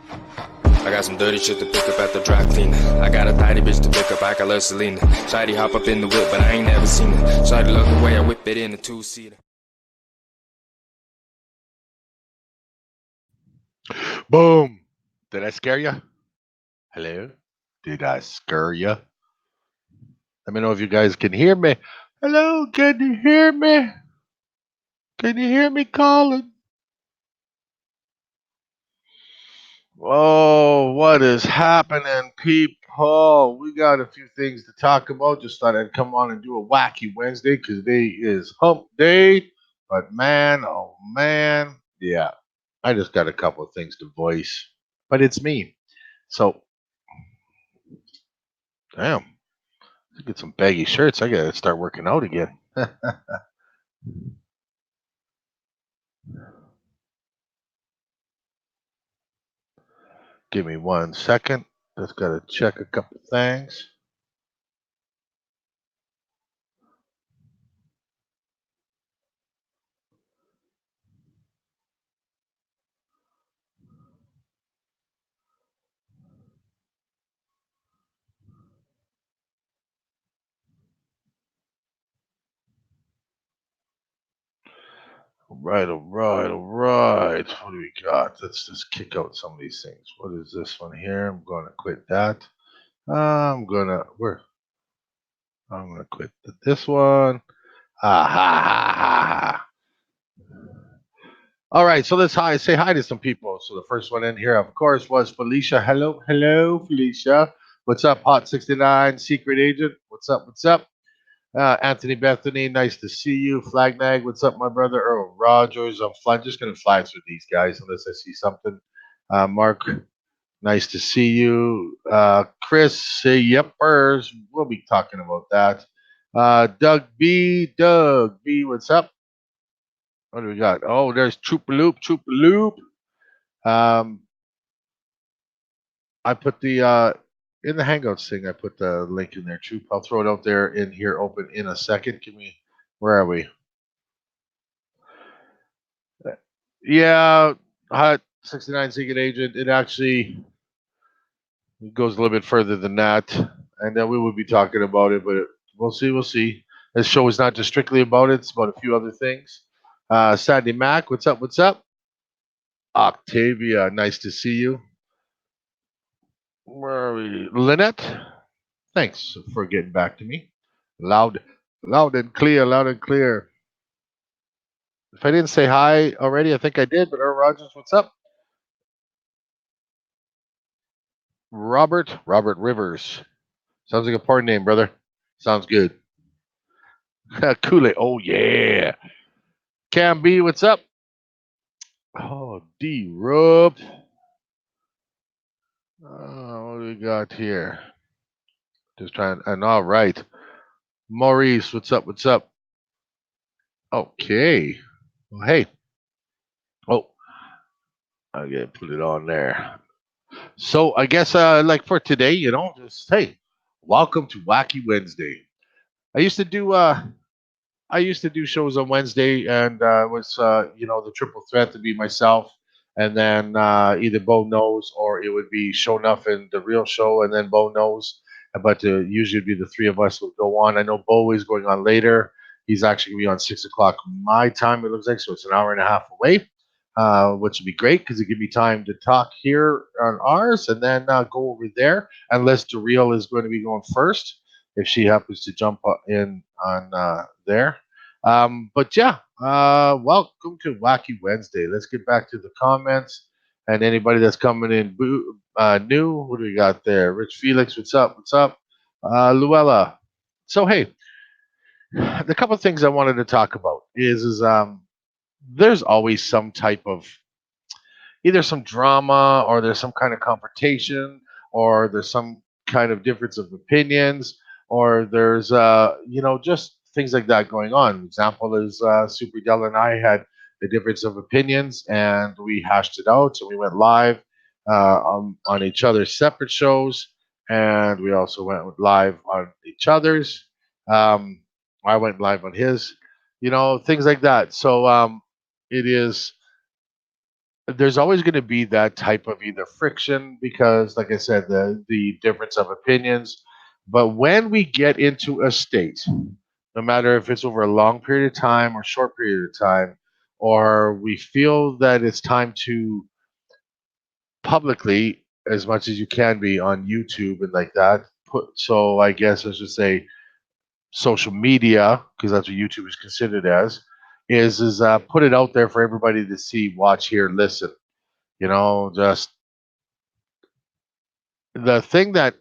I got some dirty shit to pick up at the dry cleaner. I got a tidy bitch to pick up, I got love Selena. Shawty hop up in the whip, but I ain't never seen her. Shawty love the way I whip it in a two-seater. Boom. Did I scare you? Hello? Did I scare you? Let me know if you guys can hear me. Hello, can you hear me? Can you hear me calling? Oh, what is happening, people? We got a few things to talk about. Just thought I'd come on and do a wacky Wednesday because today is hump day. But man, oh man, yeah, I just got a couple of things to voice. But it's me. So, damn, I get some baggy shirts. I gotta start working out again. Give me 1 second. Just gotta check a couple things. All right. What do we got? Let's just kick out some of these things. What is this one here? I'm gonna quit that. I'm gonna quit this one. Ha. All right, so let's say hi to some people. So the first one in here, of course, was Felicia. Hello, Felicia. What's up, Hot 69 Secret Agent? What's up? Anthony Bethany, nice to see you. Flagnag, what's up, my brother? Earl Rogers, I'm just going to fly through these guys unless I see something. Mark, nice to see you. Chris, say yepers. We'll be talking about that. Doug B, what's up? What do we got? Oh, there's Troopaloop. Um, I put the in the Hangouts thing. I put the link in there, Troop. I'll throw it out there in here, open in a second. Where are we? Yeah, Hot 69 Secret Agent. It actually goes a little bit further than that, and then we would be talking about it, but we'll see. We'll see. This show is not just strictly about it; it's about a few other things. Sandy Mac, what's up? What's up? Octavia, nice to see you. Where are we? Lynette, thanks for getting back to me. Loud, loud and clear, loud and clear. If I didn't say hi already, I think I did. But Earl Rogers, what's up? Robert Rivers. Sounds like a porn name, brother. Sounds good. Kool-Aid. Oh yeah. Cam B, what's up? Oh, D Rub. What do we got here? Just trying. And all right. Maurice, what's up? What's up? Okay. Well, hey. Oh, I gotta put it on there. So I guess like for today, just hey, welcome to Wacky Wednesday. I used to do shows on Wednesday, and it was the triple threat to be myself, and then either Bo Knows or it would be Show Enough and the real show, and then Bo Knows. But usually it'd be the three of us would go on. I know Bo is going on later. He's actually going to be on 6 o'clock my time. It looks like so it's an hour and a half away, which would be great because it give me time to talk here on ours and then go over there. Unless the real is going to be going first, if she happens to jump in on there. But yeah, welcome to Wacky Wednesday. Let's get back to the comments and anybody that's coming in new. What do we got there? Rich Felix, what's up? What's up? Luella. So hey, the couple of things I wanted to talk about is there's always some type of either some drama or there's some kind of confrontation or there's some kind of difference of opinions or there's just things like that going on. Example is Super Dell and I had a difference of opinions and we hashed it out. So we went live on each other's separate shows and we also went live on each other's. Um, I went live on his, things like that. So it is there's always going to be that type of either friction because, like I said, the difference of opinions. But when we get into a state, no matter if it's over a long period of time or short period of time, or we feel that it's time to publicly, as much as you can be on YouTube and like that, so I guess I should say social media, because that's what YouTube is considered as, is put it out there for everybody to see, watch, hear, listen. Just the thing that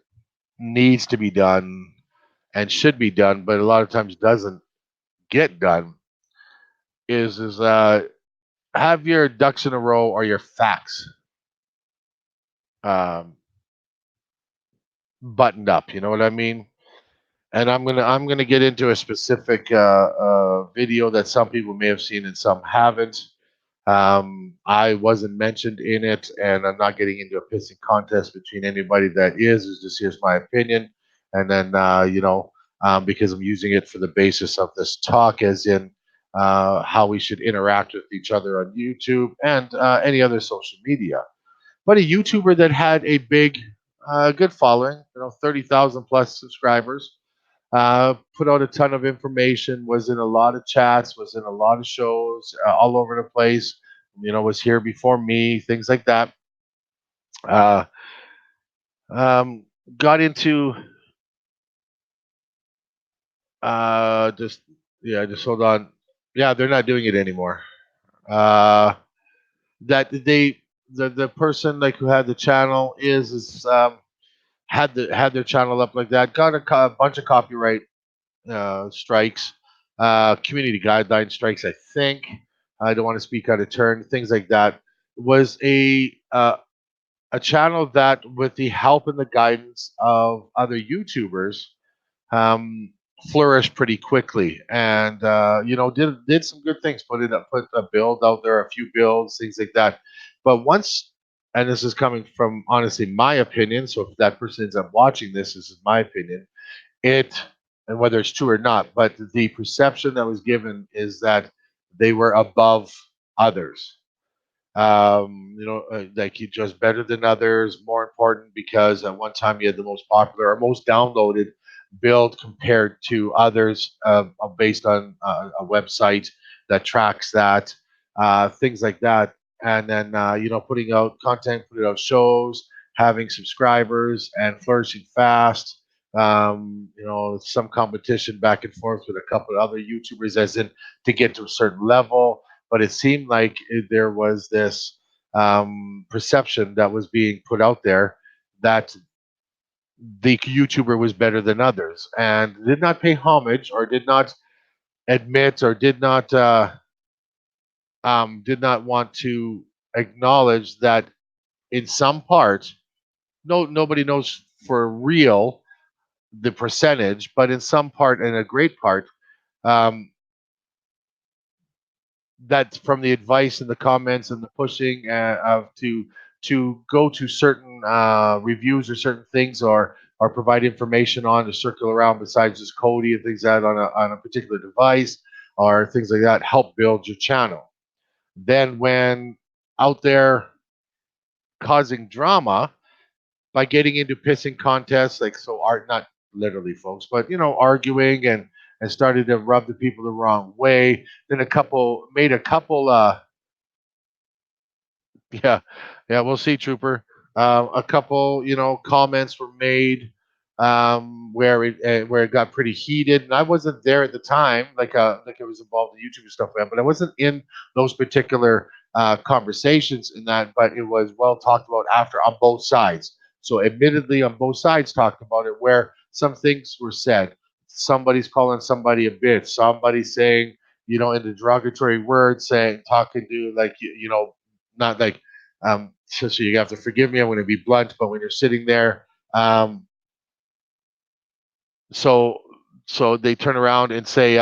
needs to be done and should be done, but a lot of times doesn't get done, is have your ducks in a row or your facts um, buttoned up. You know what I mean? And I'm gonna get into a specific video that some people may have seen and some haven't. I wasn't mentioned in it, and I'm not getting into a pissing contest between anybody that is. It's just here's my opinion, and then because I'm using it for the basis of this talk, as in how we should interact with each other on YouTube and any other social media. But a YouTuber that had a big, good following, 30,000 plus subscribers, put out a ton of information, was in a lot of chats, was in a lot of shows all over the place, was here before me, things like that. Uh, um, got into just, yeah, just hold on. Yeah, they're not doing it anymore. Uh, that the person like who had the channel is had their channel up like that, got a bunch of copyright strikes, community guideline strikes. I think I don't want to speak out of turn. Things like that was a channel that, with the help and the guidance of other YouTubers, um, flourished pretty quickly, and did some good things. Put a build out there, a few builds, things like that. But once, and this is coming from honestly my opinion. So if that person ends up watching this, this is my opinion it and whether it's true or not, but the perception that was given is that they were above others. Like you just better than others, more important because at one time you had the most popular or most downloaded build compared to others based on a website that tracks that, things like that. And then, putting out content, putting out shows, having subscribers and flourishing fast. Some competition back and forth with a couple of other YouTubers, as in to get to a certain level, but it seemed like there was this perception that was being put out there that the YouTuber was better than others and did not pay homage or did not admit or did not want to acknowledge that in some part, nobody knows for real the percentage, but in some part and a great part, um, that from the advice and the comments and the pushing of to go to certain reviews or certain things or provide information on to circle around besides just Cody and things like that on a particular device or things like that help build your channel. Then when out there causing drama by getting into pissing contests, like so art not literally folks, but arguing and started to rub the people the wrong way. Then a couple Yeah, yeah, we'll see, Trooper. A couple, comments were made where it got pretty heated, and I wasn't there at the time, like I was involved in YouTube and stuff like that, but I wasn't in those particular conversations in that. But it was well talked about after on both sides. So, admittedly, on both sides talked about it, where some things were said. Somebody's calling somebody a bitch. Somebody saying, in the derogatory words, saying talking to like not like so you have to forgive me. I'm going to be blunt, but when you're sitting there, um, so so they turn around and say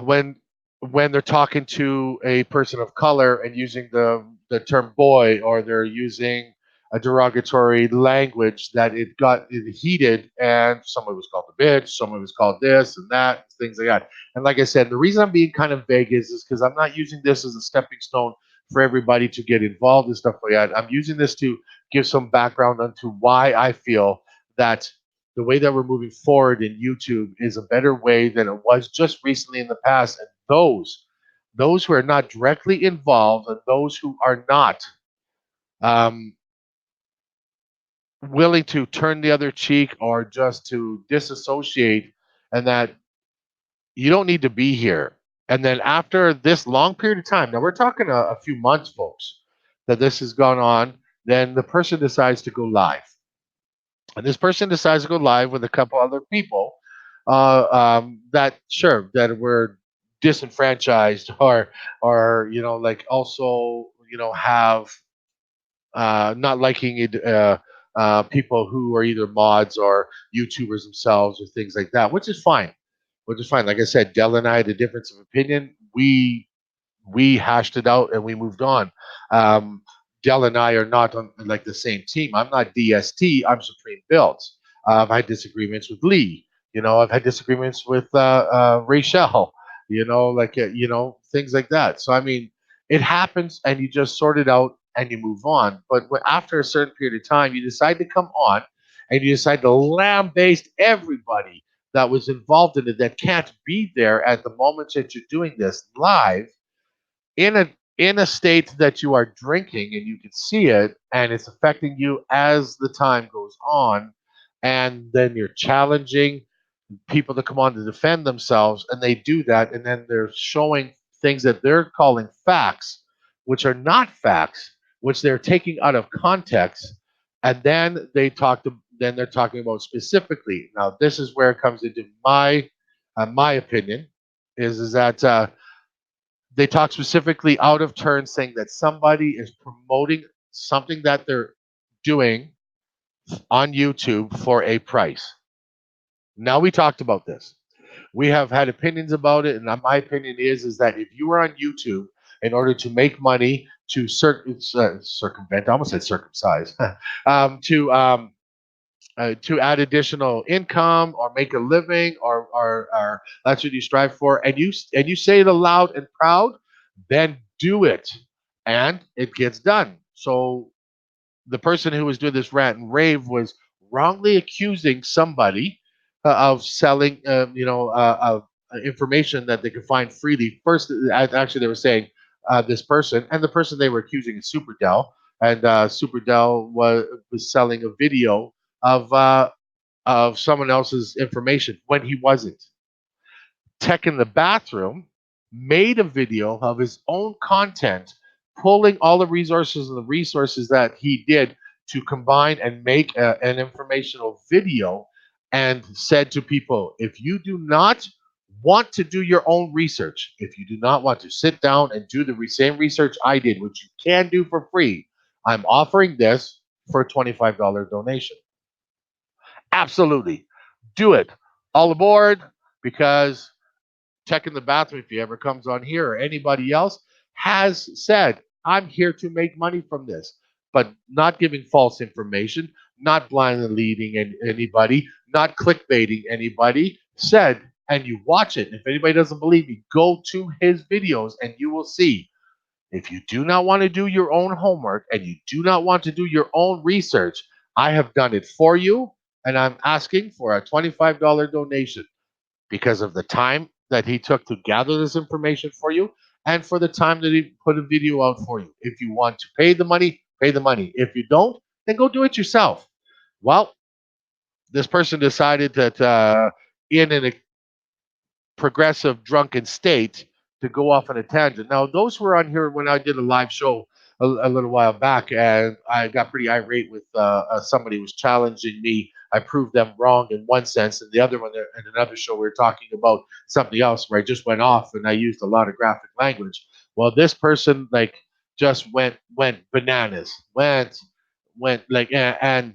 when when they're talking to a person of color and using the term boy, or they're using a derogatory language, that it got it heated and someone was called a bitch, someone was called this and that, things like that. And like I said, the reason I'm being kind of vague is because I'm not using this as a stepping stone for everybody to get involved and stuff like that. I'm using this to give some background onto why I feel that the way that we're moving forward in YouTube is a better way than it was just recently in the past. And those who are not directly involved and those who are not um, willing to turn the other cheek or just to disassociate, and that you don't need to be here. And then after this long period of time, now we're talking a few months, folks, that this has gone on, then the person decides to go live. And this person decides to go live with a couple other people that, sure, that were disenfranchised or, like also, have not liking it, people who are either mods or YouTubers themselves or things like that, which is fine. Which is fine. Like I said, Dell and I had a difference of opinion. We hashed it out and we moved on. Um, Dell and I are not on like the same team. I'm not DST. I'm Supreme Builds. I've had disagreements with Lee. I've had disagreements with Rachel. Things like that. So I mean, it happens, and you just sort it out and you move on. But after a certain period of time, you decide to come on, and you decide to lambaste everybody that was involved in it that can't be there at the moment that you're doing this live in a state that you are drinking and you can see it and it's affecting you as the time goes on, and then you're challenging people to come on to defend themselves, and they do that, and then they're showing things that they're calling facts, which are not facts, which they're taking out of context, and then they're talking about specifically. Now, this is where it comes into my opinion, is that they talk specifically out of turn, saying that somebody is promoting something that they're doing on YouTube for a price. Now we talked about this. We have had opinions about it, and my opinion is that if you are on YouTube in order to make money to circumvent, I almost said circumcise, to add additional income or make a living, or that's what you strive for, and you say it aloud and proud, then do it, and it gets done. So the person who was doing this rant and rave was wrongly accusing somebody of selling, of information that they could find freely. First, actually, they were saying this person, and the person they were accusing is Superdell, and Superdell was selling a video of someone else's information when he wasn't. Tech in the Bathroom made a video of his own content, pulling all the resources that he did to combine and make an informational video, and said to people, if you do not want to do your own research, if you do not want to sit down and do the same research I did, which you can do for free, I'm offering this for a $25 donation. Absolutely. Do it. All aboard, because Tech in the Bathroom, if he ever comes on here or anybody else, has said, I'm here to make money from this, but not giving false information, not blindly leading anybody, not clickbaiting anybody. Said, and you watch it. If anybody doesn't believe me, go to his videos and you will see. If you do not want to do your own homework and you do not want to do your own research, I have done it for you, and I'm asking for a $25 donation because of the time that he took to gather this information for you and for the time that he put a video out for you. If you want to pay the money, pay the money. If you don't, then go do it yourself. Well, this person decided that in an progressive drunken state to go off on a tangent. Now, those were on here when I did a live show a little while back, and I got pretty irate with somebody who was challenging me. I proved them wrong in one sense, and the other one, in another show, we were talking about something else where I just went off and I used a lot of graphic language. Well, this person like just went bananas, went like, and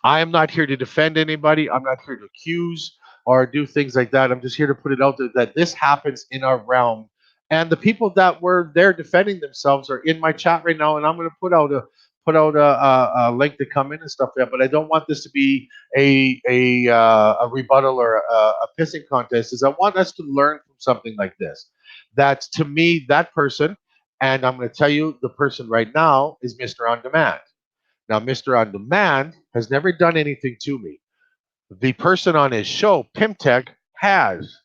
I am not here to defend anybody. I'm not here to accuse or do things like that. I'm just here to put it out there that this happens in our realm. And the people that were there defending themselves are in my chat right now, and I'm going to put out a link to come in and stuff like that. But I don't want this to be a rebuttal or a pissing contest. Is I want us to learn from something like this. That to me, that person And I'm going to tell you, the person right now is Mr. On Demand. Now, Mr. On Demand has never done anything to me. The person on his show, Pimtech, has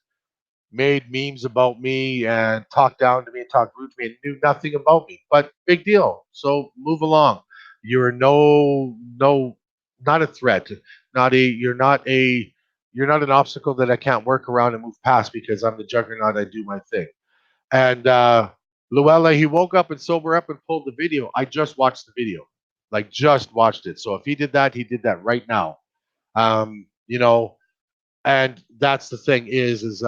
made memes about me and talked down to me and talked rude to me and knew nothing about me. But big deal. So move along. You're not a threat. Not a you're not an obstacle that I can't work around and move past because I'm the Juggernaut. I do my thing. And Luella, he woke up and sober up and pulled the video. I just watched the video, like just watched it. So if he did that, he did that right now. You know, and that's the thing is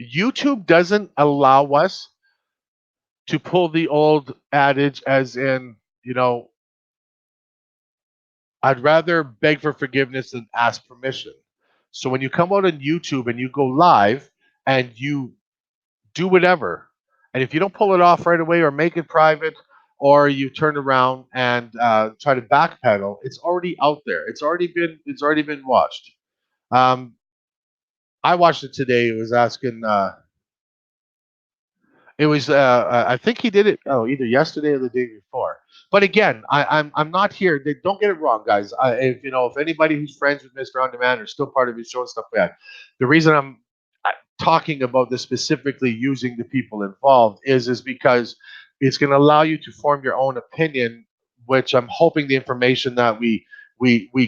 YouTube doesn't allow us to pull the old adage, as in, I'd rather beg for forgiveness than ask permission. So when you come out on YouTube and you go live and you do whatever, and if you don't pull it off right away or make it private, or you turn around and try to backpedal, it's already out there. It's already been watched. Um, I watched it today. It was asking. It was I think he did it either yesterday or the day before. But again, I'm not here. Don't get it wrong, guys. If anybody who's friends with Mr. On Demand or still part of his show and stuff like that, the reason I'm talking about this specifically using the people involved is because it's going to allow you to form your own opinion, which I'm hoping the information that we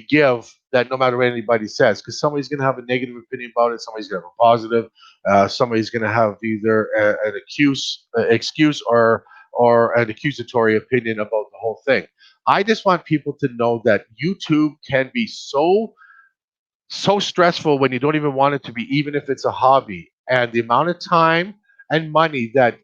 give, that no matter what anybody says, because somebody's going to have a negative opinion about it, somebody's going to have a positive, somebody's going to have either an excuse or an accusatory opinion about the whole thing. I just want people to know that YouTube can be so stressful when you don't even want it to be, even if it's a hobby. And the amount of time and money that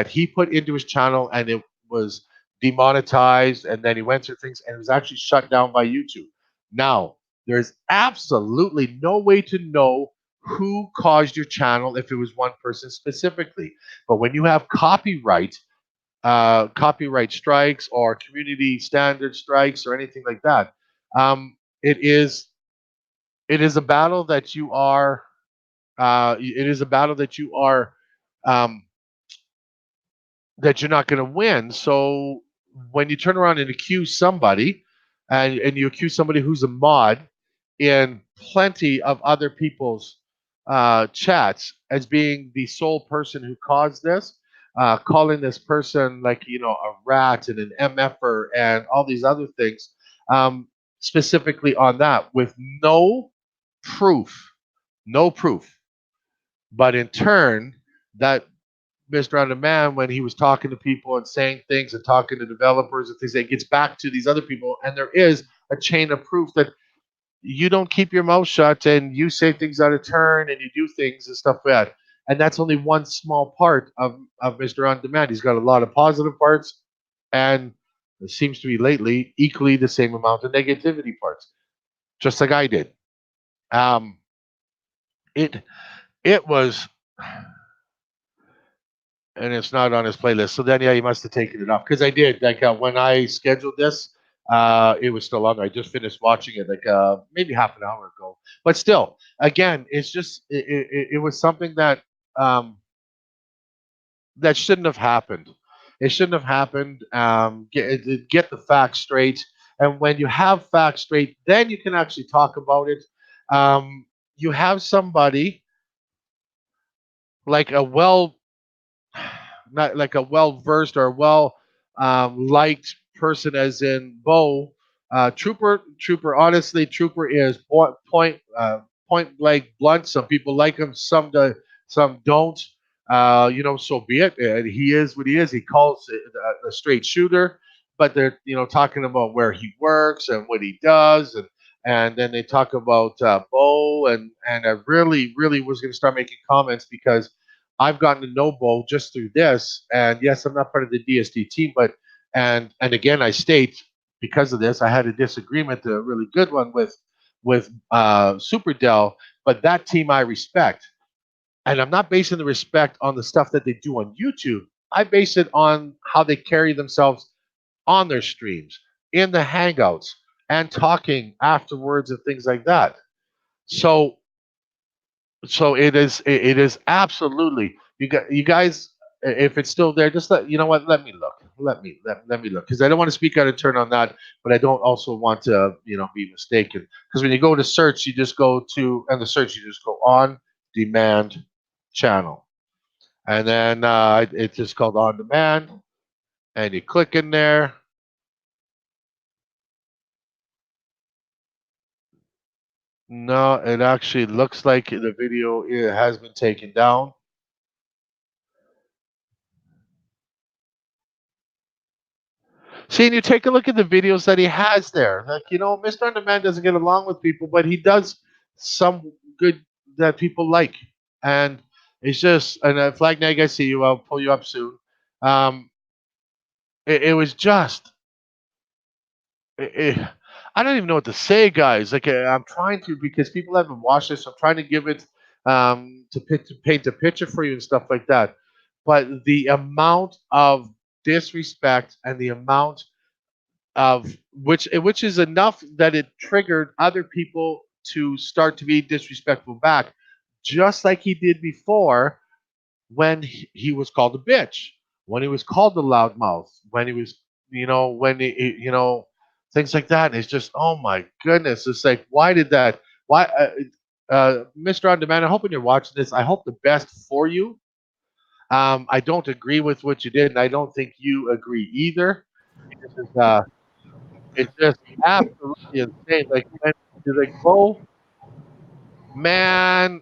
he put into his channel, and it was demonetized, and then he went through things, and it was actually shut down by YouTube. Now, there's absolutely no way to know who caused your channel if it was one person specifically. But when you have copyright strikes or community standard strikes or anything like that, it is it is a battle that you are it is a battle um, that you're not going to win. So when you turn around and accuse somebody, and you accuse somebody who's a mod in plenty of other people's chats as being the sole person who caused this, calling this person like a rat and an mf'er and all these other things, um, specifically on that with proof, no proof. But in turn, that Mr. On Demand, when he was talking to people and saying things and talking to developers and things, it gets back to these other people, and there is a chain of proof that you don't keep your mouth shut and you say things out of turn and you do things and stuff like that. And that's only one small part of Mr. On Demand. He's got a lot of positive parts, and it seems to be lately equally the same amount of negativity parts, just like I did. Um, it it was and it's not on his playlist. So then, yeah, he must have taken it off because I did. Like when I scheduled this, it was still on there. I just finished watching it like maybe half an hour ago. But still, again, it's just it was something um, that shouldn't have happened. It shouldn't have happened. Get the facts straight, and when you have facts straight, then you can actually talk about it. You have somebody like a well not like a well versed or well liked person, as in Bo. Trooper. Honestly, Trooper is point blank blunt. Some people like him, some don't. So be it. He is what he is. He calls it a straight shooter, but they're talking about where he works and what he does, and then they talk about Bo, and I really was going to start making comments because I've gotten to know Bo just through this. And yes, I'm not part of the DSD team, but and again, I state because of this, I had a disagreement, a really good one with Super Dell, but that team I respect, and I'm not basing the respect on the stuff that they do on YouTube. I base it on how they carry themselves on their streams, in the Hangouts, and talking afterwards and things like that. So it is absolutely, you guys. If it's still there, just let you know what. Let me look. Let me look because I don't want to speak out of turn on that, but I don't also want to be mistaken. Because when you go to search, you just go to and the search you just go on demand channel, and then it's just called on demand, and you click in there. No, it actually looks like the video has been taken down. See, and you take a look at the videos that he has there. Like, Mr. Underman doesn't get along with people, but he does some good that people like. And it's just, and Flag Nag, I see you. I'll pull you up soon. Um, it was just, it, I don't even know what to say, guys. Like, I'm trying to, because people haven't watched this, I'm trying to give it, to paint a picture for you and stuff like that. But the amount of disrespect and the amount of which is enough that it triggered other people to start to be disrespectful back, just like he did before when he was called a bitch, when he was called a loudmouth, when he was, when things like that. And it's just, oh my goodness, it's like, why did that? Why, Mr. On Demand? I hope when you're watching this, I hope the best for you. I don't agree with what you did, and I don't think you agree either. This is it's just absolutely insane. Like when you're like, Bo, man,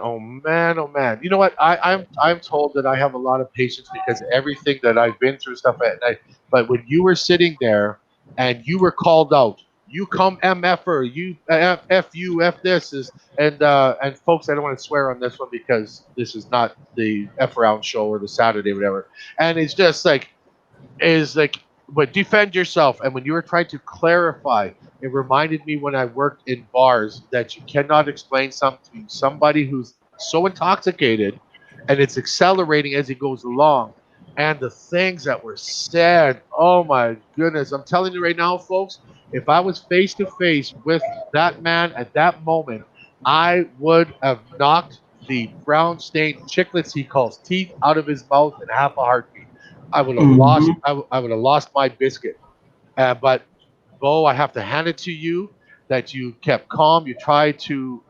oh man, oh man. You know what? I'm told that I have a lot of patience because of everything that I've been through stuff at night. But when you were sitting there and you were called out, you come MFer, you F you, F this is and folks, I don't want to swear on this one because this is not the F around show or the Saturday, whatever. And it's just like is like but defend yourself. And when you were trying to clarify, it reminded me when I worked in bars that you cannot explain something to somebody who's so intoxicated and it's accelerating as it goes along. And the things that were said, oh my goodness, I'm telling you right now, folks, if I was face to face with that man at that moment, I would have knocked the brown stained chiclets he calls teeth out of his mouth in half a heartbeat. I would have lost. Mhm. I would have lost my biscuit. But Bo, I have to hand it to you that you kept calm. You tried to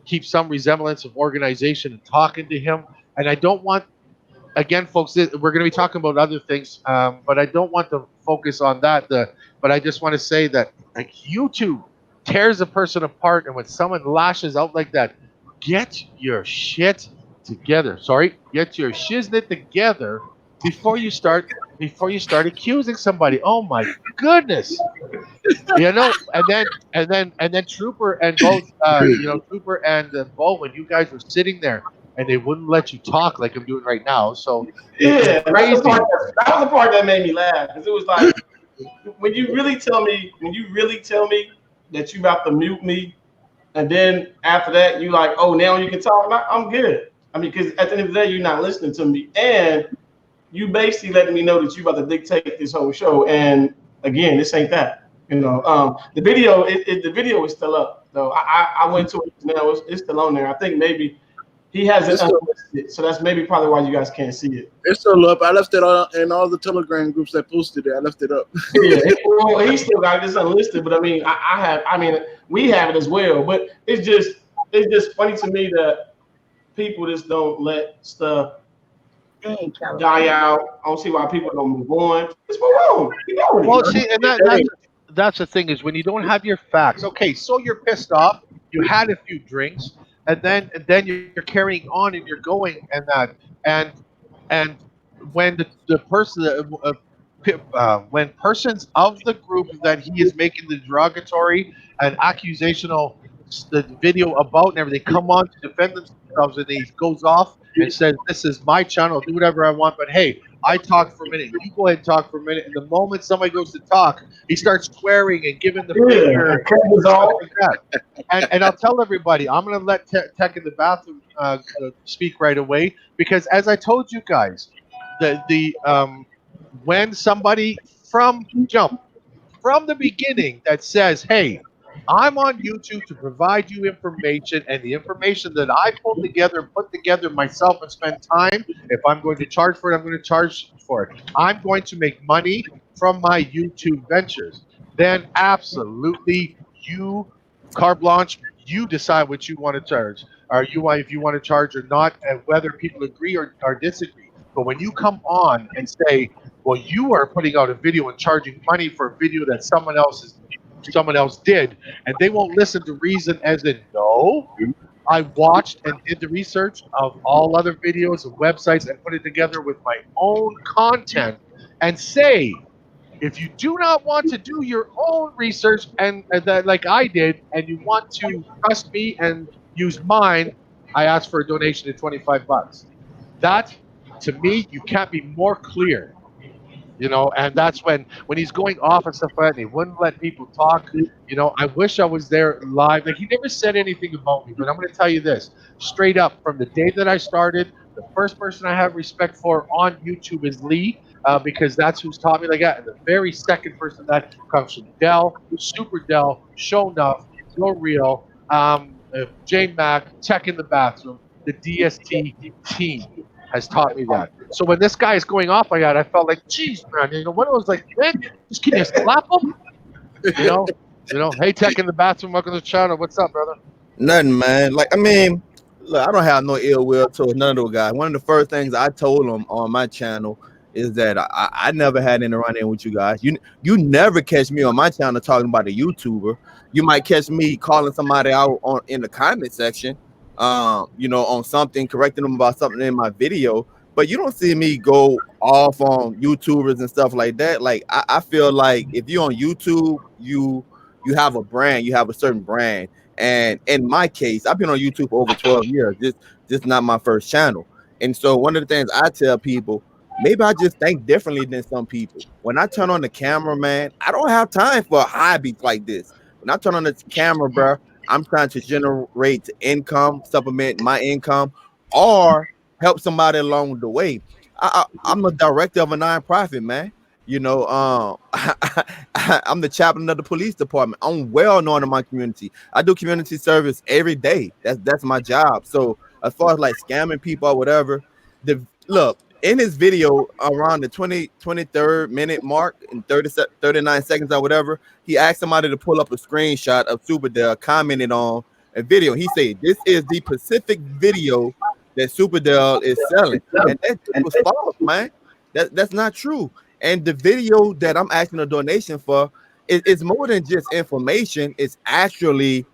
keep some resemblance of organization and talking to him. And I don't want, again, folks, we're going to be talking about other things, but I don't want to focus on that. But I just want to say that like YouTube tears a person apart, and when someone lashes out like that, get your shit together. Sorry, get your shiznit together before you start accusing somebody. Oh my goodness. And then Trooper and both, Trooper and Bo, when you guys were sitting there and they wouldn't let you talk like I'm doing right now. So it was Yeah, that's the part. crazy. That was the part that made me laugh because it was like when you really tell me that you about to mute me, and then after that you like, oh, now you can talk. I'm good. I mean, because at the end of the day, you're not listening to me, and you basically letting me know that you about to dictate this whole show. And again, this ain't that. The video, the video is still up though. I went to it now. It's still on there. I think maybe he hasn't It's still, unlisted, so that's maybe probably why you guys can't see it. it's still up. I left it in all the Telegram groups that posted it. I left it up. Yeah, well, he still got this unlisted, but I mean, I have. I mean, we have it as well. But it's just funny to me that people just don't let stuff die out. I don't see why people don't move on. Just move on. Keep going. Well, see, and Hey, that's the thing is when you don't have your facts. Okay, so you're pissed off. You had a few drinks, and then you're carrying on and you're going and and when the person when persons of the group that he is making the derogatory and accusational the video about and everything come on to defend themselves, and he goes off and says, "This is my channel. Do whatever I want." But hey, I talked for a minute. You go ahead and talk for a minute. And the moment somebody goes to talk, he starts swearing and giving the Yeah, finger and cut and this stuff off. like that. And I'll tell everybody, I'm going to let Tech in the bathroom speak right away because, as I told you guys, the when somebody from jump from the beginning that says, "Hey, I'm on YouTube to provide you information, and the information that I pull together and put together myself and spend time. If I'm going to charge for it, I'm going to charge for it. I'm going to make money from my YouTube ventures. Then absolutely, you carte blanche, you decide what you want to charge. Or if you want to charge or not, and whether people agree or disagree. But when you come on and say, well, you are putting out a video and charging money for a video that someone else did, and they won't listen to reason as in no. I watched and did the research of all other videos and websites and put it together with my own content and say, if you do not want to do your own research and that like I did, and you want to trust me and use mine, I ask for a donation of $25. That, to me, you can't be more clear. And that's when he's going off and stuff like that, and he wouldn't let people talk. I wish I was there live. Like, he never said anything about me, but I'm going to tell you this straight up: from the day that I started, the first person I have respect for on YouTube is Lee, because that's who's taught me like that. And the very second person that comes from Dell, Super Dell, Show Enough, Go Real, J Mac, Tech in the Bathroom, the DST team has taught me that. So when this guy is going off like that, I felt like, geez, man, when it was like, man, just can you slap him? Hey, Tech in the Bathroom, welcome to the channel. What's up, brother? Nothing, man. Like, I mean, look, I don't have no ill will towards none of those guys. One of the first things I told them on my channel is that I never had any run in with you guys. You never catch me on my channel talking about a YouTuber. You might catch me calling somebody out in the comment section, on something, correcting them about something in my video. But you don't see me go off on YouTubers and stuff like that. Like, I feel like if you're on YouTube, you have a brand, you have a certain brand. And in my case, I've been on YouTube for over 12 years. This is not my first channel. And so one of the things I tell people, maybe I just think differently than some people. When I turn on the camera, man, I don't have time for hobbies like this. When I turn on the camera, bro, I'm trying to generate income, supplement my income, or help somebody along the way. I'm a director of a nonprofit, man. I'm the chaplain of the police department. I'm well known in my community. I do community service every day. That's my job. So as far as like scamming people or whatever, look in his video around the 23rd minute mark and 39 seconds or whatever, he asked somebody to pull up a screenshot of Superdell commented on a video. He said, "This is the Pacific video that Superdell is selling," and that was false, man. That's not true. And the video that I'm asking a donation for is more than just information. It's actually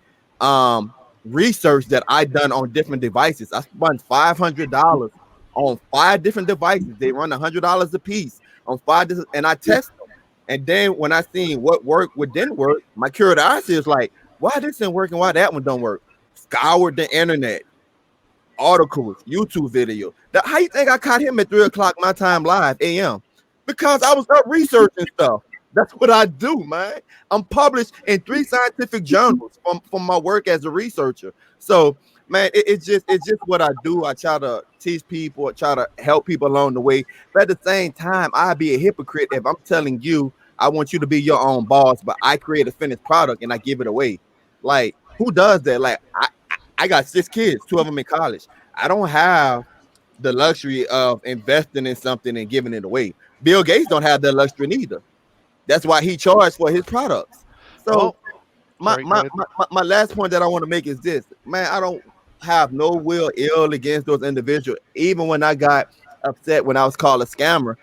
research that I done on different devices. I spent $500 on 5 different devices. They run $100 a piece on 5 and I test them. And then when I seen what worked, what didn't work, my curiosity is like, why this isn't working? Why that one don't work? Scoured the internet, articles, YouTube video. How you think I caught him at 3 o'clock my time live AM? Because I was up researching stuff. That's what I do, man. I'm published in 3 scientific journals from my work as a researcher. So, man, it's just what I do. I try to teach people, I try to help people along the way. But at the same time, I'd be a hypocrite if I'm telling you I want you to be your own boss, but I create a finished product and I give it away. Like, who does that? Like, I got 6 kids, 2 of them in college. I don't have the luxury of investing in something and giving it away. Bill Gates don't have that luxury neither. That's why he charged for his products. So my last point that I want to make is this, man. I don't have no will ill against those individuals. Even when I got upset when I was called a scammer,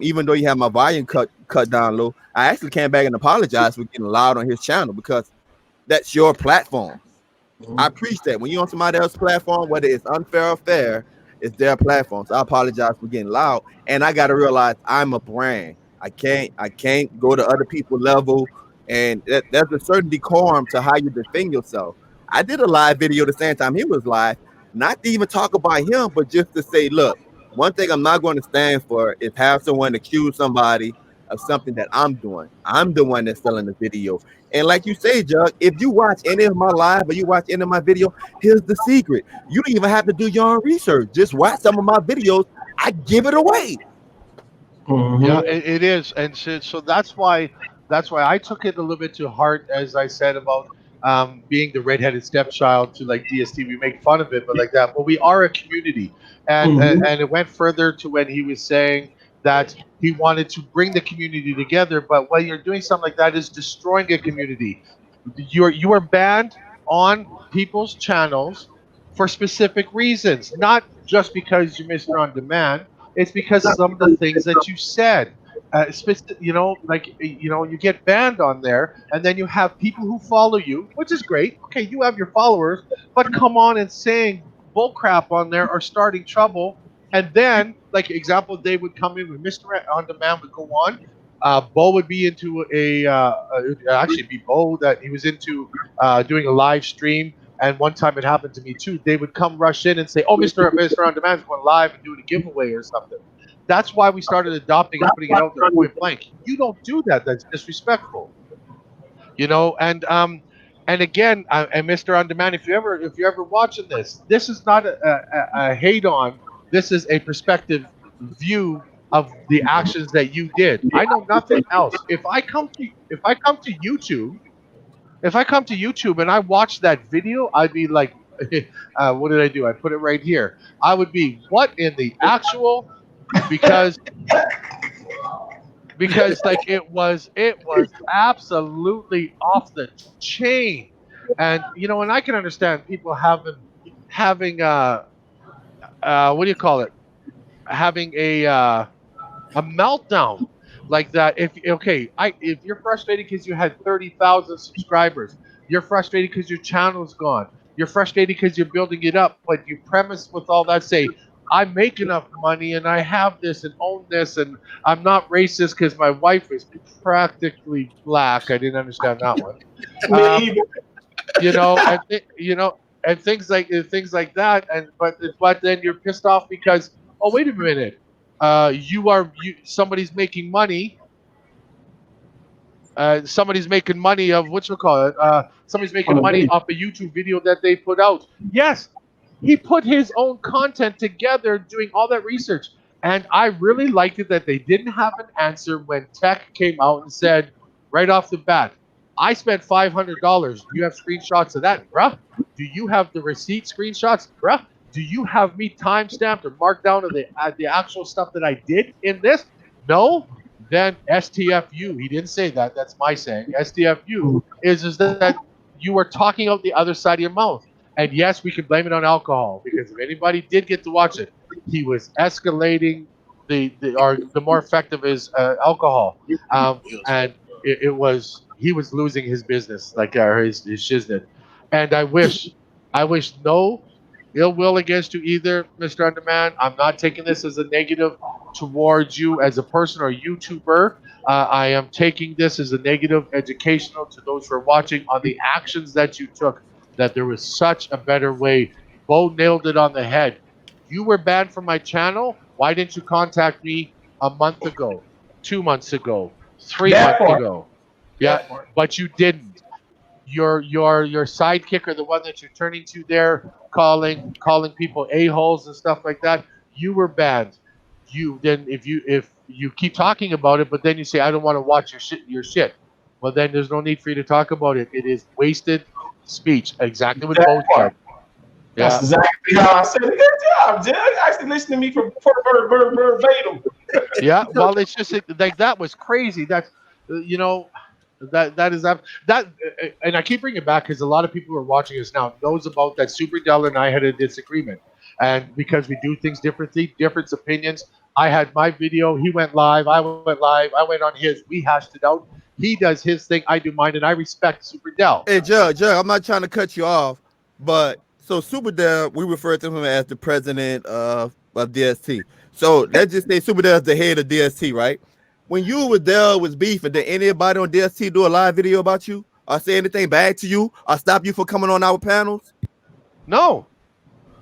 even though you have my volume cut down low, I actually came back and apologized for getting loud on his channel because that's your platform. I preach that when you're on somebody else's platform, whether it's unfair or fair, it's their platform. So I apologize for getting loud. And I got to realize I'm a brand. I can't go to other people's level. And there's a certain decorum to how you defend yourself. I did a live video the same time he was live, not to even talk about him, but just to say, look, one thing I'm not going to stand for is have someone accuse somebody of something that I'm doing. I'm the one that's selling the video. And like you say, Jug, if you watch any of my live or you watch any of my video, here's the secret. You don't even have to do your own research. Just watch some of my videos. I give it away. Yeah, it is. And so that's why that's why I took it a little bit to heart, as I said about being the redheaded stepchild to like DST. We make fun of it, but like that. But we are a community, Mhm. and it went further to when he was saying that he wanted to bring the community together. But when you're doing something like that, is destroying a community. You are banned on people's channels for specific reasons, not just because you're Mr. On Demand. It's because some of the things that you said. You get banned on there, and then you have people who follow you, which is great. Okay, you have your followers, but come on and saying bullcrap on there or starting trouble, and then, like example, they would come in with Mr. On Demand would go on. Bo would be into it would actually be Bo that he was into doing a live stream. And one time it happened to me too. They would come rush in and say, "Oh, Mister On Demand is going live and doing a giveaway or something." That's why we started adopting and putting it out there point blank. You don't do that. That's disrespectful. And again, and Mister On Demand, if you're ever watching this, this is not a hate on. This is a perspective view of the actions that you did. I know nothing else. If I come to YouTube and I watch that video, I'd be like, what did I do? I put it right here. I would be, what in the actual? Because like it was absolutely off the chain. And I can understand people having what do you call it? Having a meltdown like that. If you're frustrated because you had 30,000 subscribers, you're frustrated because your channel's gone, you're frustrated because you're building it up, but you premise with all that, say, I make enough money and I have this and own this, and I'm not racist because my wife is practically black. I didn't understand that one. Me um, either. and things like that. But then you're pissed off because, oh, wait a minute, somebody's making money. Somebody's making money of what you call it. Somebody's On making the money video. off a YouTube video that they put out. Yes, he put his own content together, doing all that research, and I really liked it that they didn't have an answer when Tech came out and said right off the bat, "I spent $500. Do you have screenshots of that, bruh? Do you have the receipt screenshots, bruh? Do you have me time stamped or marked down of the actual stuff that I did in this? No." Then STFU, he didn't say that. That's my saying. STFU is that you were talking out the other side of your mouth. And yes, we can blame it on alcohol because if anybody did get to watch it, he was escalating the more effective is alcohol, and it was he was losing his business like his shiznit. And I wish no ill will against you either, Mr. Underman. I'm not taking this as a negative towards you as a person or YouTuber. I am taking this as a negative educational to those who are watching on the actions that you took, that there was such a better way. Bo nailed it on the head. You were banned from my channel. Why didn't you contact me a month ago, 2 months ago, three That months part. ago? Yeah, That part. but you didn't. Your sidekick, or the one that you're turning to there, calling people a-holes and stuff like that, you were banned. If you keep talking about it, but then you say, I don't want to watch your shit, well, then there's no need for you to talk about it. It is wasted speech, exactly what That Bo part. said. That's Yeah. exactly how I said it. Good job, Judge. Actually, listen to me for verbatim. Yeah, well, it's just like that was crazy. That's you know that is that, and I keep bringing it back because a lot of people who are watching us now knows about that. Super Dell and I had a disagreement, and because we do things differently, different opinions. I had my video. He went live. I went live. I went on his. We hashed it out. He does his thing. I do mine, and I respect Super Dell. Hey, Judge, I'm not trying to cut you off, but so Super Dell, we refer to him as the president of DST. So let's just say Super Dell is the head of DST, right? When you with Dell was beefing, did anybody on DST do a live video about you or say anything bad to you or stop you from coming on our panels? No,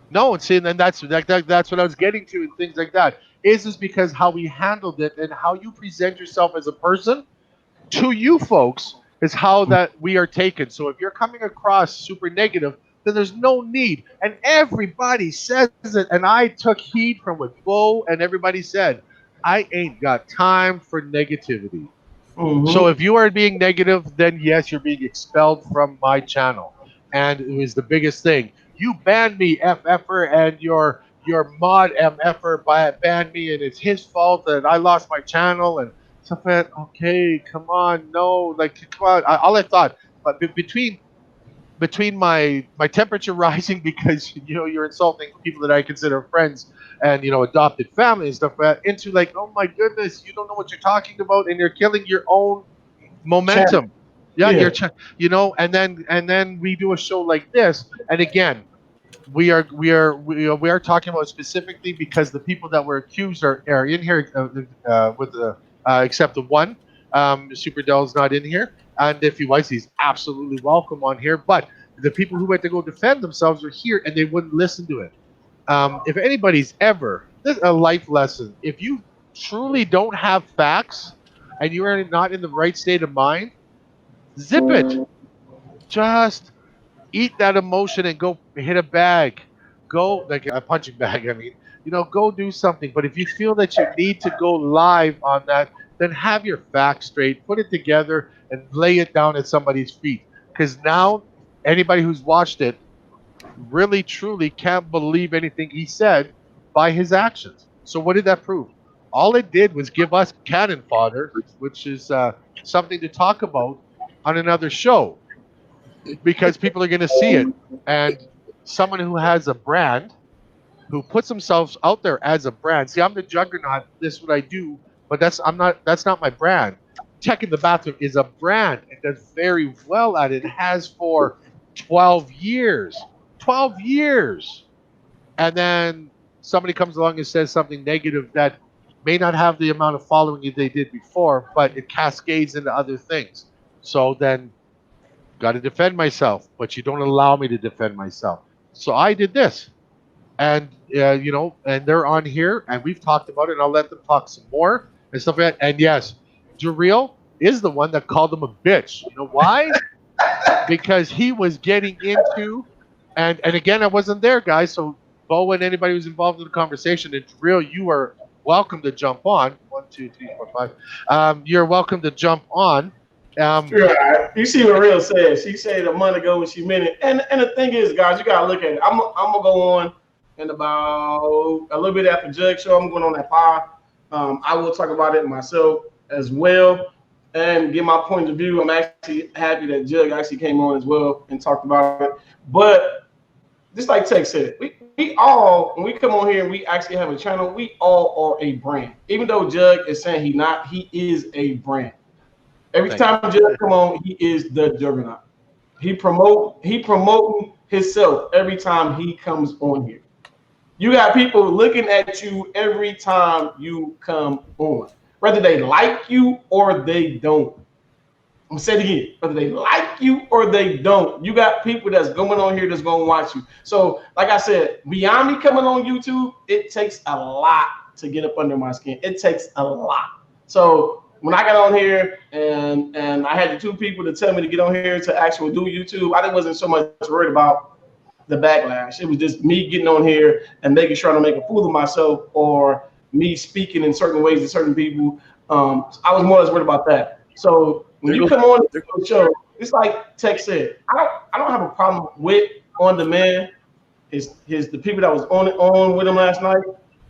no, and see, and then that's what I was getting to, and things like that. Is this because how we handled it and how you present yourself as a person to you folks is how that we are taken. So if you're coming across super negative, then there's no need. And everybody says it. And I took heed from what Bo and everybody said. I ain't got time for negativity. So Mm-hmm. if you are being negative, then yes, you're being expelled from my channel. And it was the biggest thing. You banned me, FFer, and your mod MFer banned me, and it's his fault that I lost my channel and stuff like that. Okay, come on, no, like come on. All I thought, but between my temperature rising because you're insulting people that I consider friends and adopted family and stuff like that, into like, oh my goodness, you don't know what you're talking about and you're killing your own Channel. momentum. Yeah, Yeah. and then we do a show like this, and again, we are talking about specifically because the people that were accused are in here with the except the one. Super Dell's not in here, and if he was, he's absolutely welcome on here. But the people who went to go defend themselves are here, and they wouldn't listen to it. If anybody's ever, this is a life lesson. If you truly don't have facts and you are not in the right state of mind, zip it. Just eat that emotion and go hit a bag. Go like a punching bag. I mean, go do something. But if you feel that you need to go live on that, then have your facts straight, put it together, and lay it down at somebody's feet. Because now anybody who's watched it really truly can't believe anything he said by his actions. So what did that prove? All it did was give us cannon fodder, which is something to talk about on another show because people are going to see it. And someone who has a brand, who puts themselves out there as a brand. See, I'm the Juggernaut. This is what I do, but That's not my brand. Tech in the Bathroom is a brand. It does very well at it. It has for 12 years. 12 years. And then somebody comes along and says something negative that may not have the amount of following they did before, but it cascades into other things. So then got to defend myself, but you don't allow me to defend myself. So I did this, and and they're on here, and we've talked about it. And I'll let them talk some more and stuff like that. And yes, Jareel is the one that called him a bitch. You know why? Because he was getting into, and again, I wasn't there, guys. So Bo and anybody who's involved in the conversation, and Jareel, you are welcome to jump on. 1, 2, 3, 4, 5. You're welcome to jump on. Um, Right. You see what Real said. She said a month ago when she meant it. And the thing is, guys, you gotta look at it. I'm gonna go on in about a little bit after Jug show. I'm going on at 5. I will talk about it myself as well and give my point of view. I'm actually happy that Jug actually came on as well and talked about it. But just like Tech said, we all, when we come on here and we actually have a channel, we all are a brand. Even though Jug is saying he is a brand. Every Thank you. time Judge come on, he is the Juggernaut. He promoting himself every time he comes on here. You got people looking at you every time you come on, whether they like you or they don't. I'm gonna say it again, whether they like you or they don't. You got people that's going on here that's gonna watch you. So, like I said, beyond me coming on YouTube, it takes a lot to get up under my skin. It takes a lot. So when I got on here and I had the 2 people to tell me to get on here to actually do YouTube, I wasn't so much worried about the backlash. It was just me getting on here and making sure I don't make a fool of myself or me speaking in certain ways to certain people. I was more or less worried about that. So when you come on the show, it's like Tech said, I don't have a problem with On Demand. The people that was on with him last night,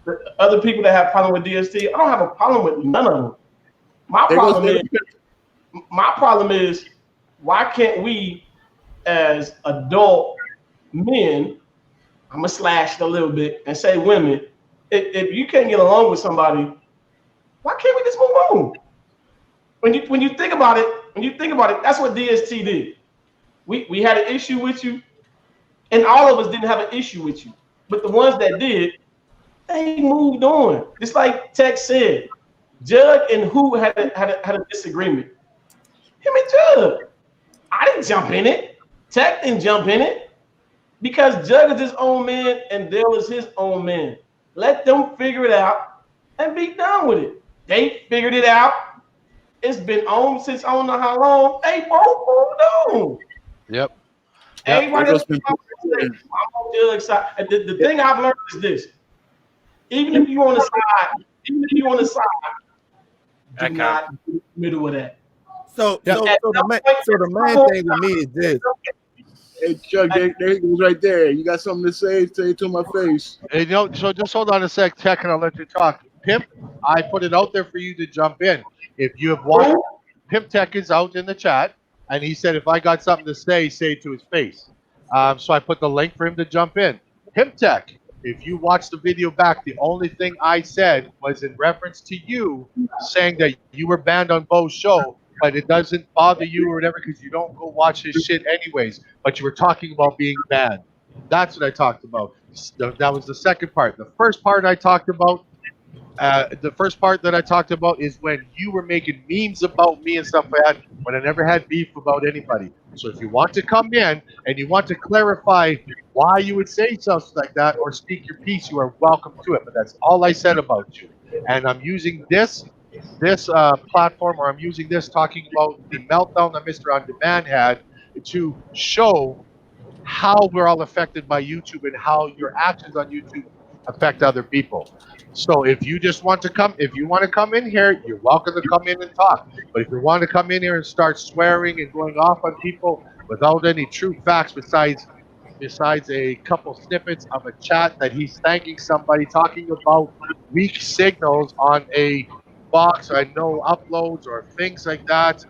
the other people that have problem with DST, I don't have a problem with none of them. My problem is why can't we as adult men, I'm gonna slash it a little bit and say women, if you can't get along with somebody, why can't we just move on? When you think about it, that's what DST did. We had an issue with you, and all of us didn't have an issue with you. But the ones that did, they moved on. Just like Tech said, Jug and who had a disagreement. Him and Jug. I didn't jump in it. Tech didn't jump in it because Jug is his own man and Dale is his own man. Let them figure it out and be done with it. They figured it out. It's been on since I don't know how long. They both moved on. Yep. Everybody else, I'm on Jug's side. The thing I've learned is this: even if you on the side, Do Okay. not get in the middle of that. So Yeah. so At so no the main point so the main thing with me is this. Hey Chuck, there he goes right there. You got something to say? Say it to my face. And, so just hold on a sec, Tech, and I'll let you talk. Pimp, I put it out there for you to jump in. If you have watched, Who? Pimp Tech is out in the chat, and he said if I got something to say it to his face. So I put the link for him to jump in. Pimp Tech, if you watch the video back, the only thing I said was in reference to you saying that you were banned on Bo's show, but it doesn't bother you or whatever because you don't go watch his shit anyways. But you were talking about being banned. That's what I talked about. That was the second part. The first part I talked about, the first part that I talked about is when you were making memes about me and stuff like that, when I never had beef about anybody. So if you want to come in and you want to clarify why you would say something like that or speak your piece, you are welcome to it. But that's all I said about you. And I'm using this platform, or I'm using this talking about the meltdown that Mr. On Demand had to show how we're all affected by YouTube and how your actions on YouTube affect other people. So if you just want to come, if you want to come in here, you're welcome to come in and talk. But if you want to come in here and start swearing and going off on people without any true facts besides a couple snippets of a chat that he's thanking somebody talking about weak signals on a box, I know uploads or things like that,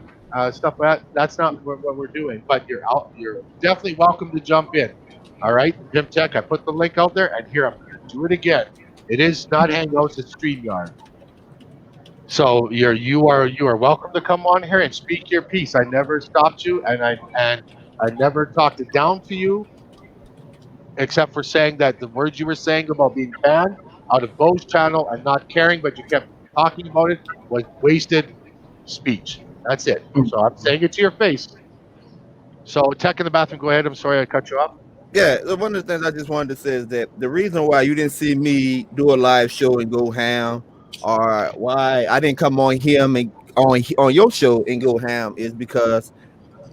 stuff like that. That's not what we're doing. But you're out. You're definitely welcome to jump in. All right, Pimp Tech. I put the link out there, and here I'm going to do it again. It is not Hangouts; it's StreamYard. So you are welcome to come on here and speak your piece. I never stopped you, and I never talked it down to you, except for saying that the words you were saying about being banned out of Bo's channel and not caring, but you kept talking about it, was wasted speech. That's it. So I'm saying it to your face. So, Tech in the bathroom, go ahead. I'm sorry I cut you off. Yeah, one of the things I just wanted to say is that the reason why you didn't see me do a live show and go ham, or why I didn't come on him and on your show and go ham, is because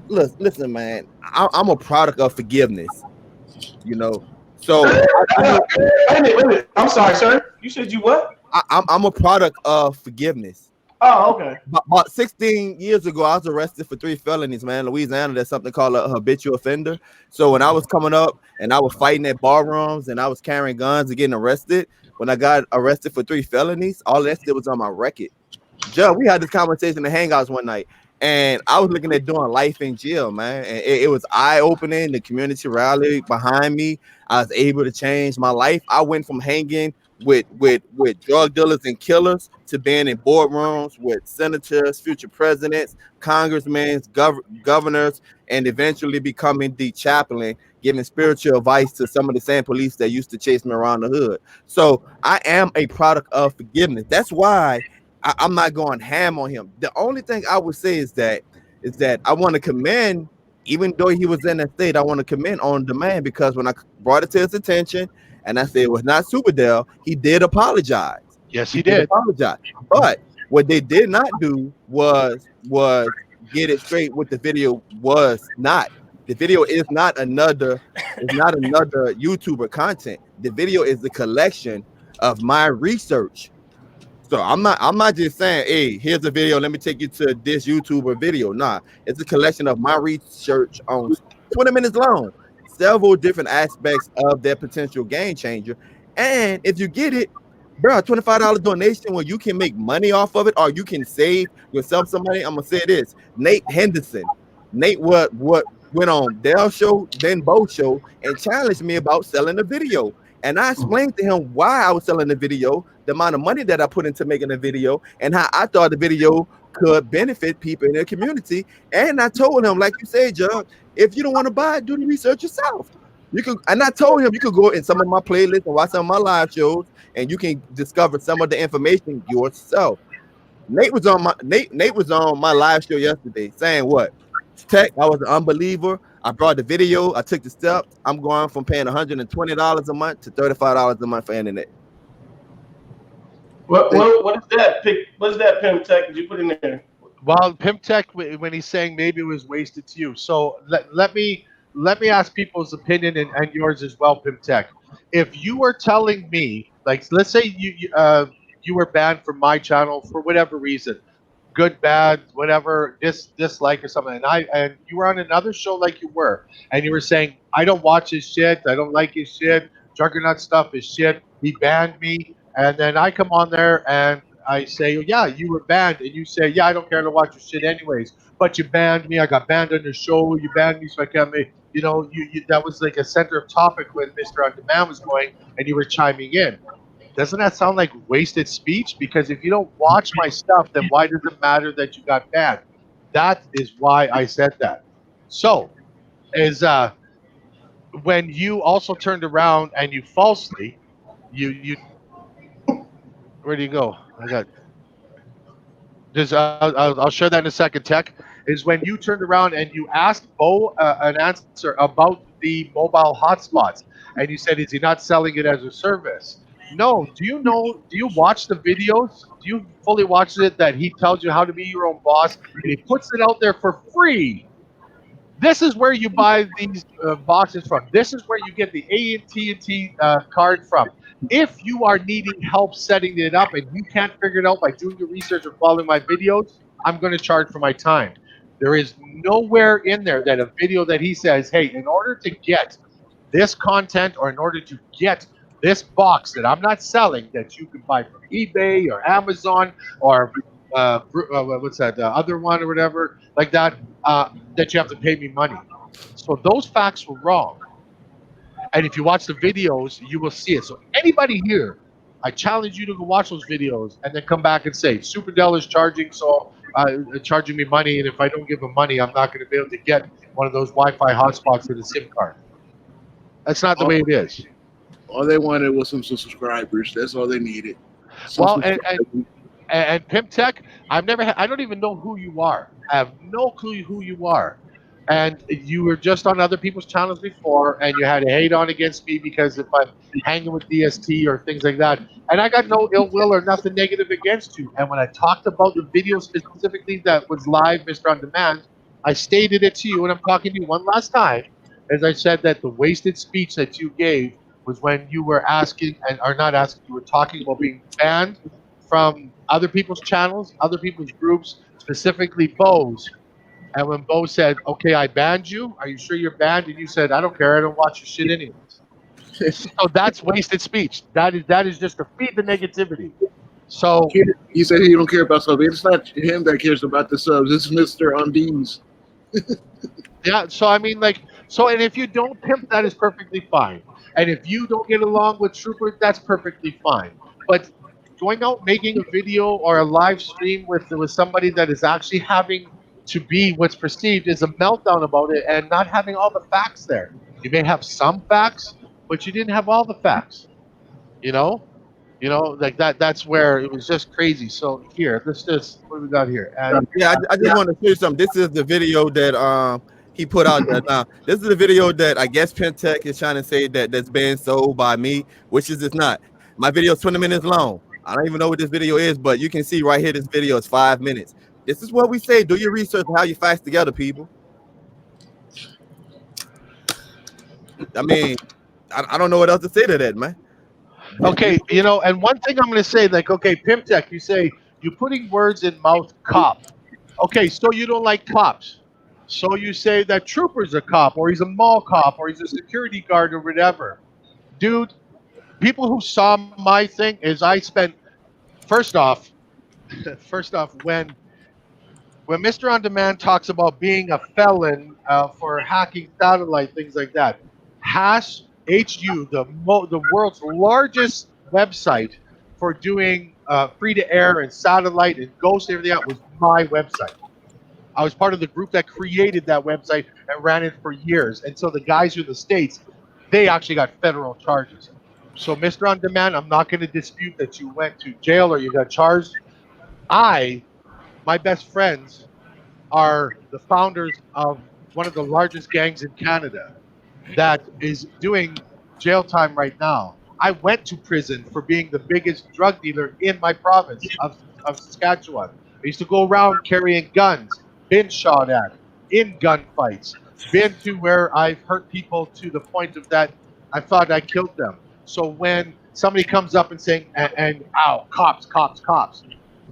listen, man, I'm a product of forgiveness, you know. So I know Wait a minute. I'm sorry, sir. You said you what? I'm a product of forgiveness. Oh, okay. About 16 years ago, I was arrested for 3 felonies, man. Louisiana, there's something called a habitual offender. So when I was coming up and I was fighting at bar rooms and I was carrying guns and getting arrested, when I got arrested for 3 felonies, all that still was on my record. Joe, we had this conversation in Hangouts one night, and I was looking at doing life in jail, man. And it was eye-opening. The community rallied behind me. I was able to change my life. I went from hanging with drug dealers and killers to being in boardrooms with senators, future presidents, congressmen, governors, and eventually becoming the chaplain, giving spiritual advice to some of the same police that used to chase me around the hood. So I am a product of forgiveness. That's why I'm not going ham on him. The only thing I would say is that I want to commend, even though he was in that state, I want to commend On Demand, because when I brought it to his attention and I said it was not Superdale, he did apologize. Yes, He he did did. apologize. But what they did not do was get it straight what the video was not. The video is not another YouTuber content. The video is the collection of my research. So I'm not just saying, hey, here's a video, let me take you to this YouTuber video. Nah, it's a collection of my research on 20 minutes long, several different aspects of that potential game changer. And if you get it, bro, $25 donation where you can make money off of it, or you can save yourself some money. I'm gonna say this: Nate Henderson, Nate, what went on Dell show, then Bo show, and challenged me about selling the video. And I explained to him why I was selling the video, the amount of money that I put into making the video, and how I thought the video could benefit people in their community. And I told him, like you said, Jug, if you don't want to buy it, do the research yourself. You could, and I told him you could go in some of my playlists and watch some of my live shows, and you can discover some of the information yourself. Nate was on my live show yesterday saying what? Tech, I was an unbeliever. I brought the video, I took the steps. I'm going from paying $120 a month to $35 a month for internet. What is that? What is that, Pimp Tech? Did you put in there? Well, Pimp Tech, when he's saying maybe it was wasted to you. So let me ask people's opinion and yours as well, Pimp Tech. If you were telling me, like, let's say you were banned from my channel for whatever reason, good, bad, whatever, dislike or something. And you were on another show like you were, and you were saying, I don't watch his shit, I don't like his shit, Juggernaut stuff is shit. He banned me, and then I come on there and I say, oh, yeah, you were banned, and you say, yeah, I don't care to watch your shit anyways. But you banned me. I got banned on your show. You banned me, so I can't make. That was like a center of topic when Mister On Demand was going, and you were chiming in. Doesn't that sound like wasted speech? Because if you don't watch my stuff, then why does it matter that you got banned? That is why I said that. So, is when you also turned around and you falsely, you where do you go? I got just I'll share that in a second. Tech is when you turned around and you asked Bo an answer about the mobile hotspots, and you said, "Is he not selling it as a service?" No. Do you know? Do you watch the videos? Do you fully watch it that he tells you how to be your own boss, and he puts it out there for free? This is where you buy these boxes from. This is where you get the AT&T card from. If you are needing help setting it up and you can't figure it out by doing your research or following my videos, I'm going to charge for my time. There is nowhere in there that a video that he says, hey, in order to get this content or in order to get this box that I'm not selling that you can buy from eBay or Amazon or what's that, the other one or whatever like that, that you have to pay me money. So those facts were wrong. And if you watch the videos, you will see it. So anybody here, I challenge you to go watch those videos and then come back and say, Superdell is charging me money, and if I don't give them money, I'm not going to be able to get one of those Wi-Fi hotspots with a SIM card. That's not the All, way it is. all they wanted was some subscribers. That's all they needed. Some Well, subscribers. and Pimp Tech, I don't even know who you are. I have no clue who you are. And you were just on other people's channels before, and you had to hate on against me because if I'm hanging with DST or things like that, and I got no ill will or nothing negative against you. And when I talked about the video specifically that was live, Mr. On Demand, I stated it to you, and I'm talking to you one last time, as I said that the wasted speech that you gave was when you were asking, and are not asking, you were talking about being banned from other people's channels, other people's groups, specifically Bo's. And when Bo said, "Okay, I banned you. Are you sure you're banned?" and you said, "I don't care. I don't watch your shit anyways." So that's wasted speech. That is just to feed the negativity. So He said he don't care about subs. It's not him that cares about the subs. It's Mister Undine's. yeah, so I mean, like, so, and if you don't pimp, that is perfectly fine. And if you don't get along with Trooper, that's perfectly fine. But going out making a video or a live stream with somebody that is actually having to be what's perceived is a meltdown about it and not having all the facts there. You may have some facts, but you didn't have all the facts. You know, like that. That's where it was just crazy. So here, let's just what do we got here? And Yeah, I just want to show you something. This is the video that he put out there. Now, this is the video that I guess Pentech is trying to say that's being sold by me, which is it's not. My video is 20 minutes long. I don't even know what this video is, but you can see right here. This video is 5 minutes. This is what we say. Do your research on how you facts together, people. I mean, I don't know what else to say to that, man. okay, and one thing I'm going to say, like, okay, Pimp Tech, you say you're putting words in mouth cop. Okay, so you don't like cops. So you say that Trooper's a cop, or he's a mall cop, or he's a security guard, or whatever. Dude, people who saw my thing is I spent, first off, when Mr. On Demand talks about being a felon for hacking satellite, things like that, Hash HU, the world's largest website for doing free to air and satellite and ghost and everything else, was my website. I was part of the group that created that website and ran it for years. And so the guys in the States, they actually got federal charges. So, Mr. On Demand, I'm not going to dispute that you went to jail or you got charged. My best friends are the founders of one of the largest gangs in Canada that is doing jail time right now. I went to prison for being the biggest drug dealer in my province of Saskatchewan. I used to go around carrying guns, been shot at, in gunfights, been to where I've hurt people to the point of that I thought I killed them. So when somebody comes up and saying, and ow, cops, cops, cops,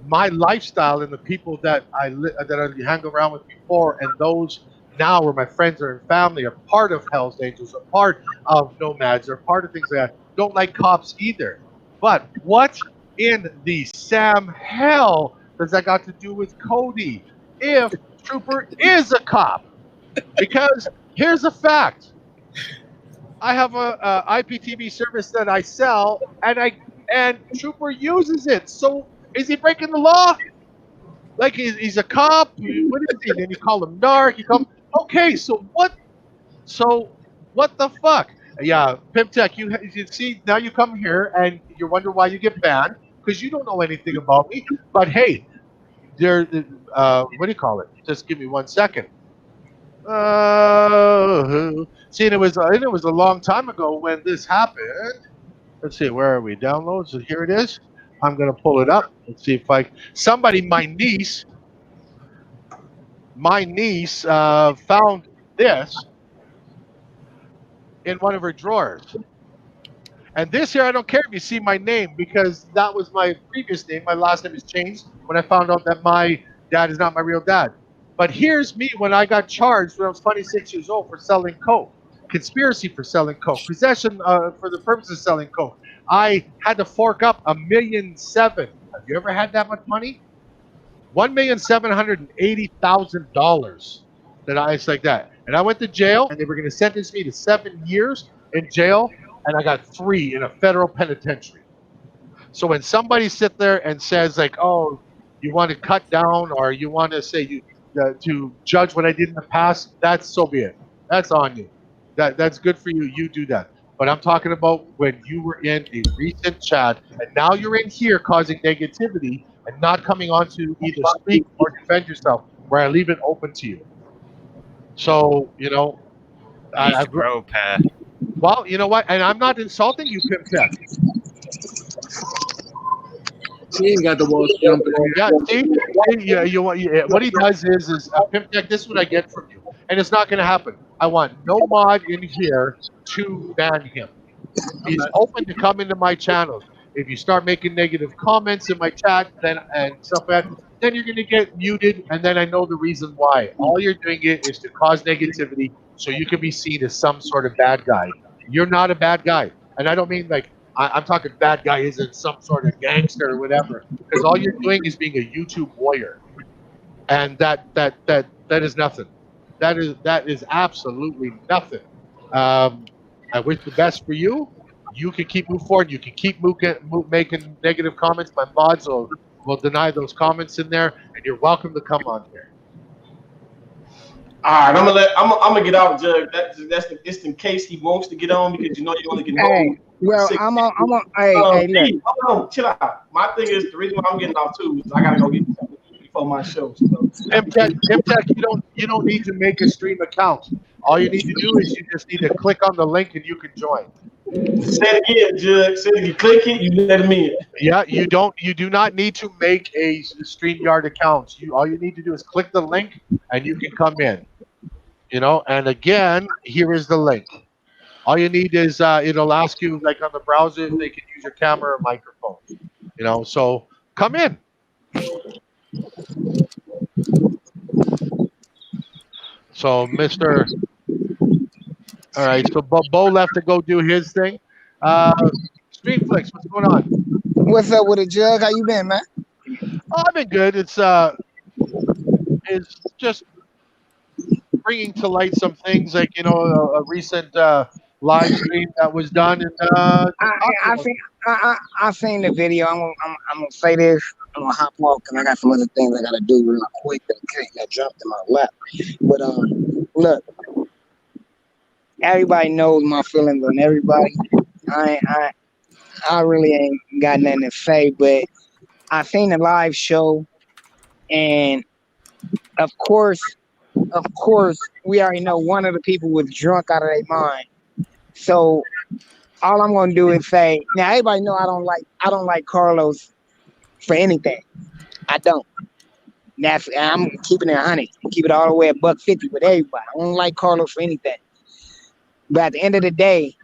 my lifestyle and the people that that I hang around with before, and those now where my friends are and family are part of Hell's Angels, are part of Nomads, are part of things like that. Don't like cops either. But what in the Sam hell does that got to do with Cody? If Trooper is a cop, because here's a fact: I have a IPTV service that I sell, and Trooper uses it. So is he breaking the law? Like he's a cop. What is he? Then you call him narc. You call him, okay. So what? So what the fuck? Yeah, Pimp Tech. You see now you come here and you wonder why you get banned because you don't know anything about me. But hey, there. What do you call it? Just give me 1 second. See, and it was a long time ago when this happened. Let's see, where are we? Downloads. So here it is. I'm gonna pull it up. Let's see if I somebody my niece found this in one of her drawers. And this here, I don't care if you see my name because that was my previous name. My last name is changed when I found out that my dad is not my real dad. But here's me when I got charged when I was 26 years old for selling coke, conspiracy for selling coke, possession for the purpose of selling coke. I had to fork up $1,700,000. Have you ever had that much money? $1,780,000 that it's like that. And I went to jail, and they were going to sentence me to 7 years in jail, and I got 3 in a federal penitentiary. So when somebody sit there and says like, "Oh, you want to cut down, or you want to say you to judge what I did in the past," that's so be it. That's on you. That's good for you. You do that. But I'm talking about when you were in a recent chat, and now you're in here causing negativity and not coming on to either speak or defend yourself, where I leave it open to you. So I Bro, Pat. well, you know what? And I'm not insulting you, Pimp Tech. He ain't got the walls jumping. Yeah, see, yeah, what he does is Pimp Tech. This is what I get from you, and it's not going to happen. I want no mod in here to ban him. He's open to come into my channels. If you start making negative comments in my chat, then and stuff like that, then you're going to get muted, and then I know the reason why. All you're doing it is to cause negativity, so you can be seen as some sort of bad guy. You're not a bad guy, and I don't mean like I'm talking bad guy isn't some sort of gangster or whatever. Because all you're doing is being a YouTube warrior, and that is nothing. That is absolutely nothing. I wish the best for you. You can keep moving forward. You can keep making negative comments. My mods will deny those comments in there, and you're welcome to come on here. All right, I'm gonna get out, Jug. That's just in case he wants to get on because you only can hold. Hey, well, I'm on. Hey, look. Hold on, chill out. My thing is the reason why I'm getting off too is I gotta go get something before my show. So. Tech, you don't need to make a stream account. All you need to do is you just need to click on the link and you can join. Say it again, Jug. Say it again. Click it, you let him in. Yeah, you do not need to make a StreamYard account. All you need to do is click the link and you can come in. And again, here is the link. All you need is it'll ask you like on the browser if they can use your camera or microphone. So come in. So Mr. All right, so Bo left to go do his thing. Streamflix, what's going on? What's up with it, Jug? How you been, man? Oh, I've been good. It's just bringing to light some things like a recent live stream that was done, and I seen the video. I'm gonna say this. I'm gonna hop off because I got some other things I gotta do real quick that dropped in my lap. But look, everybody knows my feelings on everybody. I really ain't got nothing to say, but I seen the live show, and of course, we already know one of the people was drunk out of their mind. So all I'm gonna do is say, now everybody know I don't like Carlos for anything. I don't. I'm keeping it 100. Keep it all the way at $150 with everybody. I don't like Carlos for anything. But at the end of the day,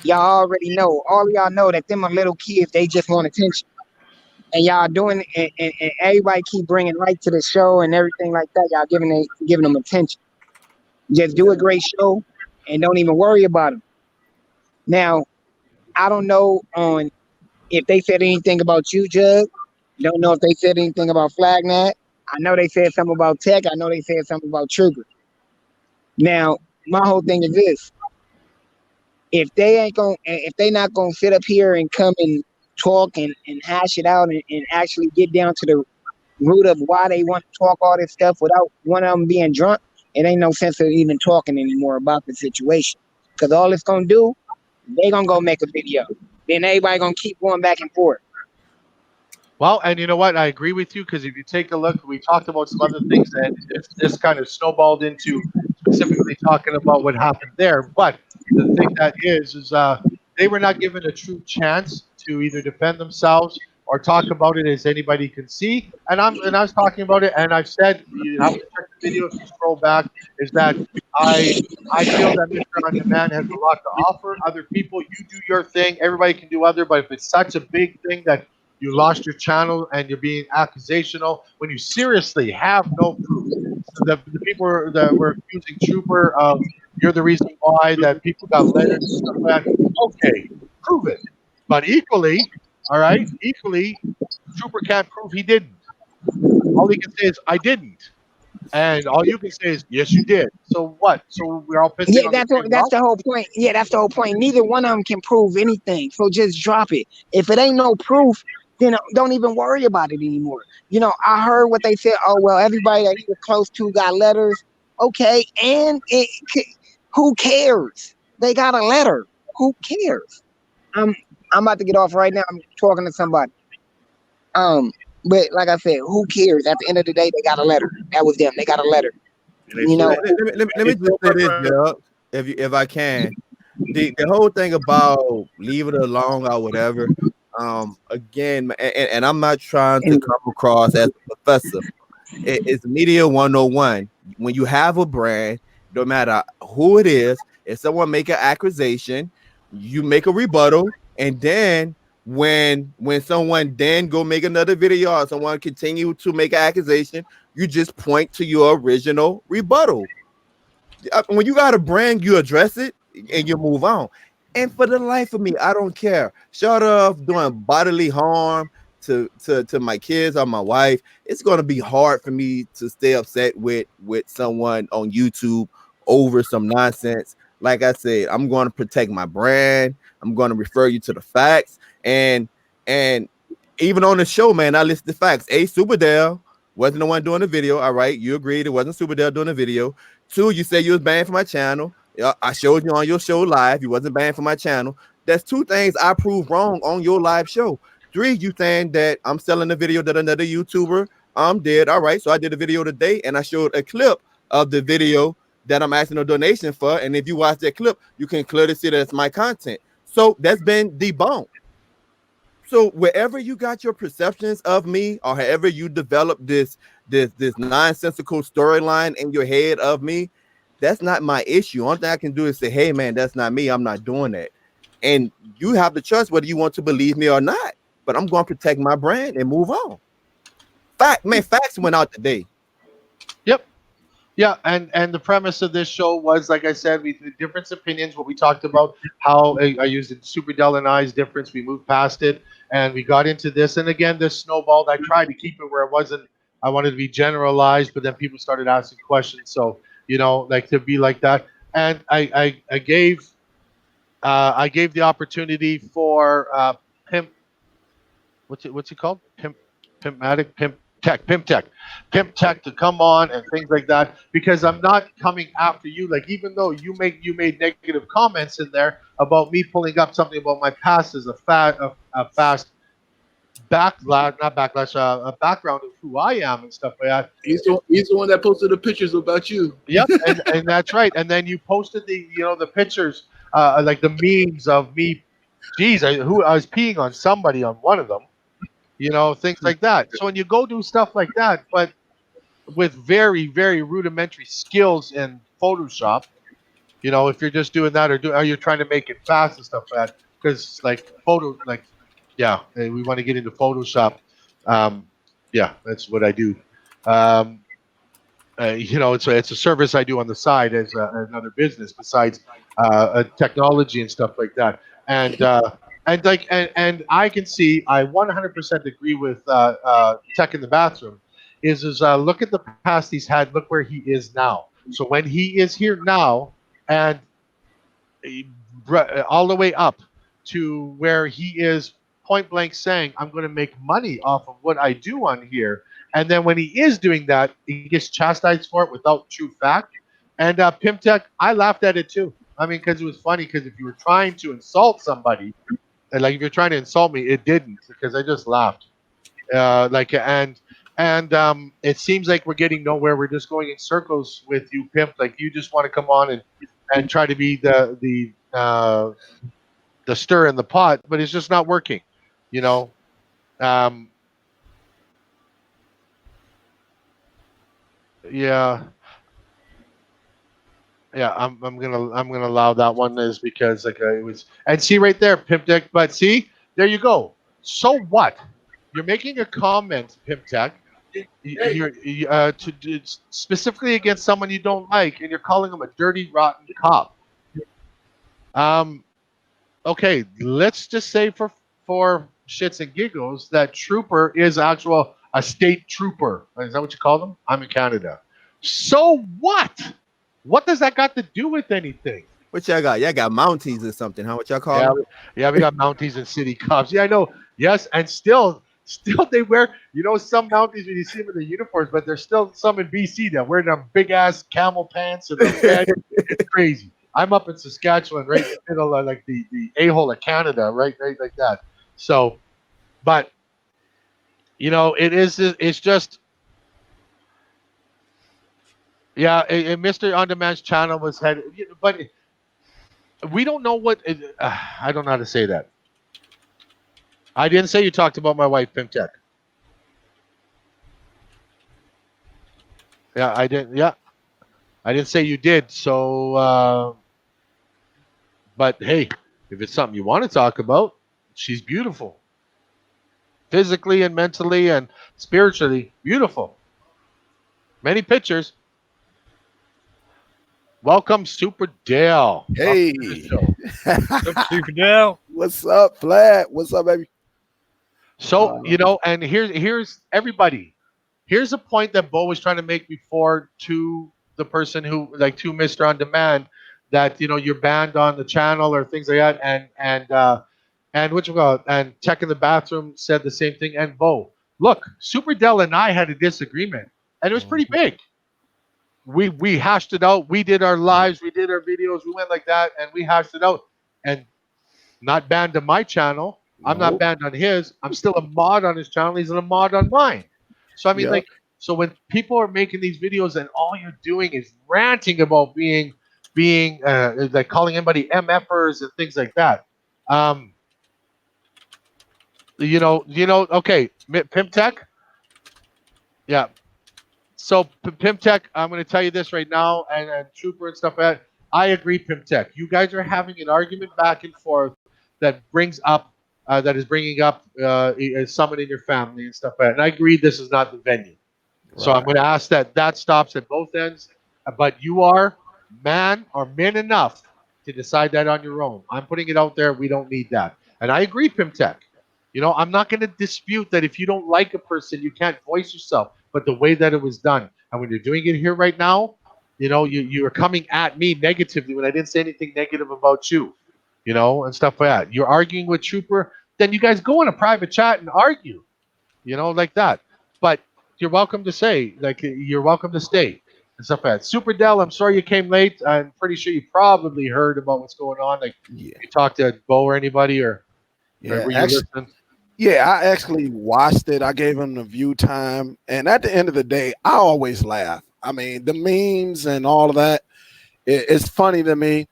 y'all already know. All of y'all know that them are little kids. They just want attention. and y'all doing and everybody keep bringing light to the show and everything like that. Y'all giving them attention. Just do a great show and don't even worry about them. Now, I don't know on if they said anything about you, Jug. Don't know if they said anything about Flagnat. I know they said something about Tech. I know they said something about Trigger. Now, my whole thing is this: if they not gonna sit up here and come and talk and hash it out and actually get down to the root of why they want to talk all this stuff without one of them being drunk, it ain't no sense of even talking anymore about the situation. Because all it's gonna do, they gonna go make a video. Then everybody gonna keep going back and forth. Well, and you know what? I agree with you because if you take a look, we talked about some other things, and this kind of snowballed into specifically talking about what happened there. But the thing that is they were not given a true chance to either defend themselves or talk about it as anybody can see. And I was talking about it, and I've said you have to check the video if you scroll back. Is that I I feel that Mr. On Demand has a lot to offer. Other people, you do your thing. Everybody can do other, but if it's such a big thing that you lost your channel and you're being accusational when you seriously have no proof. So the people that were accusing Trooper of you're the reason why that people got letters and stuff like that. Okay, prove it. But equally, all right, equally, Trooper can't prove he didn't. All he can say is I didn't. And all you can say is yes, you did. So what? So we're all pissing Yeah, on the same that's rock? the whole point. Yeah, that's the whole point. Neither one of them can prove anything. So just drop it. If it ain't no proof, then don't even worry about it anymore. I heard what they said. Oh well, everybody that he was close to got letters. Okay, and who cares? They got a letter. Who cares? I'm I'm about to get off right now. I'm talking to somebody. Um, but like I said, who cares? At the end of the day, they got a letter. That was them. They got a letter. And they You still know, Let me just say this, Doug, if I can. The whole thing about leave it alone or whatever. Again, and I'm not trying to and come across as a professor. It's media 101. When you have a brand, no matter who it is, if someone make an accusation, you make a rebuttal, and then when someone then go make another video or someone continue to make an accusation, you just point to your original rebuttal. When you got a brand, you address it and you move on. And for the life of me, I don't care. Short of doing bodily harm to my kids or my wife, it's going to be hard for me to stay upset with someone on YouTube over some nonsense. Like I said, I'm going to protect my brand. I'm going to refer you to the facts. And even on the show, man, I list the facts. Superdale wasn't the one doing the video. All right, you agreed it wasn't Superdale doing the video. Two, you said you was banned from my channel. I showed you on your show live. You wasn't banned from my channel. That's two things I proved wrong on your live show. Three, you saying that I'm selling a video that another YouTuber did. All right, so I did a video today and I showed a clip of the video that I'm asking a donation for. And if you watch that clip, you can clearly see that it's my content. So that's been debunked. So wherever you got your perceptions of me, or however you develop this nonsensical storyline in your head of me, that's not my issue. Only thing I can do is say, hey man, that's not me. I'm not doing that. And you have the choice whether you want to believe me or not. But I'm going to protect my brand and move on. Facts went out today. Yep. Yeah, and the premise of this show was, like I said, we different opinions. What we talked about, how I used the Super Dell and I's difference. We moved past it, and we got into this. And again, this snowballed. I tried to keep it where it wasn't. I wanted to be generalized, but then people started asking questions. So like to be like that. And I gave the opportunity for Pimp. What's it called? Pimp Tech to come on and things like that, because I'm not coming after you. Like, even though you made negative comments in there about me pulling up something about my past as a fast backlash, not backlash, a background of who I am and stuff like that. He's the one that posted the pictures about you. Yep, and that's right. And then you posted the pictures, like the memes of me. Geez, I was peeing on somebody on one of them. Things like that. So when you go do stuff like that, but with very, very rudimentary skills in Photoshop, if you're just doing that, or you're trying to make it fast and stuff like that, because like yeah, we want to get into Photoshop. Yeah, that's what I do. Um, it's a service I do on the side as another business besides technology and stuff like that. And I can see I 100% agree with Tech in the bathroom. Is look at the past he's had, look where he is now. So when he is here now, and all the way up to where he is point blank saying, I'm going to make money off of what I do on here. And then when he is doing that, he gets chastised for it without true fact. And Pimp Tech, I laughed at it too. I mean, because it was funny. Because if you were trying to insult somebody, and like if you're trying to insult me, it didn't because I just laughed. And it seems like we're getting nowhere. We're just going in circles with you, Pimp. Like you just want to come on and try to be the stir in the pot, but it's just not working. You know, um, yeah, yeah. I'm gonna allow that one is because like it was and see right there, Pimp Tech. But see, there you go. So what? You're making a comment, Pimp Tech. Specifically against someone you don't like, and you're calling him a dirty, rotten cop. Um, okay, let's just say for shits and giggles that trooper is actual a state trooper. Is that what you call them? I'm in Canada. So what? What does that got to do with anything? What y'all got? Y'all got Mounties or something, huh? What y'all call Yeah, them? yeah, we got Mounties and city cops. Yeah, I know. Yes, and still they wear. Some Mounties when you see them in the uniforms, but there's still some in BC that wear them big ass camel pants and the red. It's crazy. I'm up in Saskatchewan, right in the middle of like the a hole of Canada, right like that. So, but it's just yeah. Mr. On Demand's channel was head, but we don't know what. I don't know how to say that. I didn't say you talked about my wife, Pimp Tech. Yeah, I didn't. Yeah, I didn't say you did. So, but hey, if it's something you want to talk about, she's beautiful, physically and mentally and spiritually beautiful. Many pictures. Welcome, Super Dale. Hey, Super Dale. what's up, Flat? What's up, baby? So and here's everybody. Here's a point that Bo was trying to make before to the person who like to Mr. On Demand that you're banned on the channel or things like that, and what you call it, and Tech in the bathroom said the same thing, and Bo. Look, Super Dell and I had a disagreement, and it was pretty big. We hashed it out. We did our lives, we did our videos, we went like that, and we hashed it out. And not banned on my channel. I'm not Nope. banned on his. I'm still a mod on his channel. He's a mod on mine. So I mean, Yep. so when people are making these videos and all you're doing is ranting about being like calling anybody MFers and things like that. Um, okay, Pimp Tech. Yeah. So Pimp Tech, I'm going to tell you this right now, and Trooper and stuff. I agree, Pimp Tech. You guys are having an argument back and forth that is bringing up someone in your family and stuff. And I agree, this is not the venue. So I'm going to ask that stops at both ends. But you are man or men enough to decide that on your own. I'm putting it out there. We don't need that. And I agree, Pimp Tech. I'm not going to dispute that if you don't like a person, you can't voice yourself. But the way that it was done, and when you're doing it here right now, you are coming at me negatively when I didn't say anything negative about you, and stuff like that. You're arguing with Trooper, then you guys go in a private chat and argue, like that. But you're welcome to say, like, you're welcome to stay and stuff like that. Super Dell, I'm sorry you came late. I'm pretty sure you probably heard about what's going on. Like, Yeah. you talked to Bo or anybody, or Yeah. were you Actually, listening? yeah, I actually watched it. I gave him the view time. And at the end of the day, I always laugh. I mean, the memes and all of that, it's funny to me.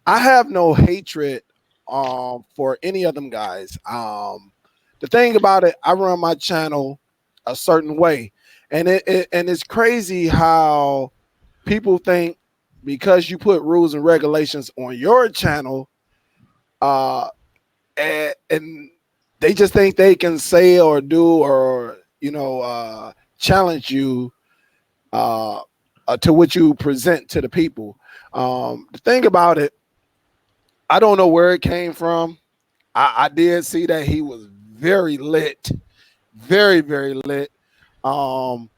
I have no hatred for any of them guys. The thing about it, I run my channel a certain way. And it's crazy how people think because you put rules and regulations on your channel, and they just think they can say or do or challenge you to what you present to the people. The thing about it, I don't know where it came from. I did see that he was very lit, very, very lit. Um,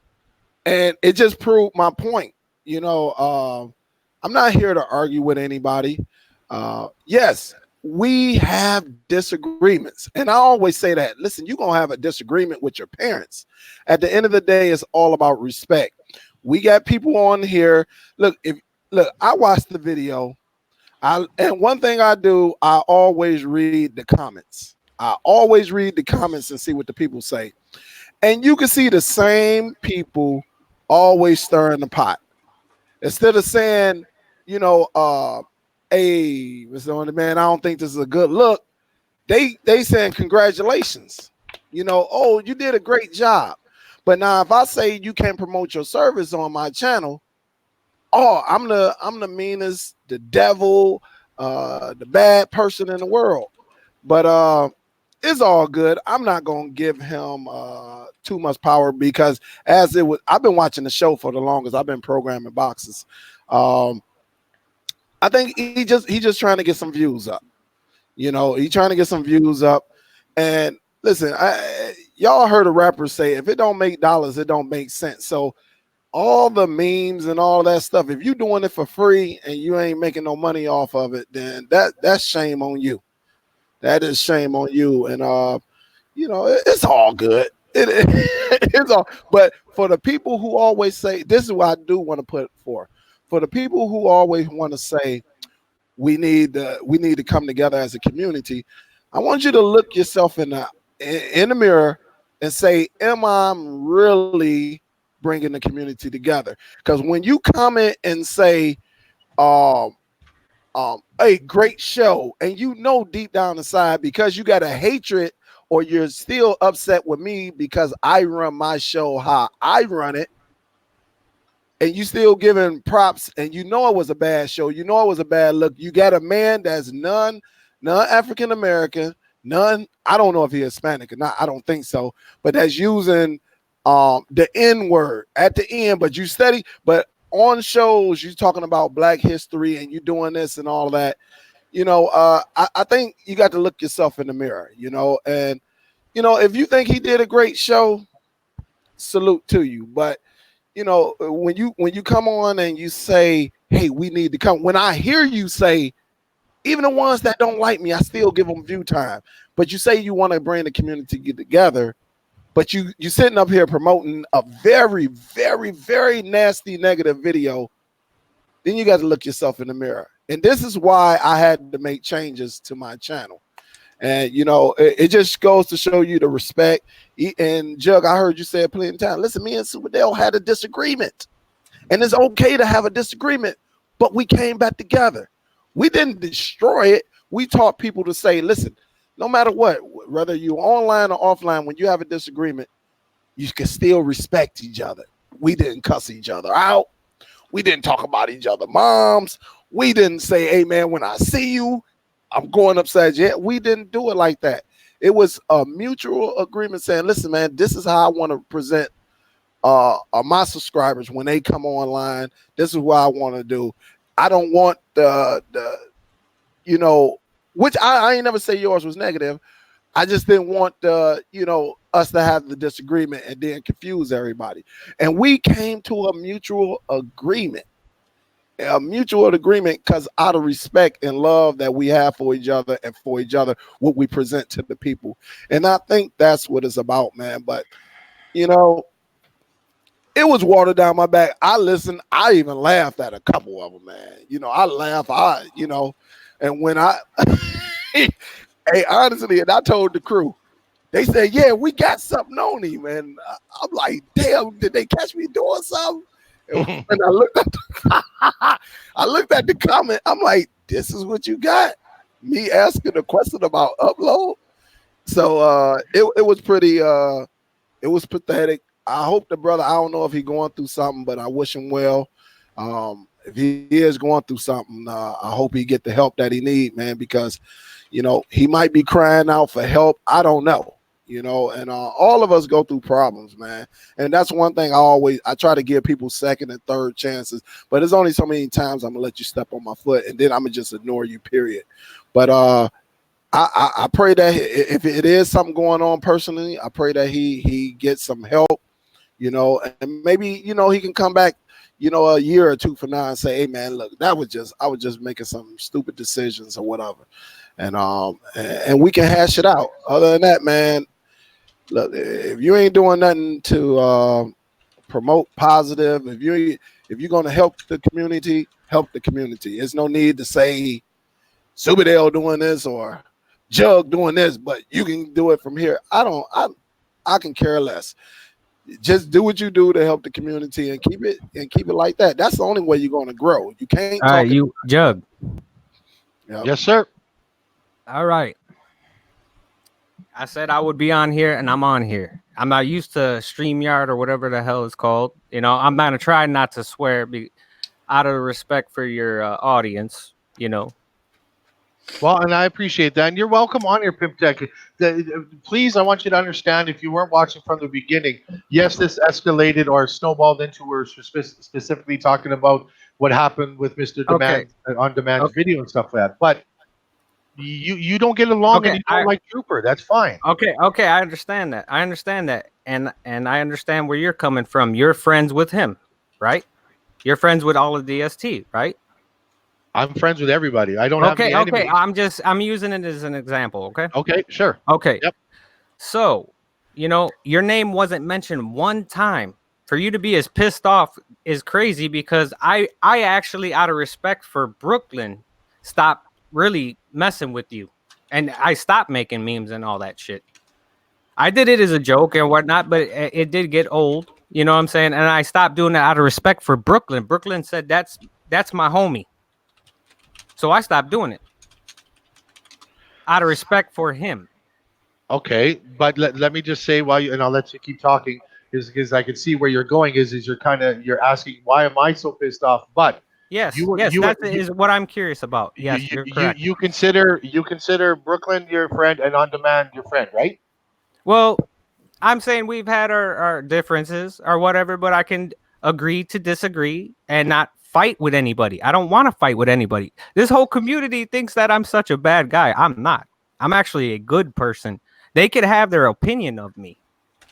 and it just proved my point. I'm not here to argue with anybody. Yes, we have disagreements. And I always say that, listen, you're going to have a disagreement with your parents. At the end of the day, it's all about respect. We got people on here. Look, I watched the video. And one thing I do, I always read the comments. I always read the comments and see what the people say. And you can see the same people always stirring the pot. Instead of saying, hey, Mr. Man, I don't think this is a good look. They saying congratulations. Oh, you did a great job. But now if I say you can't promote your service on my channel, oh, I'm the meanest, the devil, the bad person in the world. But it's all good. I'm not gonna give him too much power because I've been watching the show for the longest. I've been programming boxes. I think he just trying to get some views up. He's trying to get some views up. And listen, y'all heard a rapper say, if it don't make dollars, it don't make sense. So all the memes and all that stuff, if you're doing it for free and you ain't making no money off of it, then that's shame on you. That is shame on you. And it's all good. It's all. But for the people who always say, this is what I do want to put for the people who always want to say we need to come together as a community. I want you to look yourself in the mirror and say, am I really bringing the community together? Because when you comment and say, a great show, and deep down inside, because you got a hatred or you're still upset with me because I run my show how I run it, and you still giving props, and it was a bad show, it was a bad look. You got a man that's none African American, none, I don't know if he's Hispanic or not, I don't think so, but that's using the N word at the end, but you steady, but on shows you talking about Black history and you doing this and all that. I think you got to look yourself in the mirror, and if you think he did a great show, salute to you. But when you come on and you say, hey, we need to come, when I hear you say, even the ones that don't like me, I still give them view time, but you say you want to bring the community together, but you sitting up here promoting a very, very, very nasty negative video, then you got to look yourself in the mirror. And this is why I had to make changes to my channel. And, it just goes to show you the respect. And Jug, I heard you say it plenty of times. Listen, me and Superdale had a disagreement. And it's okay to have a disagreement, but we came back together. We didn't destroy it. We taught people to say, listen, no matter what, whether you're online or offline, when you have a disagreement, you can still respect each other. We didn't cuss each other out. We didn't talk about each other moms. We didn't say, hey, man, when I see you, I'm going upside your head. We didn't do it like that. It was a mutual agreement saying, listen, man, this is how I want to present my subscribers when they come online. This is what I want to do. I don't want which I ain't never say yours was negative. I just didn't want us to have the disagreement and then confuse everybody. And we came to a mutual agreement because out of respect and love that we have for each other and for each other, what we present to the people. And I think that's what it's about, man. But, it was water down my back. I listened. I even laughed at a couple of them, man. I laugh. And when hey, honestly, and I told the crew, they said, yeah, we got something on him. And I'm like, damn, did they catch me doing something? And I looked at the comment. I'm like, this is what you got? Me asking a question about upload? So it was pretty, it was pathetic. I hope the brother, I don't know if he's going through something, but I wish him well. If he is going through something, I hope he get the help that he need, man, because he might be crying out for help. I don't know, and all of us go through problems, man. And that's one thing I try to give people second and third chances, but there's only so many times I'm gonna let you step on my foot and then I'm gonna just ignore you, period. But I pray that if it is something going on personally, I pray that he gets some help, and maybe he can come back, a year or two from now and say, hey man, look, I was just making some stupid decisions or whatever, and we can hash it out. Other than that, man, look, if you ain't doing nothing to promote positive, if you're gonna help the community, help the community. There's no need to say Superdale doing this or Jug doing this, but you can do it from here. I can care less. Just do what you do to help the community and keep it like that. That's the only way you're going to grow. You can't All talk. right, you Jug. Yep. Yes, sir. All right. I said I would be on here, and I'm on here. I'm not used to StreamYard or whatever the hell it's called. I'm gonna try not to swear, out of respect for your audience. Well, and I appreciate that. And you're welcome on here, Pimp Tech. Please, I want you to understand, if you weren't watching from the beginning, yes, this escalated or snowballed into we're specifically talking about what happened with Mr. Demand on Demand's video and stuff like that. But you don't get along and you don't like Trooper. That's fine. Okay, I understand that. And I understand where you're coming from. You're friends with him, right? You're friends with all of DST, right? I'm friends with everybody. I don't have any enemies. I'm using it as an example, okay? Okay, sure. Okay. Yep. So, your name wasn't mentioned one time. For you to be as pissed off is crazy because I actually, out of respect for Brooklyn, stopped really messing with you. And I stopped making memes and all that shit. I did it as a joke and whatnot, but it did get old. You know what I'm saying? And I stopped doing it out of respect for Brooklyn. Brooklyn said that's my homie. So I stopped doing it out of respect for him. Okay, but let me just say and I'll let you keep talking, is because I can see where you're going. Is you're asking why am I so pissed off? But yes, that is what I'm curious about. Yes, you're correct. You consider Brooklyn your friend and On Demand your friend, right? Well, I'm saying we've had our differences or whatever, but I can agree to disagree and not fight with anybody. I don't want to fight with anybody. This whole community thinks that I'm such a bad guy. I'm not. I'm actually a good person. They could have their opinion of me,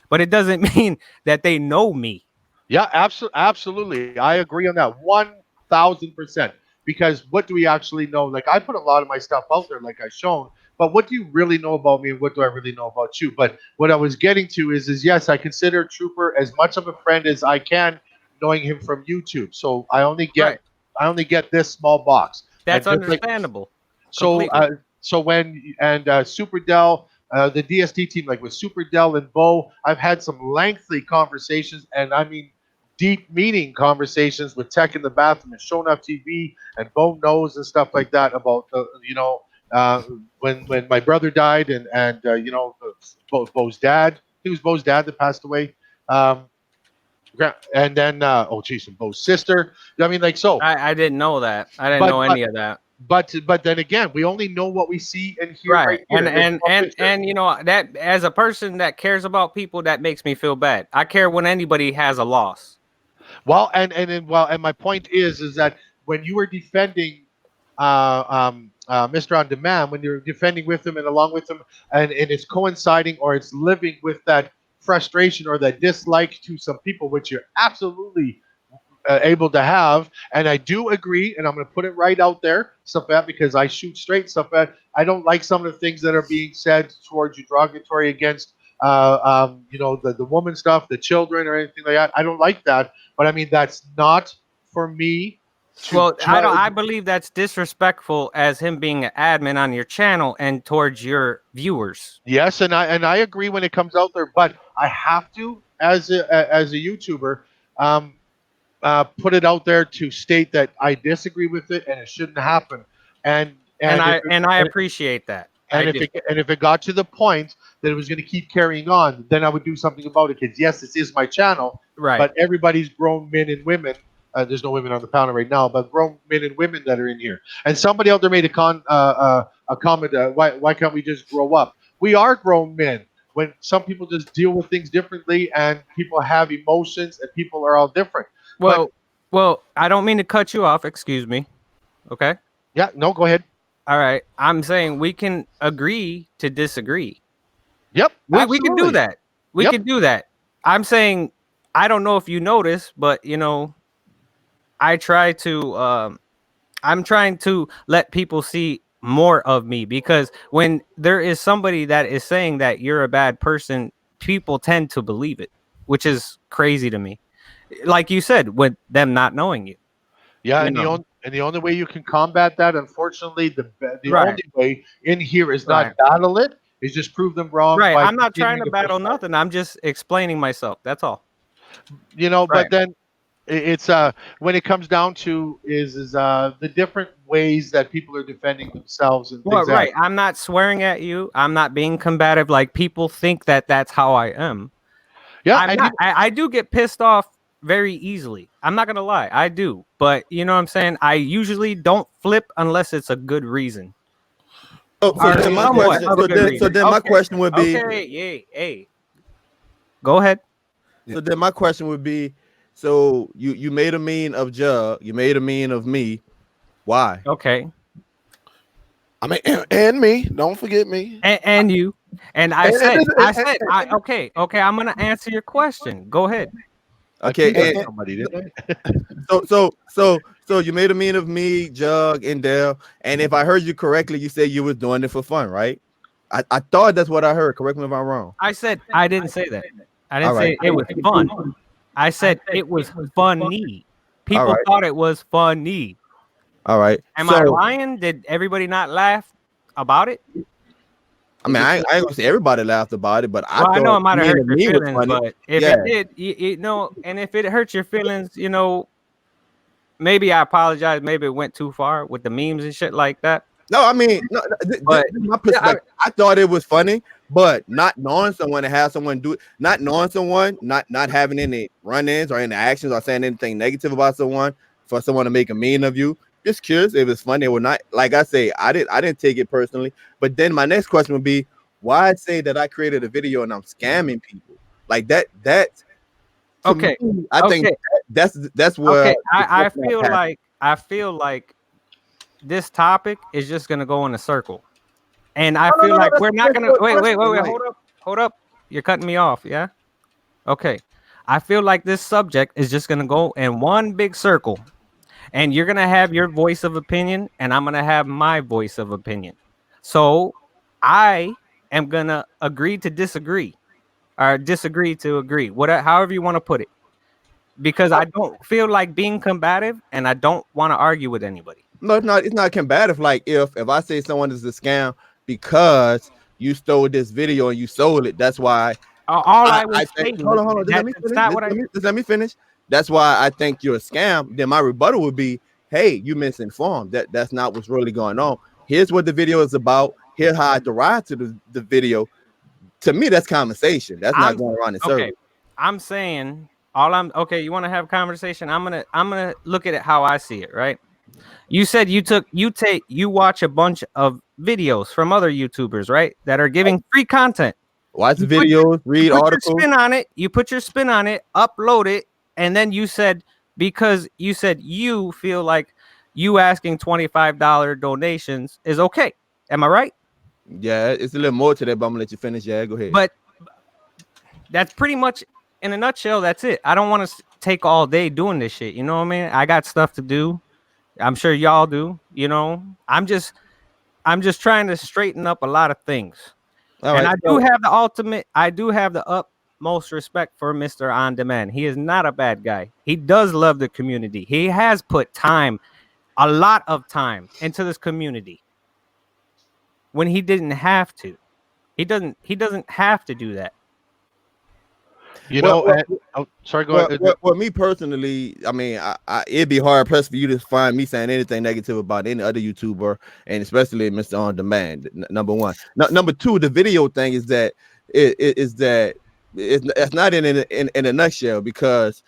but it doesn't mean that they know me. Yeah, absolutely. I agree on that 1,000%. Because what do we actually know? Like, I put a lot of my stuff out there, like I've shown, but what do you really know about me and what do I really know about you? But what I was getting to is yes, I consider Trooper as much of a friend as I can, knowing him from YouTube. So I only get this small box. That's understandable. So when Super Dell, the DST team, like with Super Dell and Bo, I've had some lengthy conversations, and I mean deep meaning conversations with Tech in the bathroom and Shown Up TV and Bo knows and stuff like that about when my brother died and Bo's dad. He was Bo's dad that passed away. And then Bo's sister. I mean, like, so I didn't know that. I didn't know any of that. But then again, we only know what we see and hear. Right here. And that, as a person that cares about people, that makes me feel bad. I care when anybody has a loss. Well, and my point is that when you were defending Mr. On Demand, when you're defending with him and along with him, and it's coinciding or it's living with that frustration or that dislike to some people, which you're absolutely able to have, and I do agree, and I'm going to put it right out there, Safat, because I shoot straight, Safat. I don't like some of the things that are being said towards you, derogatory against, the woman stuff, the children, or anything like that. I don't like that, but I mean that's not for me. I believe that's disrespectful as him being an admin on your channel and towards your viewers. Yes, and I agree when it comes out there, but I have to, as a YouTuber, put it out there to state that I disagree with it and it shouldn't happen. And I appreciate that. And if it got to the point that it was going to keep carrying on, then I would do something about it. Because yes, this is my channel, right? But everybody's grown men and women There's no women on the panel right now, but grown men and women that are in here. And somebody out there made a comment. Why can't we just grow up? We are grown men. When some people just deal with things differently, and people have emotions, and people are all different. But Well, I don't mean to cut you off. Excuse me. Okay. yeah, no, go ahead. All right. I'm saying we can agree to disagree. Yep, We can do absolutely. that. We Yep. can do that. I'm saying, I don't know if you notice, but I try to I'm trying to let people see more of me, because when there is somebody that is saying that you're a bad person, people tend to believe it, which is crazy to me. Like you said, with them not knowing you. Yeah, You know. and the only way you can combat that, unfortunately, the Right. only way in here is Right. not battle it, is just prove them wrong Right. by I'm not trying continuing to to push battle forward. nothing. I'm just explaining myself. That's all. But Right. then it's when it comes down to is the different ways that people are defending themselves and Well, things that. right. I'm not swearing at you. I'm not being combative. Like, people think that that's how I am. Yeah, I'm and not. I do get pissed off very easily. I'm not gonna lie. I do. But you know what I'm saying? I usually don't flip unless it's a good reason. So Or then my somewhat question, of a good so reason. then my question would be, Okay, yay, hey. Go ahead. so then my question would be, so you made a meme of Jug, you made a meme of me. Why? Okay. I mean, and me. Don't forget me. And you. And And- and- okay, I'm gonna answer your question. Go ahead. I Okay, tweeted and somebody, didn't I? so you made a meme of me, Jug, and Dale. And if I heard you correctly, you said you was doing it for fun, right? I thought that's what I heard. Correct me if I'm wrong. I said I didn't say that. I didn't All right. say it was fun. I said it was funny. All People right. thought it was funny. All right. Am I lying? Did everybody not laugh about it? I mean, I ain't gonna say everybody laughed about it, but I Well, I know it thought might have me hurt and your me was feelings, funny. but if Yeah. it did, and if it hurt your feelings, maybe I apologize. Maybe it went too far with the memes and shit like that. No, I mean, no, But this is my perspective. I thought it was funny, but not knowing someone and have someone do it, not knowing someone, not having any run-ins or any actions or saying anything negative about someone, for someone to make a meme of you. Just curious if it's funny or not. Like I say, I didn't take it personally. But then my next question would be, why say that I created a video and I'm scamming people like that? That's to okay. me, I think that's where Okay. I feel like this topic is just gonna go in a circle, and I feel like we're not gonna wait. Hold up. You're cutting me off. Yeah. Okay. I feel like this subject is just gonna go in one big circle, and you're gonna have your voice of opinion, and I'm gonna have my voice of opinion. So I am gonna agree to disagree, or disagree to agree, whatever, however you want to put it, because I don't feel like being combative, and I don't want to argue with anybody. No, it's not combative. Like if I say someone is a scam because you stole this video and you sold it, that's why. All I was I think, saying. hold on. Just let me finish. That's why I think you're a scam. Then my rebuttal would be, hey, you misinformed. That's not what's really going on. Here's what the video is about. Here's how I derived to the video. To me, that's conversation. That's not going around in circles. Okay, I'm saying okay. You want to have a conversation? I'm gonna look at it how I see it. Right? You said you watch a bunch of videos from other YouTubers, right? That are giving free content. Watch videos, read articles. You put your spin on it, upload it, and then you said, because you said you feel like you asking $25 donations is okay. Am I right? Yeah, it's a little more to that, but I'm gonna let you finish. Yeah, go ahead. But that's pretty much, in a nutshell, that's it. I don't want to take all day doing this shit. You know what I mean? I got stuff to do. I'm sure y'all do. I'm just trying to straighten up a lot of things. All and right, I do have the utmost respect for Mr. On Demand. He is not a bad guy. He does love the community. He has put a lot of time into this community when he didn't have to. He doesn't have to do that. Sorry, go ahead. Well, me personally, I mean, it'd be hard pressed for you to find me saying anything negative about any other YouTuber, and especially Mr. On Demand. Number one. Number two, the video thing is that it's not in a nutshell, because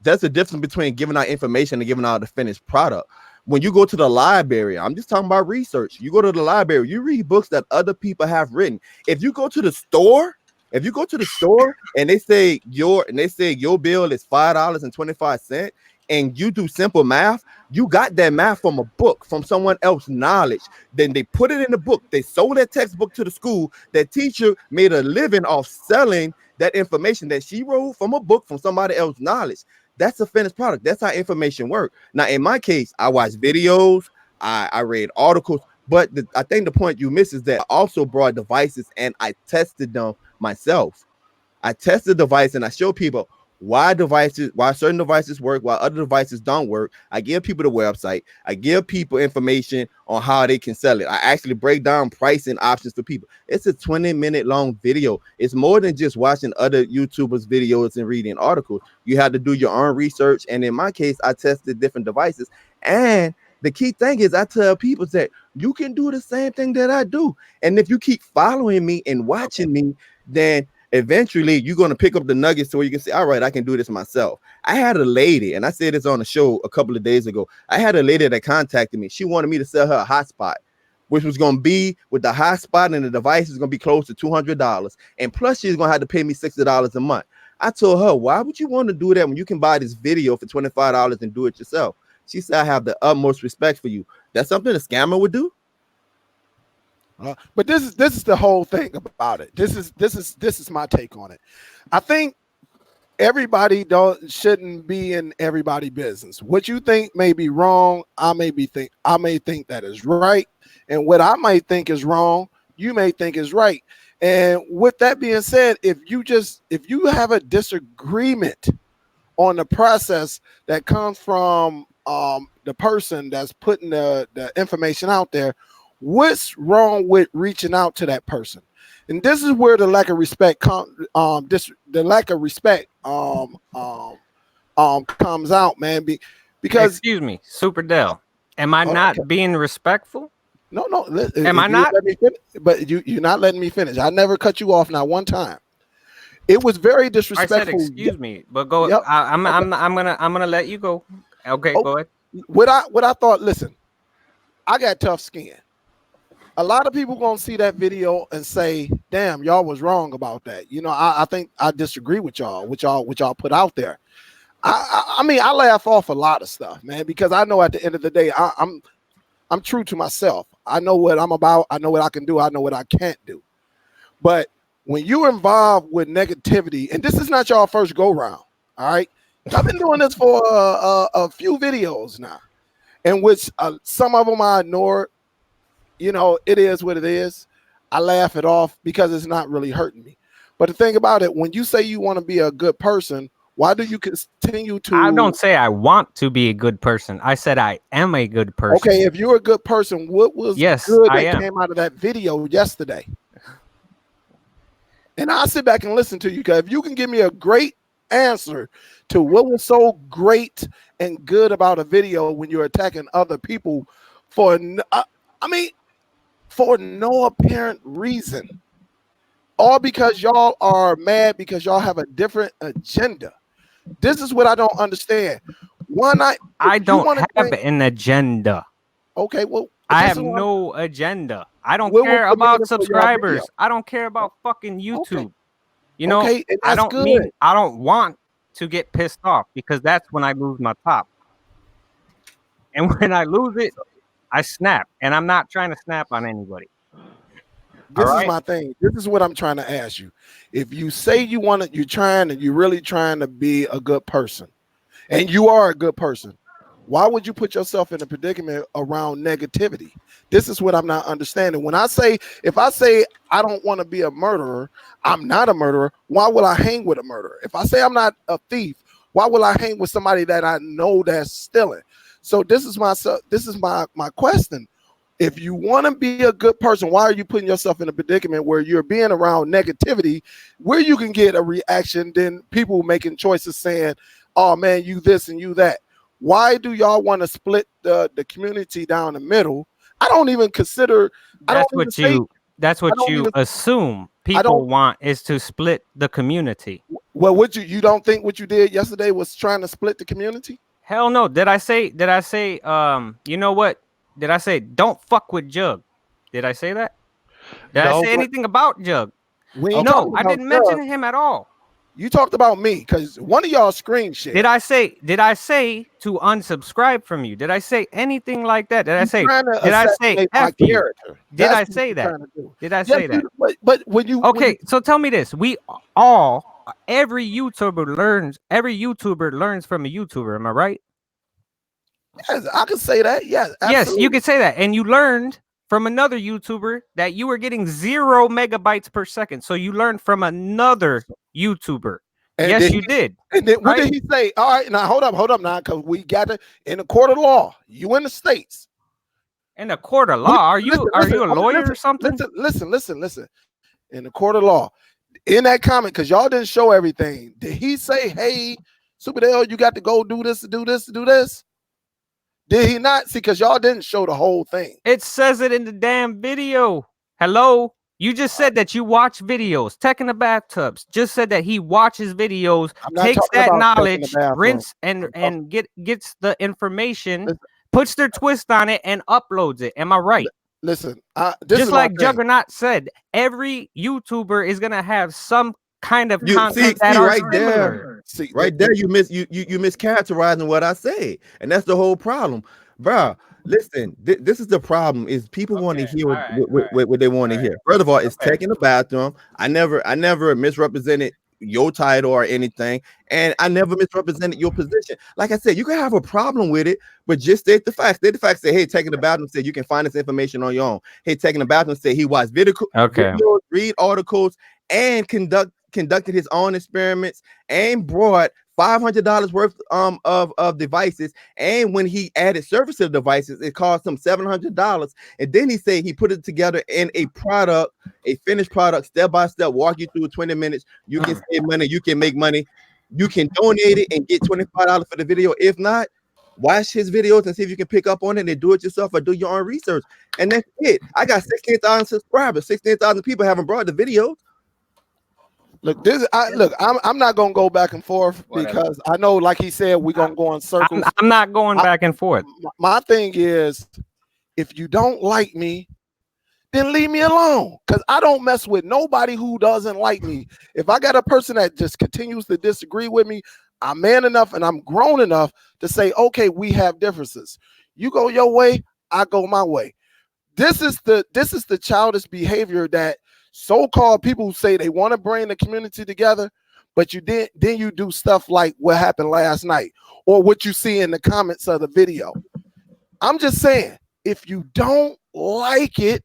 That's the difference between giving out information and giving out the finished product. When you go to the library, I'm just talking about research. You go to the library, you read books that other people have written. If you go to the store, and they say your bill is $5.25, and you do simple math, you got that math from a book, from someone else's knowledge. Then they put it in the book. They sold that textbook to the school. That teacher made a living off selling that information that she wrote from a book from somebody else's knowledge. That's a finished product. That's how information works. Now, in my case, I watched videos, I read articles, but I think the point you miss is that I also brought devices and I tested them myself. I test the device and I show people why certain devices work, why other devices don't work. I give people the website. I give people information on how they can sell it. I actually break down pricing options for people. It's a 20-minute long video. It's more than just watching other YouTubers' videos and reading articles. You have to do your own research. And in my case, I tested different devices. And the key thing is I tell people that you can do the same thing that I do. And if you keep following me and watching me, then eventually you're going to pick up the nuggets so you can say, all right, I can do this myself. I had a lady, and I said this on the show a couple of days ago. I had a lady that contacted me. She wanted me to sell her a hotspot, which was going to be with the hotspot and the device is going to be close to $200. And plus she's going to have to pay me $60 a month. I told her, why would you want to do that when you can buy this video for $25 and do it yourself? She said, I have the utmost respect for you. That's something a scammer would do. But this is the whole thing about it. This is my take on it. I think everybody shouldn't be in everybody's business. What you think may be wrong, I may think that is right, and what I might think is wrong, you may think is right. And with that being said, if you have a disagreement on the process that comes from the person that's putting the information out there, what's wrong with reaching out to that person? And this is where the lack of respect comes out, man. Because excuse me, Super Dell, am I not being respectful? No. Am I not? But you're not letting me finish. I never cut you off, not one time. It was very disrespectful. I said excuse me, but go. Yep. I'm gonna let you go. Okay, go ahead. What I thought. Listen, I got tough skin. A lot of people gonna see that video and say, "Damn, y'all was wrong about that." You know, I think I disagree with y'all. What y'all put out there. I mean, I laugh off a lot of stuff, man, because I know at the end of the day, I'm true to myself. I know what I'm about. I know what I can do. I know what I can't do. But when you're involved with negativity, and this is not y'all first go round, all right? I've been doing this for a few videos now, in which some of them I ignored. You know, it is what it is. I laugh it off because it's not really hurting me. But the thing about it, when you say you want to be a good person, why do you continue to? I don't say I want to be a good person. I said I am a good person. Okay, if you're a good person, what was good that came out of that video yesterday? And I'll sit back and listen to you, because if you can give me a great answer to what was so great and good about a video when you're attacking other people for no apparent reason, all because y'all are mad because y'all have a different agenda. This is what I don't understand. Why not? I don't have an agenda. Okay, well, I have no agenda. I don't care about subscribers. I don't care about fucking YouTube. Okay. You know, I don't want to get pissed off, because that's when I lose my top. And when I lose it, I snap, and I'm not trying to snap on anybody. This is my thing. This is what I'm trying to ask you. If you say you're really trying to be a good person, and you are a good person, why would you put yourself in a predicament around negativity? This is what I'm not understanding. If I say I don't want to be a murderer, I'm not a murderer, why will I hang with a murderer? If I say I'm not a thief, why will I hang with somebody that I know that's stealing? So this is my question. If you want to be a good person, why are you putting yourself in a predicament where you're being around negativity, where you can get a reaction, then people making choices saying, oh man, you this and you that? Why do y'all want to split the community down the middle? I don't even consider. That's what you assume. people want is to split the community. Well, you don't think what you did yesterday was trying to split the community? Hell no. Did I say, you know what? Did I say don't fuck with Jug? Did I say that? Did I say anything about Jug? No, I didn't mention him at all. You talked about me because one of y'all screen shit. Did I say to unsubscribe from you? Did I say anything like that? Did I say F you? Did I say that? Did I say that? But when you so tell me this. Every YouTuber learns from a YouTuber, am I right? Yes, I can say that. Yes, absolutely. Yes, you can say that. And you learned from another YouTuber that you were getting 0 megabytes per second. So you learned from another YouTuber. And yes, you did. And then what did he say? All right, now hold up now, because we got to in the court of law. You in the States. In the court of law? Are you a lawyer or something? Listen. In the court of law. In that comment, because y'all didn't show everything. Did he say, hey, Super Dale, you got to go do this, do this, do this? Did he not? See, because y'all didn't show the whole thing. It says it in the damn video. Hello? You just said that you watch videos. Tech in the Bathtubs just said that he watches videos, takes that knowledge, rinse and gets the information, puts their twist on it, and uploads it. Am I right? Listen, just like Juggernaut said, every YouTuber is gonna have some kind of content that are similar. Right there, you mischaracterizing what I say, and that's the whole problem, bro. Listen, this is the problem: is people want to hear what they want to hear. First of all, it's Tech in the Bathroom. I never misrepresented your title or anything, and I never misrepresented your position. Like I said, you can have a problem with it, but just state the facts. State the facts. Say, hey, Tech in the Bathroom said you can find this information on your own. Hey, Tech in the Bathroom said he watched videos, read articles, and conducted his own experiments and brought $500 worth of devices, and when he added service of devices, it cost him $700. And then he said he put it together in a finished product, step by step, walk you through 20 minutes. You can save money, you can make money, you can donate it and get $25 for the video. If not, watch his videos and see if you can pick up on it and do it yourself or do your own research. And that's it. I got 16,000 subscribers, 16,000 people haven't brought the videos. Look, I'm not gonna go back and forth because I know, like he said, we're gonna go in circles. I'm not going back and forth. My thing is, if you don't like me, then leave me alone. Because I don't mess with nobody who doesn't like me. If I got a person that just continues to disagree with me, I'm man enough and I'm grown enough to say, okay, we have differences. You go your way, I go my way. This is the childish behavior that so-called people who say they want to bring the community together, but then you do stuff like what happened last night or what you see in the comments of the video. I'm just saying, if you don't like it,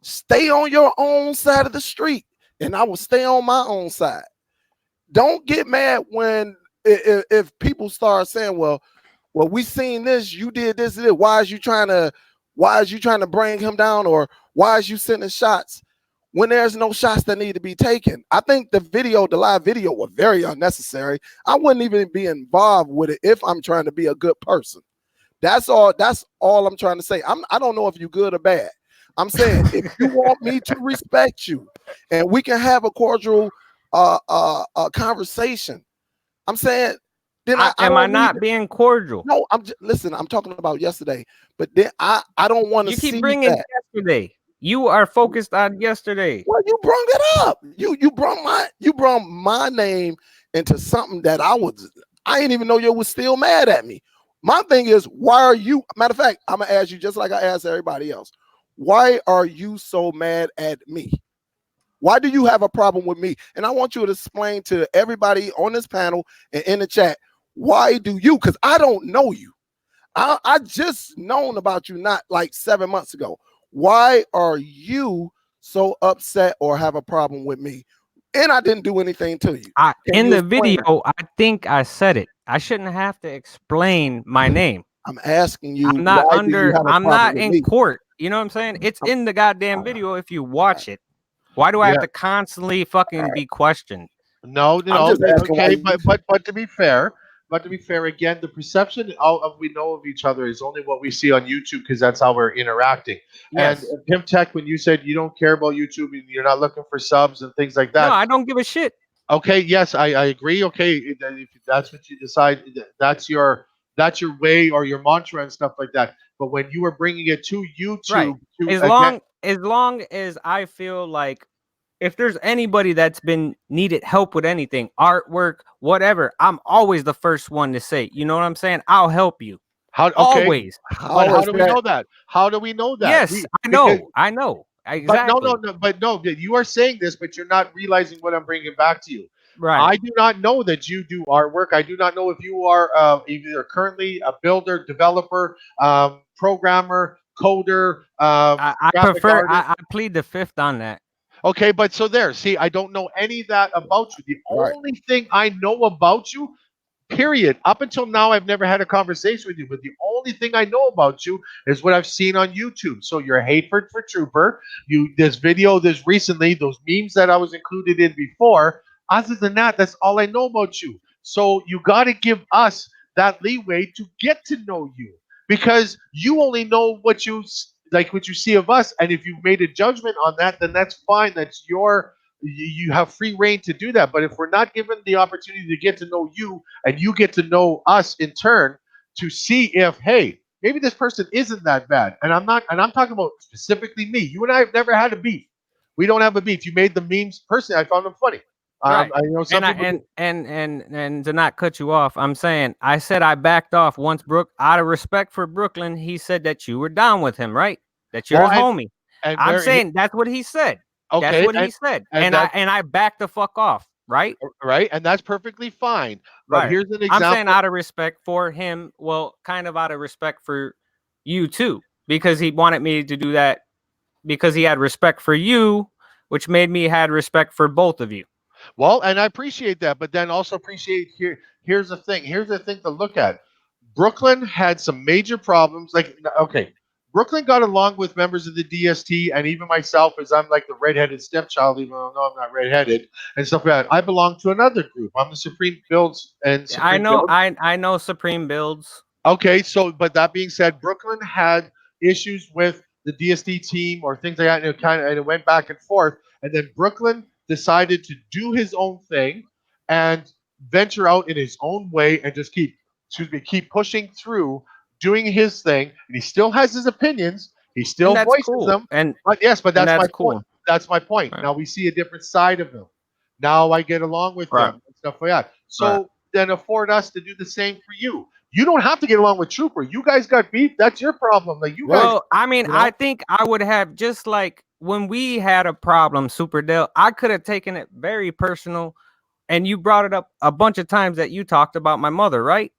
stay on your own side of the street, and I will stay on my own side. Don't get mad when if people start saying, well, we seen this, you did this, why is you trying to bring him down, or why is you sending shots when there's no shots that need to be taken? I think the live video was very unnecessary. I wouldn't even be involved with it if I'm trying to be a good person. That's all I'm trying to say. I don't know if you're good or bad. I'm saying if you want me to respect you and we can have a cordial conversation, I'm saying, then am I not being cordial? No, listen, I'm talking about yesterday, but then I don't want to see keep bringing that. Yesterday. You are focused on yesterday. Well, you brought it up. You brought my name into something that I didn't even know you was still mad at me. My thing is, why are you? Matter of fact, I'm gonna ask you just like I asked everybody else. Why are you so mad at me? Why do you have a problem with me? And I want you to explain to everybody on this panel and in the chat, why do you? Because I don't know you. I just known about you not like 7 months ago. Why are you so upset or have a problem with me? And I didn't do anything to you. In the video, I think I said it. I shouldn't have to explain my name. I'm asking you. I'm not in court. You know what I'm saying? It's in the goddamn video if you watch it. Why do I have to constantly fucking be questioned? No, okay, but to be fair, But to be fair, again, the perception of we know of each other is only what we see on YouTube because that's how we're interacting. Yes. And Pimp Tech, when you said you don't care about YouTube and you're not looking for subs and things like No, that, I don't give a shit. okay, yes, I agree. Okay, if that's what you decide, that's your way or your mantra and stuff like that. But when you were bringing it to Right. YouTube, to As again, long as I feel like if there's anybody that's been needed help with anything, artwork, whatever, I'm always the first one to say, you know what I'm saying? I'll help you. how okay, Always. but How how is do we that? know that? How do we know that? Yes, I know. I know. But no, Exactly. but no, you are saying this, but you're not realizing what I'm bringing back to you. Right. I do not know that you do artwork. I do not know if you are either currently a builder, developer, programmer, coder, I graphic prefer artist. I plead the fifth on that. Okay, but so there. See, I don't know any of that about you. The Right. only thing I know about you, period, up until now, I've never had a conversation with you. But the only thing I know about you is what I've seen on YouTube. So your hatred for Trooper, this video, this recently, those memes that I was included in before. Other than that, that's all I know about you. So you got to give us that leeway to get to know you because you only know what what you see of us, and if you've made a judgment on that, then that's fine. That's you have free reign to do that. But if we're not given the opportunity to get to know you and you get to know us in turn to see if, hey, maybe this person isn't that bad. And I'm talking about specifically me. You and I have never had a beef. We don't have a beef. You made the memes. Personally, I found them funny. Right. I know some And people and to not cut you off, I'm saying I said I backed off once out of respect for Brooklyn. He said that you were down with him, right? That you're Well, his homie. and I'm where saying that's what he said. That's okay, what he said. and And I backed the fuck off, right? right, and that's perfectly fine. But Right. here's an I'm saying example. out of respect for him, well, kind of out of respect for you too, because he wanted me to do that because he had respect for you, which made me had respect for both of you. Well, and I appreciate that, but then also appreciate here's the thing. Here's the thing to look at. Brooklyn had some major problems. Like, okay, Brooklyn got along with members of the DST and even myself, as I'm like the redheaded stepchild, even though I'm not redheaded and stuff like that. I belong to another group. I'm the Supreme Builds and I Supreme know Builds. I know Supreme Builds. Okay, so but that being said, Brooklyn had issues with the DSD team or things like that, and it went back and forth. And then Brooklyn decided to do his own thing and venture out in his own way and just keep pushing through, doing his thing. And he still has his opinions. He And still that's voices cool. them. And But yes, but that's my that's point. cool. That's my point. Right. Now we see a different side of him. Now I get along with Right. him and stuff like that. So Right. then afford us to do the same for you. You don't have to get along with Trooper. You guys got beef. That's your problem. Like you guys. Well, I mean, you know? I think I would have just like when we had a problem, Super Dell, I could have taken it very personal. And you brought it up a bunch of times that you talked about my mother, right?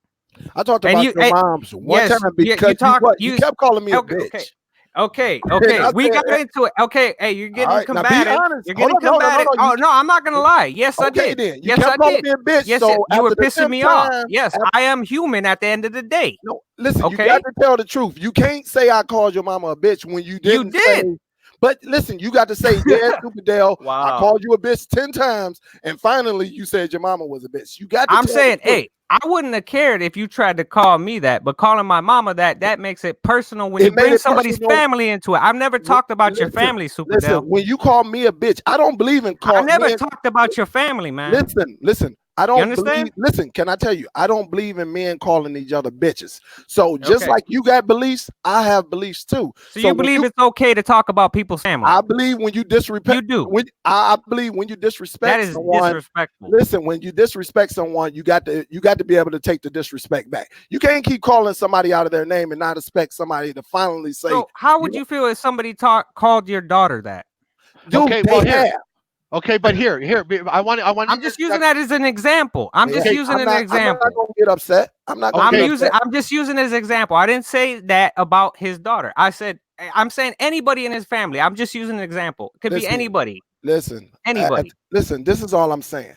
I talked And about you- your and- mom's one yes, time you because talked- you you- kept calling me a Okay, bitch. okay. I We said- got into it. Okay, hey, you're getting All right, now be combative. honest. You're Hold getting up, no, combative. no, Oh no, I'm not gonna lie. Yes, I Okay, did. then. You Yes, kept I calling did. me a bitch. Yes, so you were after the pissing 10th me off. time- Yes, I am human at the end of the day. No, listen, Okay. you got to tell the truth. You can't say I called your mama a bitch when you didn't. did. Say, but listen, you got to say, yeah, Super Dale, I Wow. called you a bitch 10 times, and finally you said your mama was a bitch. You got to I'm tell saying, the truth. hey, I wouldn't have cared if you tried to call me that, but calling my mama that makes it personal when It you made bring it somebody's personal. family into it. I've never talked about your Listen, family, Super Listen, Dell. when you call me a bitch, I don't believe in I calling. never talked about your family, man. Listen. I You don't understand? believe. Listen, can I tell you? I don't believe in men calling each other bitches. So just Okay. like you got beliefs, I have beliefs too. So you when believe it's okay to talk about people's family? I believe when you disrespect. You do. When I believe when you disrespect That is someone. disrespectful. Listen, when you disrespect someone, you got to be able to take the disrespect back. You can't keep calling somebody out of their name and not expect somebody to finally say. So how would you feel if somebody called your daughter that? Dude, Okay, they well, here. have. Okay, but here, I want. I'm just using that as an example. I'm just using an example. I'm not gonna get upset. I'm not gonna. Okay. I'm just using it as an example. I didn't say that about his daughter. I'm saying anybody in his family. I'm just using an example. It could be Listen, anybody. Listen, Anybody. listen. This is all I'm saying.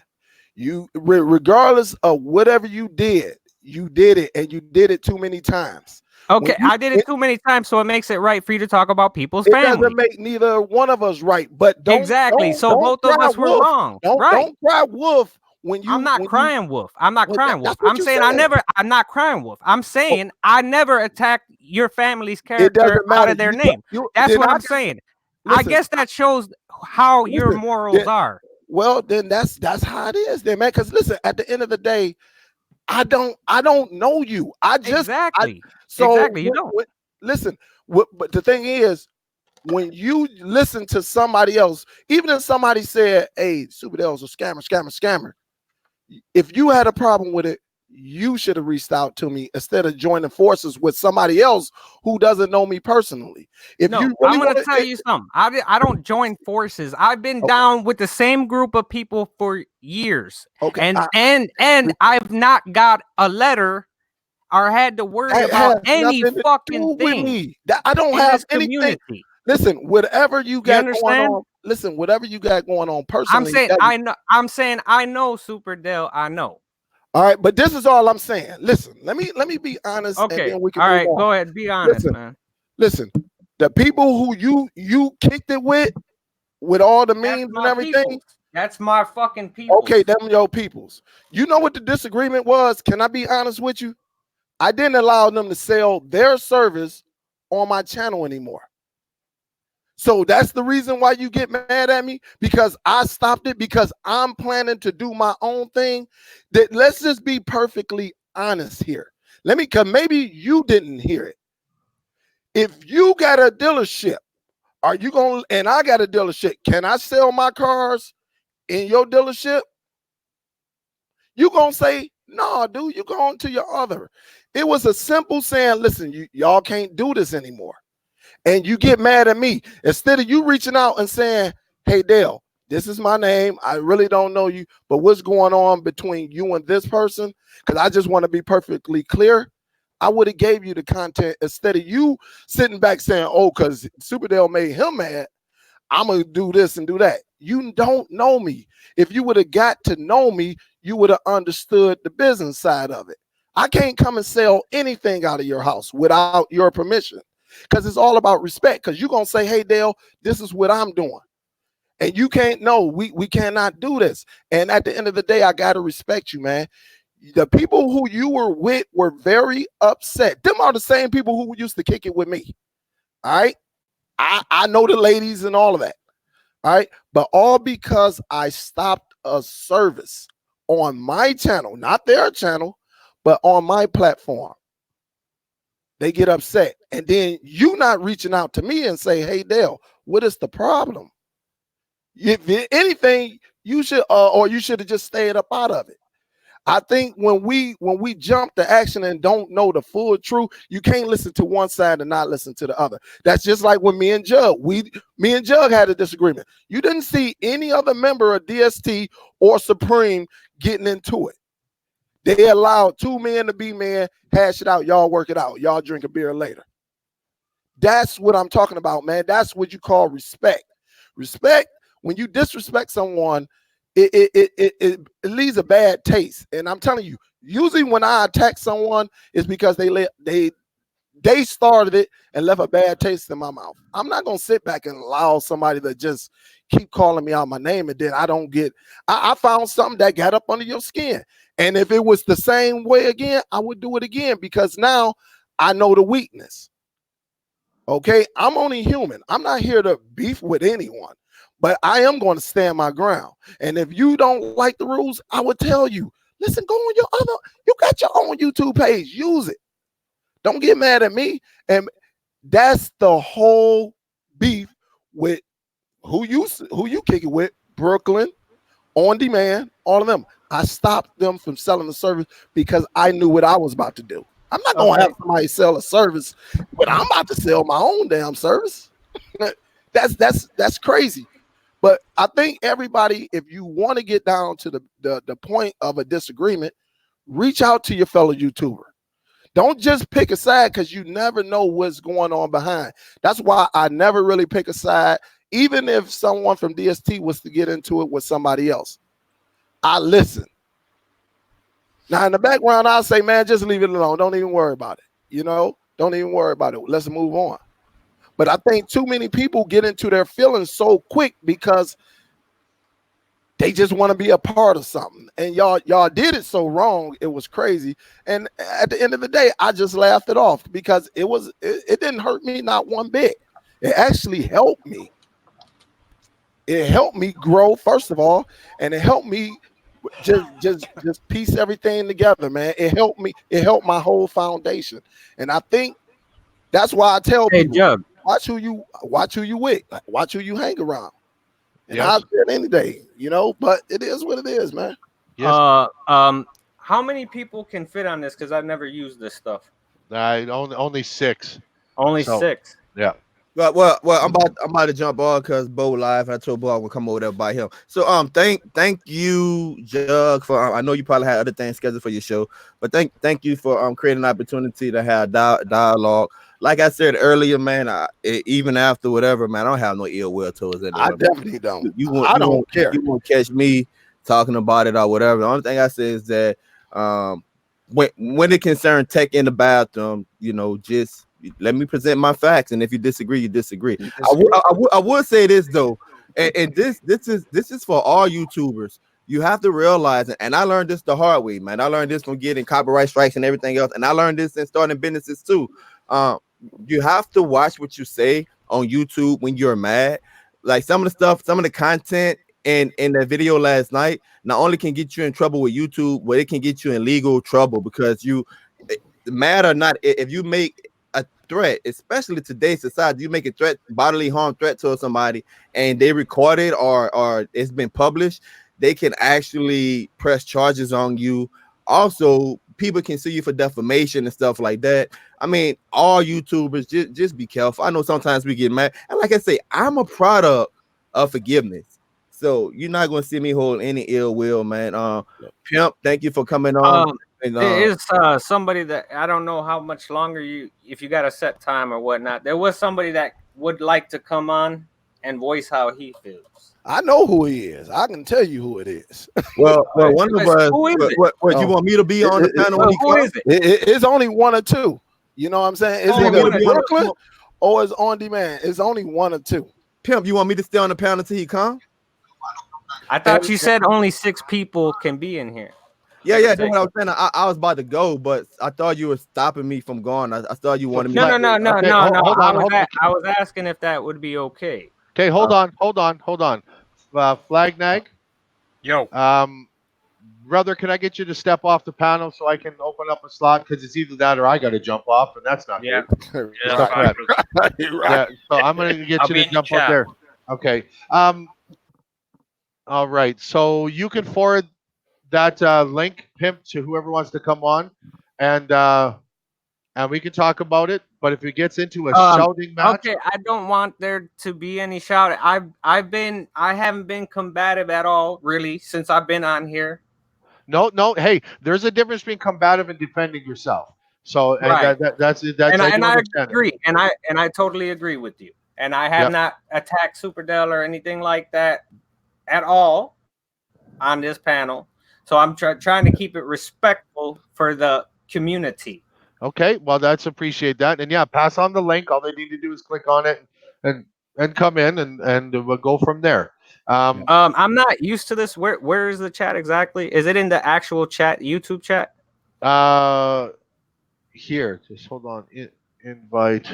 You, regardless of whatever you did it, and you did it too many times. Okay, I did it too many times, so it makes it right for you to talk about people's It family. doesn't make neither one of us right. But don't, Exactly. don't- So don't both of cry us were wolf. wrong. Don't Right. cry wolf when you I'm not when crying wolf. I'm not well, crying wolf. that's what I'm you saying said. I'm not crying wolf. I'm saying I never attacked your family's It character doesn't out matter. of their name. You That's then what I I'm saying. I listen. guess that shows how your Listen. morals are. Well, then that's how it is, then, man. Because listen, at the end of the day, I don't know you. I Exactly. so Exactly. You don't. listen. But the thing is, when you listen to somebody else, even if somebody said, "Hey, Super Dell's a scammer, scammer, scammer," if you had a problem with it, you should have reached out to me instead of joining forces with somebody else who doesn't know me personally. If No, you I'm really gonna want tell you something. I don't join forces. I've been okay, down with the same group of people for years, okay, and I've not got a letter or had to worry that about has any nothing to fucking do with thing me. That I don't in have this anything. community. Listen, whatever you You got going understand? on, listen, whatever you got going on I'm personally, saying I know. I'm saying I know Super Dell. I know. all right, but this is all I'm saying. Listen, let me be honest and Okay. then we can All move right. on. Go ahead. Be honest, Listen, man. listen. The people who you kicked it with all the That's memes and my everything, peoples. That's my fucking okay, peoples. them your peoples. You know what the disagreement was? Can I be honest with you? I didn't allow them to sell their service on my channel anymore. So that's the reason why you get mad at me, because I stopped it because I'm planning to do my own thing. That let's just be perfectly honest here. Let me, cause maybe you didn't hear it. If you got a dealership, are you gonna, and I got a dealership, can I sell my cars in your dealership? You gonna say, no, dude, you going to your other. It was a simple saying, listen, y'all can't do this anymore. And you get mad at me. Instead of you reaching out and saying, hey, Dale, this is my name. I really don't know you, but what's going on between you and this person? Because I just want to be perfectly clear. I would have gave you the content instead of you sitting back saying, oh, because Super Dale made him mad, I'm going to do this and do that. You don't know me. If you would have got to know me, you would have understood the business side of it. I can't come and sell anything out of your house without your permission, because it's all about respect. Because you're going to say, hey, Dale, this is what I'm doing. And you can't know, we cannot do this. And at the end of the day, I got to respect you, man. The people who you were with were very upset. Them are the same people who used to kick it with me. All right. I know the ladies and all of that. All right. But all because I stopped a service on my channel, not their channel, but on my platform. They get upset. And then you not reaching out to me and say, hey, Dale, what is the problem? If anything, you should or you should have just stayed up out of it. I think when we jump to action and don't know the full truth, you can't listen to one side and not listen to the other. That's just like when me and Jug had a disagreement. You didn't see any other member of DST or Supreme getting into it. They allowed two men to be men, hash it out, y'all work it out, y'all drink a beer later. That's what I'm talking about, man. That's what you call respect. Respect, when you disrespect someone, it leaves a bad taste. And I'm telling you, usually when I attack someone, it's because they started it and left a bad taste in my mouth. I'm not gonna sit back and allow somebody to just keep calling me out my name, and then I don't get. I found something that got up under your skin, and if it was the same way again, I would do it again, because now I know the weakness. Okay, I'm only human. I'm not here to beef with anyone, but I am going to stand my ground. And if you don't like the rules, I would tell you, listen, go on you got your own YouTube page, use it. Don't get mad at me. And that's the whole beef with who you kick it with, Brooklyn, On Demand, all of them. I stopped them from selling the service because I knew what I was about to do. I'm not going to have somebody sell a service when I'm about to sell my own damn service. That's crazy. But I think everybody, if you want to get down to the point of a disagreement, reach out to your fellow YouTuber. Don't just pick a side, because you never know what's going on behind. That's why I never really pick a side, even if someone from DST was to get into it with somebody else. I listen. Now, in the background, I'll say, man, just leave it alone. Don't even worry about it. Don't even worry about it. Let's move on. But I think too many people get into their feelings so quick because they just want to be a part of something, and y'all did it so wrong, it was crazy. And at the end of the day, I just laughed it off because it didn't hurt me not one bit. It actually helped me. It helped me grow, first of all, and it helped me just piece everything together, man. It helped my whole foundation. And I think that's why I tell Hey, people, Jug. watch who you with, watch who you hang around. And Yes. I'll say it any day, but it is what it is, man. Yes. How many people can fit on this? Because I've never used this stuff. Only 6. Only So, 6. Yeah. Well, I'm about to jump on because Bo live. I told Bo I would come over there by him. So thank you, Jug, for I know you probably had other things scheduled for your show, but thank you for creating an opportunity to have dialogue. Like I said earlier, man, even after whatever, man, I don't have no ill will towards I anyone. definitely don't. You I don't care. You won't catch me talking about it or whatever. The only thing I say is that when it concerns tech in the bathroom, just let me present my facts, and if you disagree, you disagree. I would say this though, and this is for all YouTubers. You have to realize, and I learned this the hard way, man. I learned this from getting copyright strikes and everything else, and I learned this in starting businesses too. You have to watch what you say on YouTube when you're mad. Like some of the stuff, some of the content in that video last night not only can get you in trouble with YouTube, but it can get you in legal trouble because mad or not, if you make a threat, especially today's society, you make a threat, bodily harm threat to somebody, and they record it or it's been published, they can actually press charges on you. Also, people can sue you for defamation and stuff like that. I mean, all YouTubers, just be careful. I know sometimes we get mad, and like I say, I'm a product of forgiveness. So you're not gonna see me hold any ill will, man. Pimp, thank you for coming on. There is somebody that I don't know how much longer if you got a set time or whatnot. There was somebody that would like to come on and voice how he feels. I know who he is. I can tell you who it is. Well, one of us. Who is it? What you want me to be on the panel? Who is it? It's only one or two. You know what I'm saying? It's either Brooklyn or it's on demand. It's only one or two. Pimp, you want me to stay on the panel until he come? I thought you said only 6 people can be in here. Yeah, that's what I was saying. I was about to go, but I thought you were stopping me from going. I thought you wanted me. No. Okay, hold on. I was asking if that would be okay. Okay, hold on. Flag Nag. Yo. Brother, can I get you to step off the panel so I can open up a slot? Because it's either that or I got to jump off, and that's not good. Yeah. Yeah, so I'm going to get you to jump up there. Okay. All right. So you can forward that link, Pimp, to whoever wants to come on, and we can talk about it. But if it gets into a shouting match, okay, I don't want there to be any shouting. I haven't been combative at all, really, since I've been on here. No. Hey, there's a difference between combative and defending yourself. So, and right. that's I agree, and I totally agree with you. And I have not attacked Superdell or anything like that at all on this panel. So I'm trying to keep it respectful for the community. Okay, well, that's appreciate that, and pass on the link. All they need to do is click on it and come in, and we'll go from there. I'm not used to this. Where is the chat exactly? Is it in the actual chat, YouTube chat? Here, just hold on. Invite.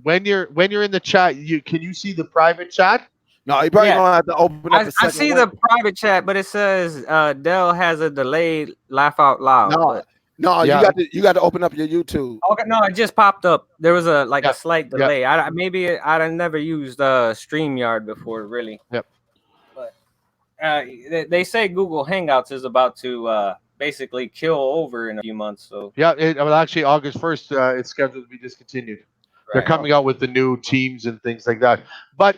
When you're in the chat, can you see the private chat? No, you probably gonna have to open up. I see the private chat, but it says Dell has a delayed laugh out loud. No, you got to open up your YouTube. Okay, no, it just popped up. There was a slight delay. Maybe I'd never used StreamYard before, really. Yep. But they say Google Hangouts is about to basically kill over in a few months. So actually August 1st, it's scheduled to be discontinued. Right. They're coming out with the new teams and things like that. But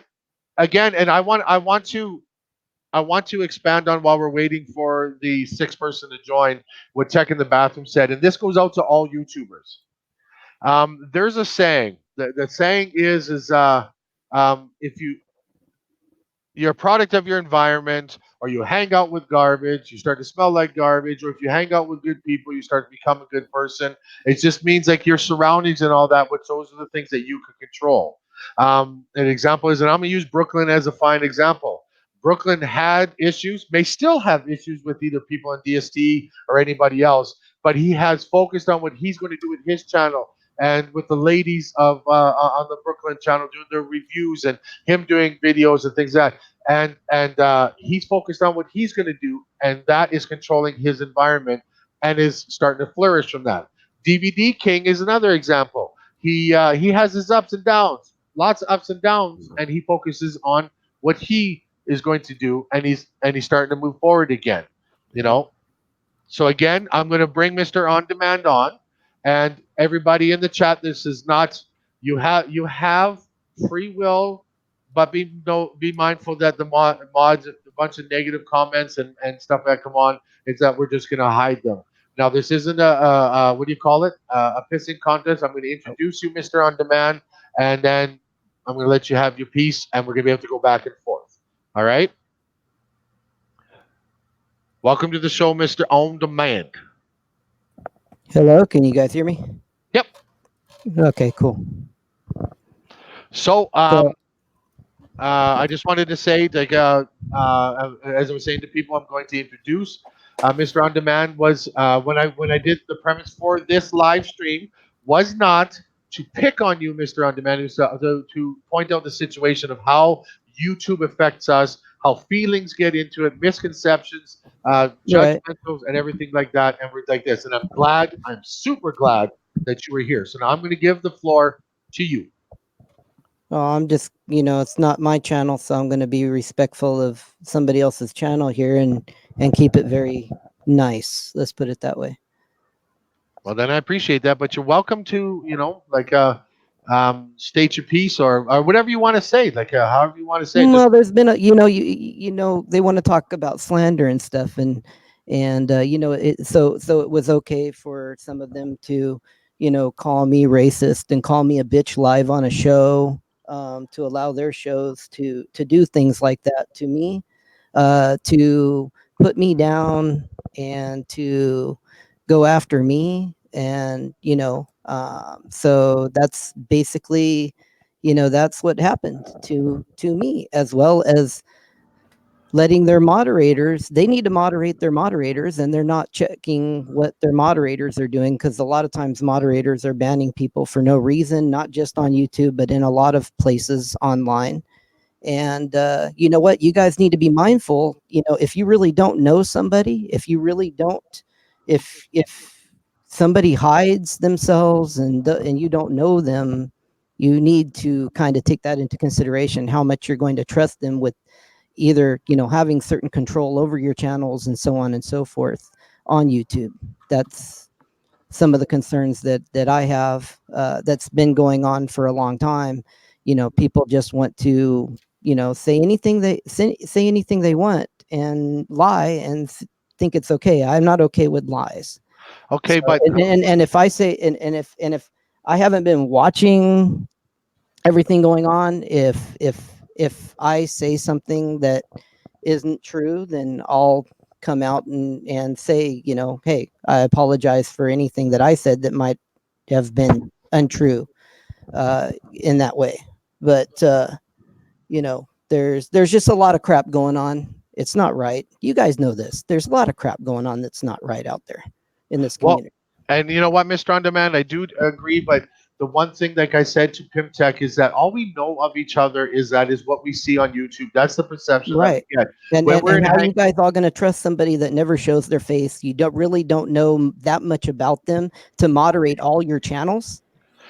again, and I want to expand on while we're waiting for the 6th person to join what Tech in the Bathroom said, and this goes out to all YouTubers. There's a saying. The saying is if you're a product of your environment, or you hang out with garbage, you start to smell like garbage, or if you hang out with good people, you start to become a good person. It just means like your surroundings and all that, which those are the things that you can control. An example is, and I'm going to use Brooklyn as a fine example. Brooklyn had issues, may still have issues with either people on DST or anybody else, but he has focused on what he's going to do with his channel and with the ladies of on the Brooklyn channel doing their reviews and him doing videos and things like that. And he's focused on what he's going to do, and that is controlling his environment and is starting to flourish from that. DVD King is another example. He has his ups and downs, lots of ups and downs, and he focuses on what he is going to do, and he's starting to move forward again. You know, so again, I'm going to bring Mr. On Demand on, and everybody in the chat. This is not you have free will, but be mindful that the mods, a bunch of negative comments and stuff that come on, is that we're just going to hide them. Now, this isn't a what do you call it? A pissing contest. I'm going to introduce you, Mr. On Demand, and then I'm going to let you have your piece, and we're going to be able to go back and forth. All right. Welcome to the show, Mr. On Demand. Hello, can you guys hear me? Yep. Okay, cool. So, So, I just wanted to say, like, as I was saying to people, I'm going to introduce Mr. On Demand. Was when I did the premise for this live stream was not to pick on you, Mr. On Demand, it was to point out the situation of how YouTube affects us, how feelings get into it, misconceptions, right. judgmentals, and everything like that. And we're like this. And I'm super glad that you were here. So now I'm going to give the floor to you. Well, I'm just, it's not my channel, so I'm going to be respectful of somebody else's channel here and keep it very nice. Let's put it that way. Well, then I appreciate that, but you're welcome to, state your piece or whatever you want to say, like however you want to say it. Just Well, there's been a, they want to talk about slander and stuff, and so it was okay for some of them to, call me racist and call me a bitch live on a show, to allow their shows to do things like that to me, to put me down and to go after me, and so that's basically, that's what happened to me, as well as letting their moderators, they need to moderate their moderators, and they're not checking what their moderators are doing, because a lot of times moderators are banning people for no reason, not just on YouTube but in a lot of places online. And you know what, you guys need to be mindful, if you really don't know somebody, if you really don't, if somebody hides themselves and you don't know them, you need to kind of take that into consideration, how much you're going to trust them with either, having certain control over your channels and so on and so forth on YouTube. That's some of the concerns that I have, that's been going on for a long time. People just want to, say anything say anything they want and lie and think it's okay. I'm not okay with lies. okay, So, but and if I say, and if I haven't been watching everything going on, if I say something that isn't true, then I'll come out and say, hey, I apologize for anything that I said that might have been untrue, in that way. But there's just a lot of crap going on. It's not right. You guys know this. There's a lot of crap going on that's not right out there in this well, community. and you know what, Mr. On Demand, I do agree, but the one thing, like I said to Pimp Tech, is that all we know of each other is what we see on YouTube. That's the perception that Right. we get. And, When and, we're and in how are hang, you guys all going to trust somebody that never shows their face? You don't know that much about them to moderate all your channels.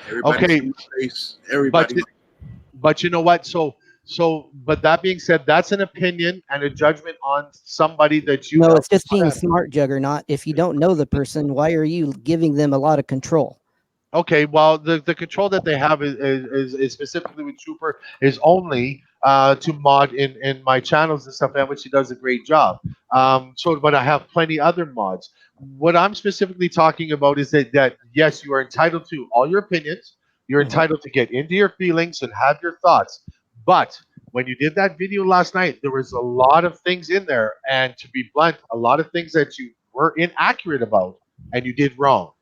Everybody okay, see my face. but Everybody. but you know what? But that being said, that's an opinion and a judgment on somebody that you No, have it's just being understand. smart, Juggernaut. If you don't know the person, why are you giving them a lot of control? Okay, well, the control that they have is specifically with Trooper is only to mod in my channels and stuff, and which he does a great job. But I have plenty other mods. What I'm specifically talking about is that yes, you are entitled to all your opinions. You're Mhm. entitled to get into your feelings and have your thoughts. But when you did that video last night, there was a lot of things in there, and to be blunt, a lot of things that you were inaccurate about and you did wrong.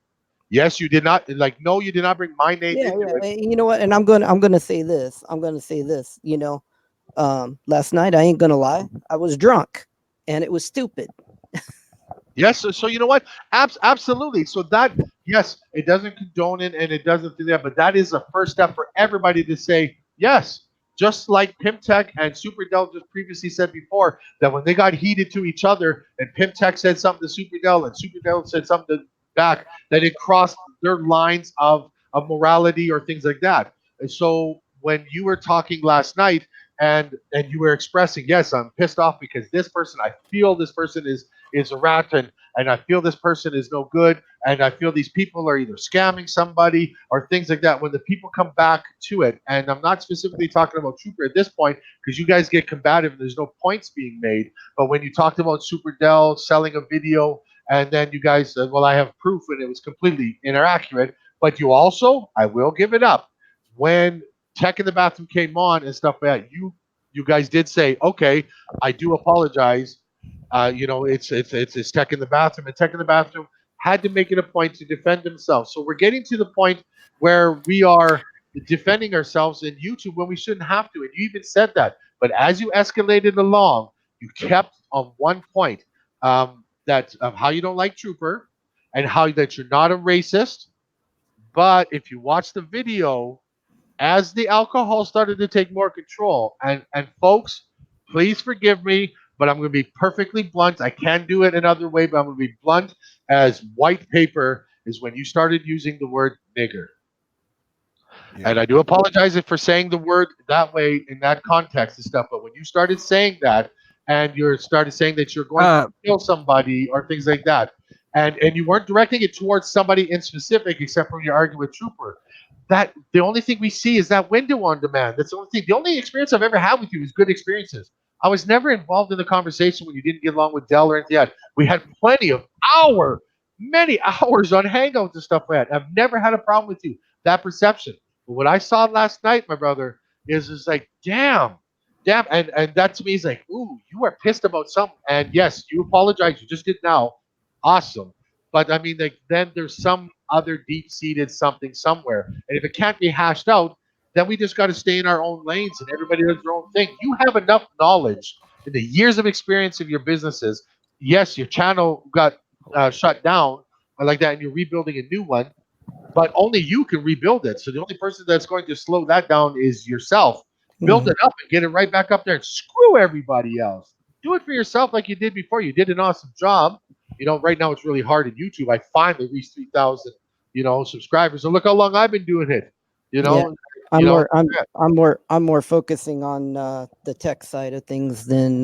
Yes, you did not. Like, no, you did not bring my name Yeah, into yeah. it. You know what? And I'm gonna say this. I'm gonna say this. Last night I ain't gonna lie. I was drunk, and it was stupid. Yes, so you know what? Absolutely. So that, yes, it doesn't condone it and it doesn't do that, but that is a first step for everybody to say yes. Just like Pimtech and Superdell just previously said before, that when they got heated to each other and Pimtech said something to Superdell and Superdell said something back, that it crossed their lines of morality or things like that. And so when you were talking last night and you were expressing, yes, I'm pissed off because this person, I feel this person is a rat and I feel this person is no good and I feel these people are either scamming somebody or things like that. When the people come back to it, and I'm not specifically talking about Trooper at this point because you guys get combative and there's no points being made, but when you talked about Super Dell selling a video and then you guys said, well, I have proof and it was completely inaccurate, but you also, I will give it up, when Tech in the Bathroom came on and stuff like that, you guys did say, okay, I do apologize. It's Tech in the Bathroom, and Tech in the Bathroom had to make it a point to defend themselves. So we're getting to the point where we are defending ourselves in YouTube when we shouldn't have to. And you even said that. But as you escalated along, you kept on one point, that of how you don't like Trooper and how that you're not a racist. But if you watch the video, as the alcohol started to take more control, and folks, please forgive me, but I'm going to be perfectly blunt. I can do it another way, but I'm going to be blunt as white paper is when you started using the word nigger. Yeah. And I do apologize for saying the word that way in that context and stuff. But when you started saying that, and you started saying that you're going to Uh, kill somebody or things like that, and you weren't directing it towards somebody in specific, except when you're arguing with Trooper. That the only thing we see is that window on demand. That's the only thing. The only experience I've ever had with you is good experiences. I was never involved in the conversation when you didn't get along with Dell or anything like that. We had plenty of many hours on Hangouts and stuff like that. I've never had a problem with you. That perception. But what I saw last night, my brother, is like, damn, and that to me is like, ooh, you are pissed about something. And yes, you apologize. You just did now. Awesome. But I mean, like, then there's some other deep-seated something somewhere. And if it can't be hashed out, then we just got to stay in our own lanes and everybody does their own thing. You have enough knowledge in the years of experience of your businesses. Yes, your channel got shut down like that, and you're rebuilding a new one, but only you can rebuild it. So the only person that's going to slow that down is yourself. Build Mhm. it up and get it right back up there and screw everybody else. Do it for yourself like you did before. You did an awesome job. Right now it's really hard in YouTube. I finally reached 3,000, subscribers. And look how long I've been doing it. You Yeah, know, I'm you know, more I'm I'm more focusing on the tech side of things than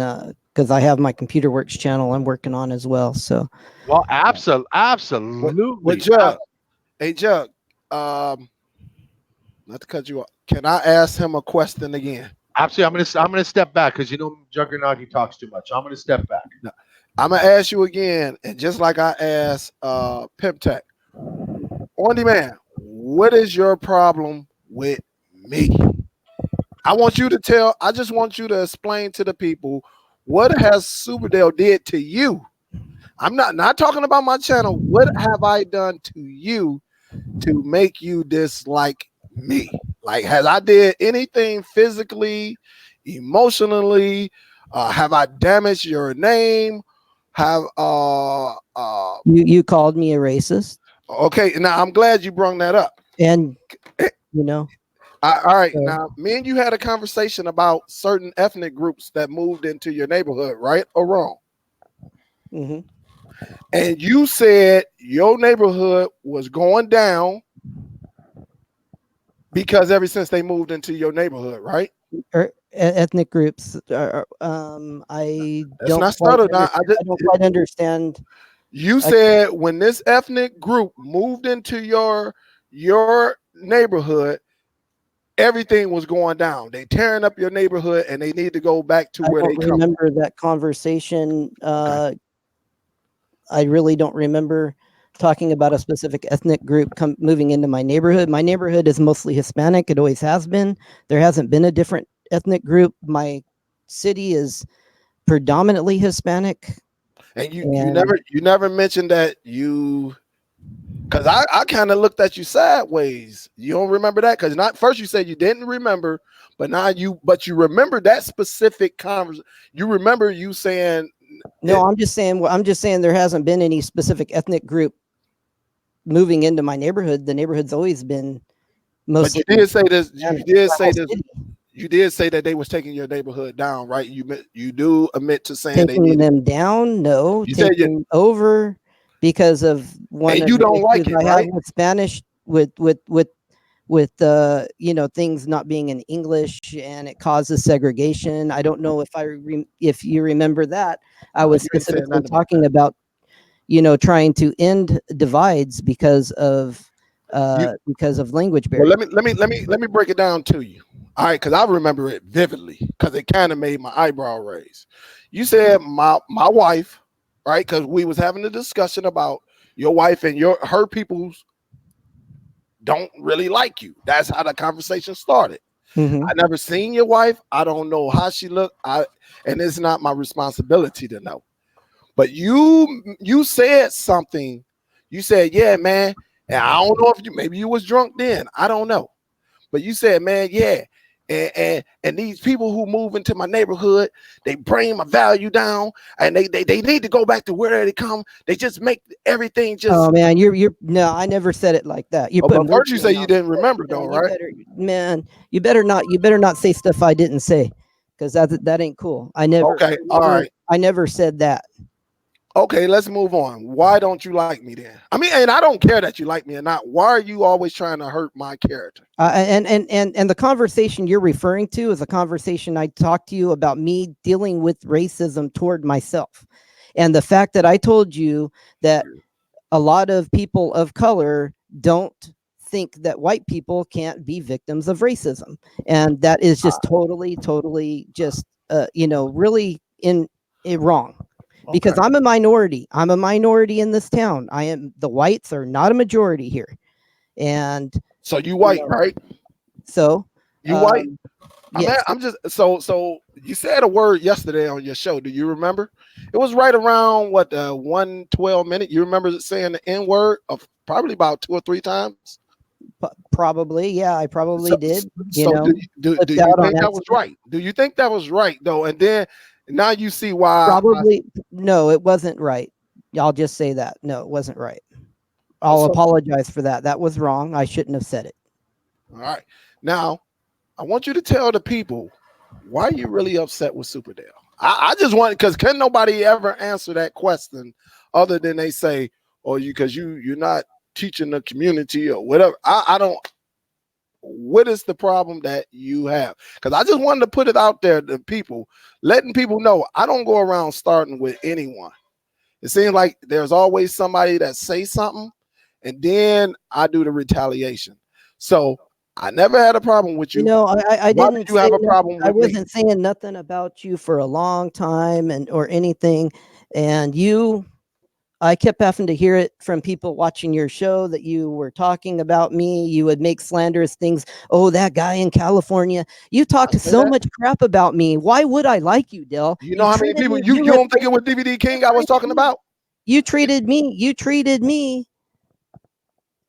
because I have my computer works channel I'm working on as well. So well, What, what absolutely. Jug? Hey Jug, um, not to cut you off. Can I ask him a question again? Absolutely. I'm gonna step back because Juggernaut, he talks too much. I'm gonna step back. No. I'm gonna ask you again, and just like I asked Pimp Tech, on demand, what is your problem with me? I just want you to explain to the people what has Superdale did to you. I'm not talking about my channel. What have I done to you to make you dislike me? Like, has I did anything physically, emotionally? Have I damaged your name? Have you called me a racist, okay? Now I'm glad you brought that up. and you know, All right, so, now me and you had a conversation about certain ethnic groups that moved into your neighborhood, right or wrong? mhm. And you said your neighborhood was going down because ever since they moved into your neighborhood, right? Ethnic groups. I That's don't not quite. started. I don't quite understand. You I, said when this ethnic group moved into your neighborhood, everything was going down. They tearing up your neighborhood, and they need to go back to I where they don't come from. remember that conversation. Okay. I really don't remember talking about a specific ethnic group moving into my neighborhood. My neighborhood is mostly Hispanic. It always has been. There hasn't been a different ethnic group. My city is predominantly Hispanic. And you And never mentioned that you Because I kind of looked at you sideways. You don't remember that? Because not first you said you didn't remember, but now you remember that specific conversation. You remember you saying No, I'm just saying. I'm just saying there hasn't been any specific ethnic group moving into my neighborhood. The neighborhood's always been but mostly. you did say this. You Hispanic. did say South this. City. You did say that they was taking your neighborhood down, right? You do admit to saying they Taking need. them down? No, You said you taking over because of one and of you the don't like issues it, I have right? with Spanish, with you know, things not being in English, and it causes segregation. I don't know if you remember that. I was You ain't saying specifically nothing about talking about, you know, trying to end divides because of You language well, barriers. let me break it down to you. All right, because I remember it vividly because it kind of made my eyebrow raise. You said my wife, right? Because we was having a discussion about your wife and her peoples don't really like you. That's how the conversation started. Mhm. I never seen your wife. I don't know how she looked. And it's not my responsibility to know. But you said something. You said, yeah, man. And I don't know if maybe you was drunk then. I don't know. But you said, man, yeah. And these people who move into my neighborhood, they bring my value down, and they need to go back to where they come. They just make everything just. Oh man, you're no, I never said it like that. You're Oh, putting but words first you in my say you mouth. didn't remember No, though, you right? better, man. You better not say stuff I didn't say, because that ain't cool. Okay, all right. I never said that. Okay, let's move on. Why don't you like me then? I mean, and I don't care that you like me or not. Why are you always trying to hurt my character? And the conversation you're referring to is a conversation I talked to you about me dealing with racism toward myself, and the fact that I told you that a lot of people of color don't think that white people can't be victims of racism, and that is just totally just you know, really wrong, because Okay. I'm a minority. I'm a minority in this town. The whites are not a majority here, and So you you white, know, right? so You white? yes. I'm just so you said a word yesterday on your show. Do you remember? It was right around what 112 minute. You remember saying the N word of probably about 2 or 3 times? Probably, yeah, I probably So, did. You so know, do flipped you out on think that was accident. right? Do you think that was right though? And then now you see why. Probably no, it wasn't right. I'll just say that. No, it wasn't right. I'll So apologize for that. That was wrong. I shouldn't have said it. all right, now I want you to tell the people why you really upset with Superdale. I just want because can nobody ever answer that question other than they say, "Oh, you're not teaching the community or whatever." I don't. What is the problem that you have? Because I just wanted to put it out there to people, letting people know I don't go around starting with anyone. It seems like there's always somebody that say something, and then I do the retaliation. So I never had a problem with You you. know, I Why do didn't you say have a nothing. problem I with me? wasn't saying nothing about you for a long time and or anything. And you, I kept having to hear it from people watching your show that you were talking about me. You would make slanderous things. Oh, that guy in California. You I talked say so that. much crap about me. Why would I like you, Dell? You know You how many treated people me. you don't think it was DVD King I was talking about? You treated me. You treated me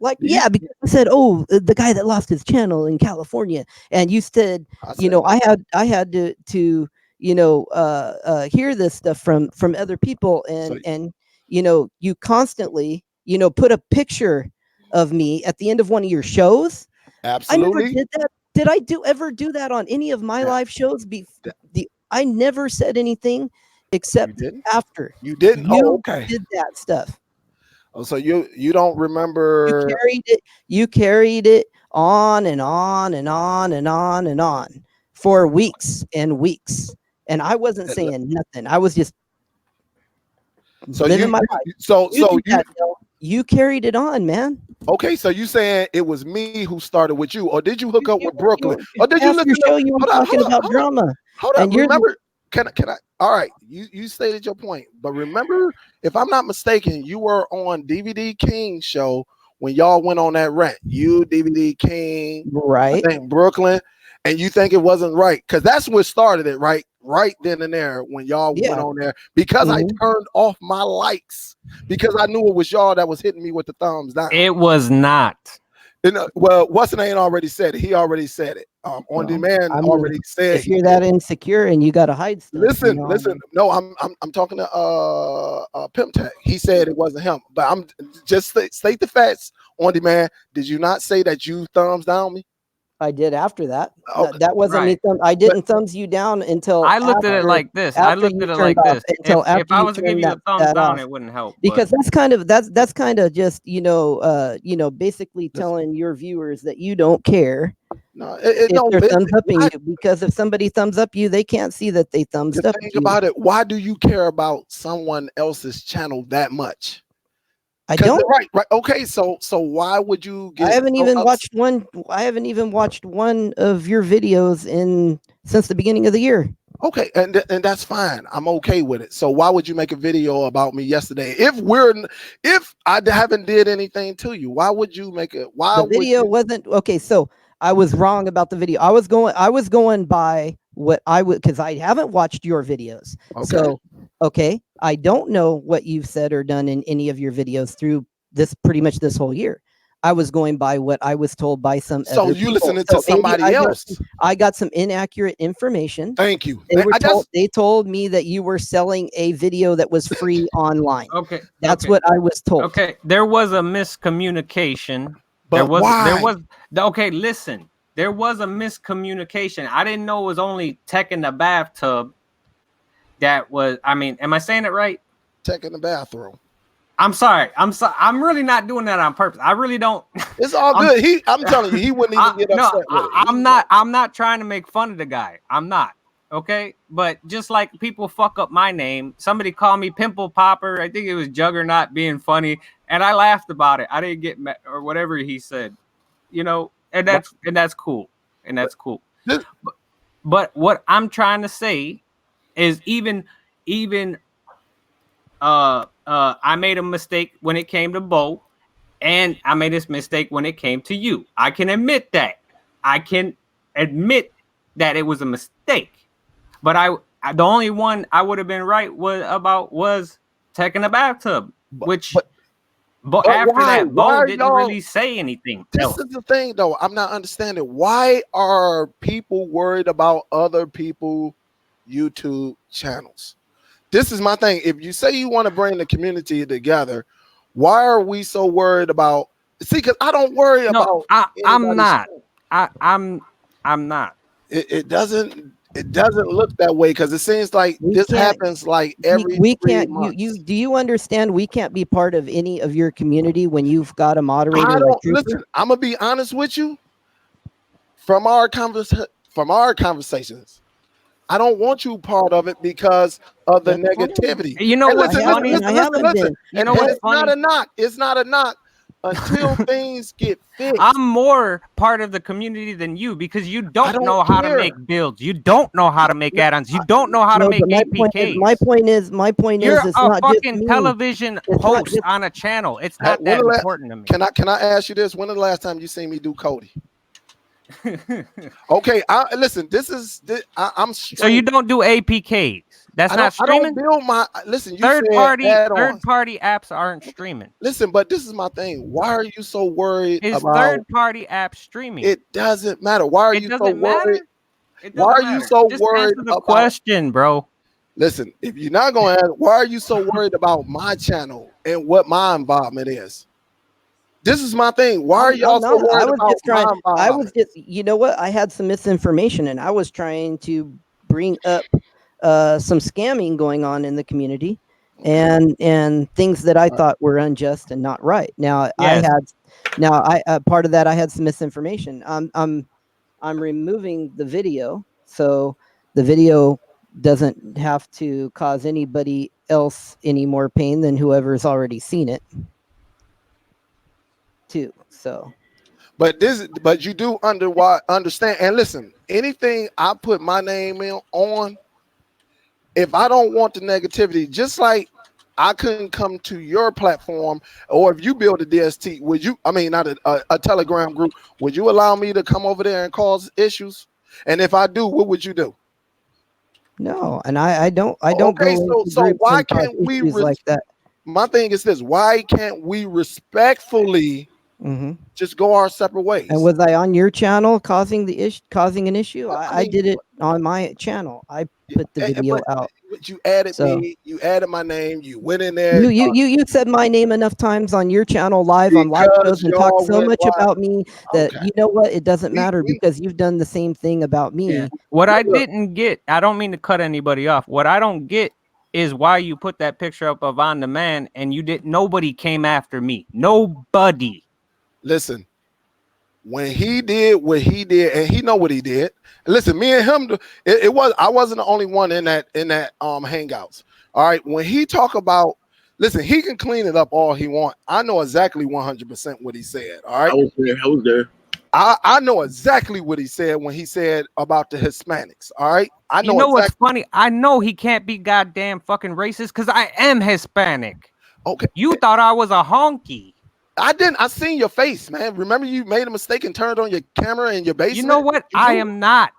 like, You, yeah, because I said, oh, the guy that lost his channel in California, and you said, I you said know, that. I had to you know hear this stuff from other people, So and you know, you constantly, you know, put a picture of me at the end of one of your shows. I never absolutely. did that. Did I ever do that on any of my That, live shows? that I never said anything you except didn't. after You didn't. Oh, you okay. did that stuff. Oh, so you don't You remember? carried it on and on and on and on and on for weeks and weeks. And I wasn't saying nothing. I was just So living my life. You so did that, Bill. You carried it on, man. okay, so you saying it was me who started with you, or did you hook up with Brooklyn, You or did you half your listen to? show you were Hold up, talking hold up, about hold up, drama. hold up. And you're the Remember? Can I? All right, you stated your point, but remember, if I'm not mistaken, you were on DVD King show when y'all went on that rant. You, DVD King, I right. think Brooklyn, and you think it wasn't right, because that's what started it, right then and there when y'all Yeah. went on there, because I turned off my likes because I knew it was y'all that was hitting me with the thumbs down. It was not. Well, what's the name already said it. He already said it. On demand already said. If you're that insecure and you got to hide stuff. Listen. No, I'm talking to Pimp Tech. He said it wasn't him, but I'm just state the facts. On demand. Did you not say that you thumbs down me? I did after that. Okay. That wasn't me. I didn't thumbs you down until I looked at it like this. I looked at it like this. If I was to give you a thumbs down, it wouldn't help. Because that's kind of just basically telling your viewers that you don't care. No, they're thumbs upping you, because if somebody thumbs up you, they can't see that they thumbs up. Think about it. Why do you care about someone else's channel that much? I don't. Right. Okay, so why would you get? I haven't even watched one. I haven't even watched one of your videos since the beginning of the year. Okay, and that's fine. I'm okay with it. So why would you make a video about me yesterday? If I haven't did anything to you, why would you make it? Why the video wasn't okay? So I was wrong about the video. I was going by what I would, because I haven't watched your videos. Okay. So I don't know what you've said or done in any of your videos through pretty much this whole year. I was going by what I was told by some. So you listening to somebody else? I got some inaccurate information. Thank you. They told me that you were selling a video that was free online. Okay, that's what I was told. Okay, there was a miscommunication. But why? Okay, listen. There was a miscommunication. I didn't know it was only Tech in the bathtub. That was. I mean, am I saying it right? Tech in the bathroom. I'm sorry. I'm really not doing that on purpose. I really don't. It's all good. I'm telling you, he wouldn't even get upset with it. I'm not trying to make fun of the guy. I'm not. Okay. But just like people fuck up my name, somebody called me Pimple Popper. I think it was Juggernaut being funny. And I laughed about it. I didn't get mad or whatever he said, and that's cool. And that's cool. But what I'm trying to say is even I made a mistake when it came to Bo, and I made this mistake when it came to you. I can admit that. I can admit that it was a mistake. But the only one I would have been right was Tech in the bathtub, but after that, Bo didn't really say anything. This is the thing, though. I'm not understanding. Why are people worried about other people's YouTube channels? This is my thing. If you say you want to bring the community together, why are we so worried about? See, because I don't worry about. I'm not. I'm not. It doesn't look that way, because it seems like this happens like every. We can't. months. Do you understand? We can't be part of any of your community when you've got a moderator. Listen. I'm gonna be honest with you. From our conversations, I don't want you part of it because of the negativity. You know what's funny? Listen. It's not a knock. It's not a knock until things get fixed. I'm more part of the community than you, because you don't know how to make builds. You don't know how to make add-ons. You don't know how to make APKs. My point is, you're it's a not fucking just television host on a channel. It's not that important to me. Can I ask you this? When is the last time you seen me do Cody? Okay, listen. I'm so you don't do APKs. That's not streaming. I don't build my listen. Third party apps aren't streaming. Listen, but this is my thing. Why are you so worried about third party app streaming? It doesn't matter. Why are you so worried? Why are you so worried about the question, bro? Listen, if you're not going to ask, why are you so worried about my channel and what my involvement is? This is my thing. Why are y'all so worried about my involvement? I was just, you know what? I had some misinformation, and I was trying to bring up some scamming going on in the community, and things that I thought were unjust and not right. Now, yes. Part of that, I had some misinformation. I'm removing the video, so the video doesn't have to cause anybody else any more pain than whoever's already seen it. Too. So, but you do understand, and listen, anything I put my name on, if I don't want the negativity, just like I couldn't come to your platform, or if you build a DST, not a Telegram group, would you allow me to come over there and cause issues? And if I do, what would you do? No, and I don't go Okay, into so groups why and cause can't we? issues like that. My thing is this: why can't we respectfully Hmm. just go our separate ways? And was I on your channel causing an issue? I I mean, did it on my channel. I put the video out. but you added So me, you added my name, you went in there you said my name enough times on your channel live on live because shows and talked y'all so went much wild. about me that Okay, you know what? It doesn't we, matter we because you've done the same thing about me. Yeah. What I look, didn't get, I don't mean to cut anybody off. What I don't get is why you put that picture up of On Demand and you didn't. Nobody came after me. Nobody. listen. When he did what he did, and he know what he did. Listen, me and him, I wasn't the only one in that hangouts. All right, when he talk about, listen, he can clean it up all he want. I know exactly 100% what he said. All right, I was there. I know exactly what he said when he said about the Hispanics. All right, I know You know what's exactly. funny? I know he can't be goddamn fucking racist because I am Hispanic. Okay, You thought I was a honky. I didn't. I seen your face, man. Remember, you made a mistake and turned on your camera in your basement. You know what? You I do? am not.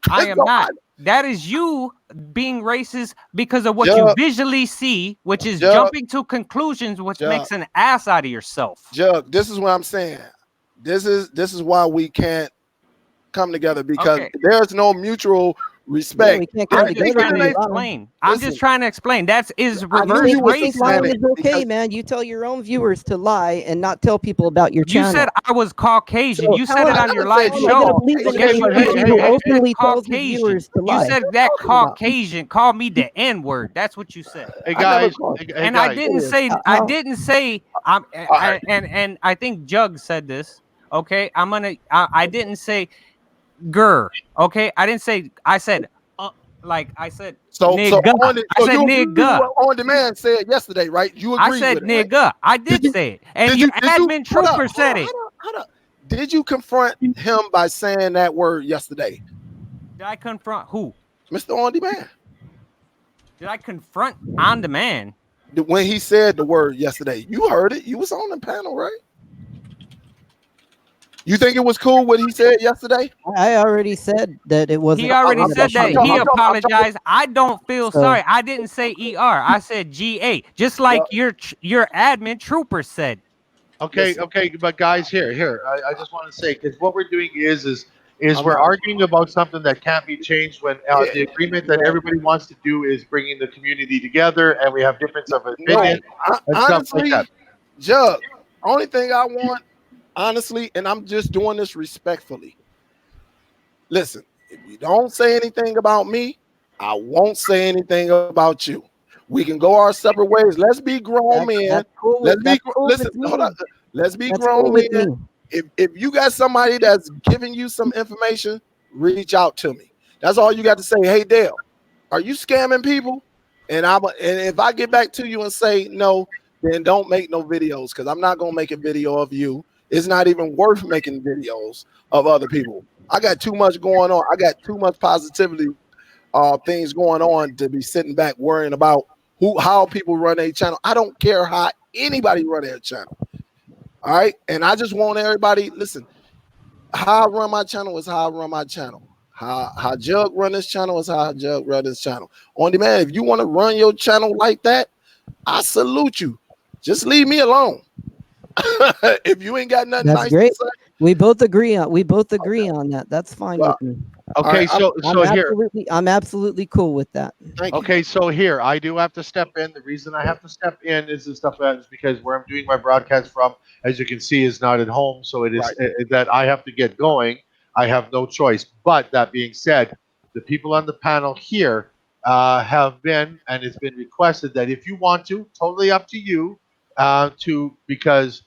I am No, not. That is you being racist because of what you Jug, visually see, which is Jug, jumping to conclusions, which Jug, makes an ass out of yourself. Jug, this is what I'm saying. This is why we can't come together because Okay. there's no mutual Yeah, respect. we can't I'm come just together. trying to when you lie. explain. I'm Listen, just trying to explain. That is I knew reverse you was Think lying Hispanic racism. is okay, because man. You tell your own viewers to lie and not tell people about your You channel. said I was Caucasian. so You How said it am I on your never said live how you am I were going to show. believe in Caucasian. Okay, any but hey, person hey, who hey, openly tells his Caucasian. viewers to You lie? said What are you that talking about? Caucasian called me the N-word. That's what you said. hey I never guys, called. hey And I guys. didn't say How? All right, and I think Jug said this. Okay, I didn't say gur. Okay, I didn't say. I said like I said so nigga. I so said you agree with nigga. what On Demand said yesterday, right? You I agreed said with it, right? nigga. I did say it, and your Did you admin hold up, trooper said it. hold up. Did you confront him by saying that word yesterday, Did I confront who? Mr. On Demand? Did I confront On Demand? When he said the word yesterday, you heard it. You was on the panel, right? You think it was cool what he said yesterday? I already said that it wasn't He already talking said about that. you. He I'm talking. apologized. I don't feel So sorry. I didn't say ER. I said GA. Just like your admin trooper said. Okay, Listen, okay, but guys, here, I just want to say because what we're doing is I'm we're not. arguing about something that can't be changed when Yeah, the agreement that well, everybody wants to do is bringing the community together, and we have difference of no. opinion and stuff like Honestly, that. Jug. Only thing I want, honestly, and I'm just doing this respectfully. Listen, if you don't say anything about me, I won't say anything about you. We can go our separate ways. Let's be grown men. that's cool. That's cool Listen. with me. Hold on. Let's be That's cool grown with men. me. If you got somebody that's giving you some information, reach out to me. That's all you got to say. Hey Dale, are you scamming people? And if I get back to you and say no, then don't make no videos because I'm not gonna make a video of you. It's not even worth making videos of other people. I got too much going on. I got too much positivity things going on to be sitting back worrying about how people run a channel. I don't care how anybody run their channel. All right. And I just want everybody, listen, how I run my channel is how I run my channel. How Jug run this channel is how Jug run this channel. On Demand, if you want to run your channel like that, I salute you. Just leave me alone. If you ain't got nothing That's nice great. to say, We both agree on that. That's fine well, with me. Okay, all right, so here, I'm absolutely cool with that. thank you. okay, so here, I do have to step in. The reason I have to step in is the stuff that is because where I'm doing my broadcast from, as you can see, is not at home. So it is Right. that I have to get going. I have no choice. But that being said, the people on the panel here have been, and it's been requested that if you want to, totally up to you, because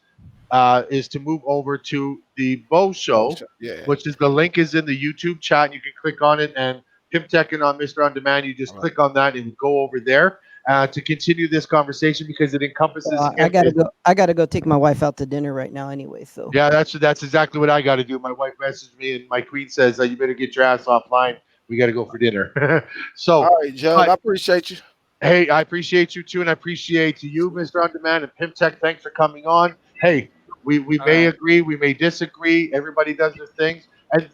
is to move over to the Bo Show, Yeah. which is the link is in the YouTube chat. You can click on it, and Pimp Tech and on Mr. On Demand, you just All right. click on that and you go over there to continue this conversation because it encompasses. I gotta go. I gotta go take my wife out to dinner right now, anyway. So Yeah, that's exactly what I got to do. My wife messaged me, and my queen says, "You better get your ass offline. We got to go for dinner." All So, right, Jug, but I appreciate you. hey, I appreciate you too, and I appreciate you, Mr. On Demand and Pimp Tech. Thanks for coming on. Hey, we All may right. agree, we may disagree. Everybody does their things. and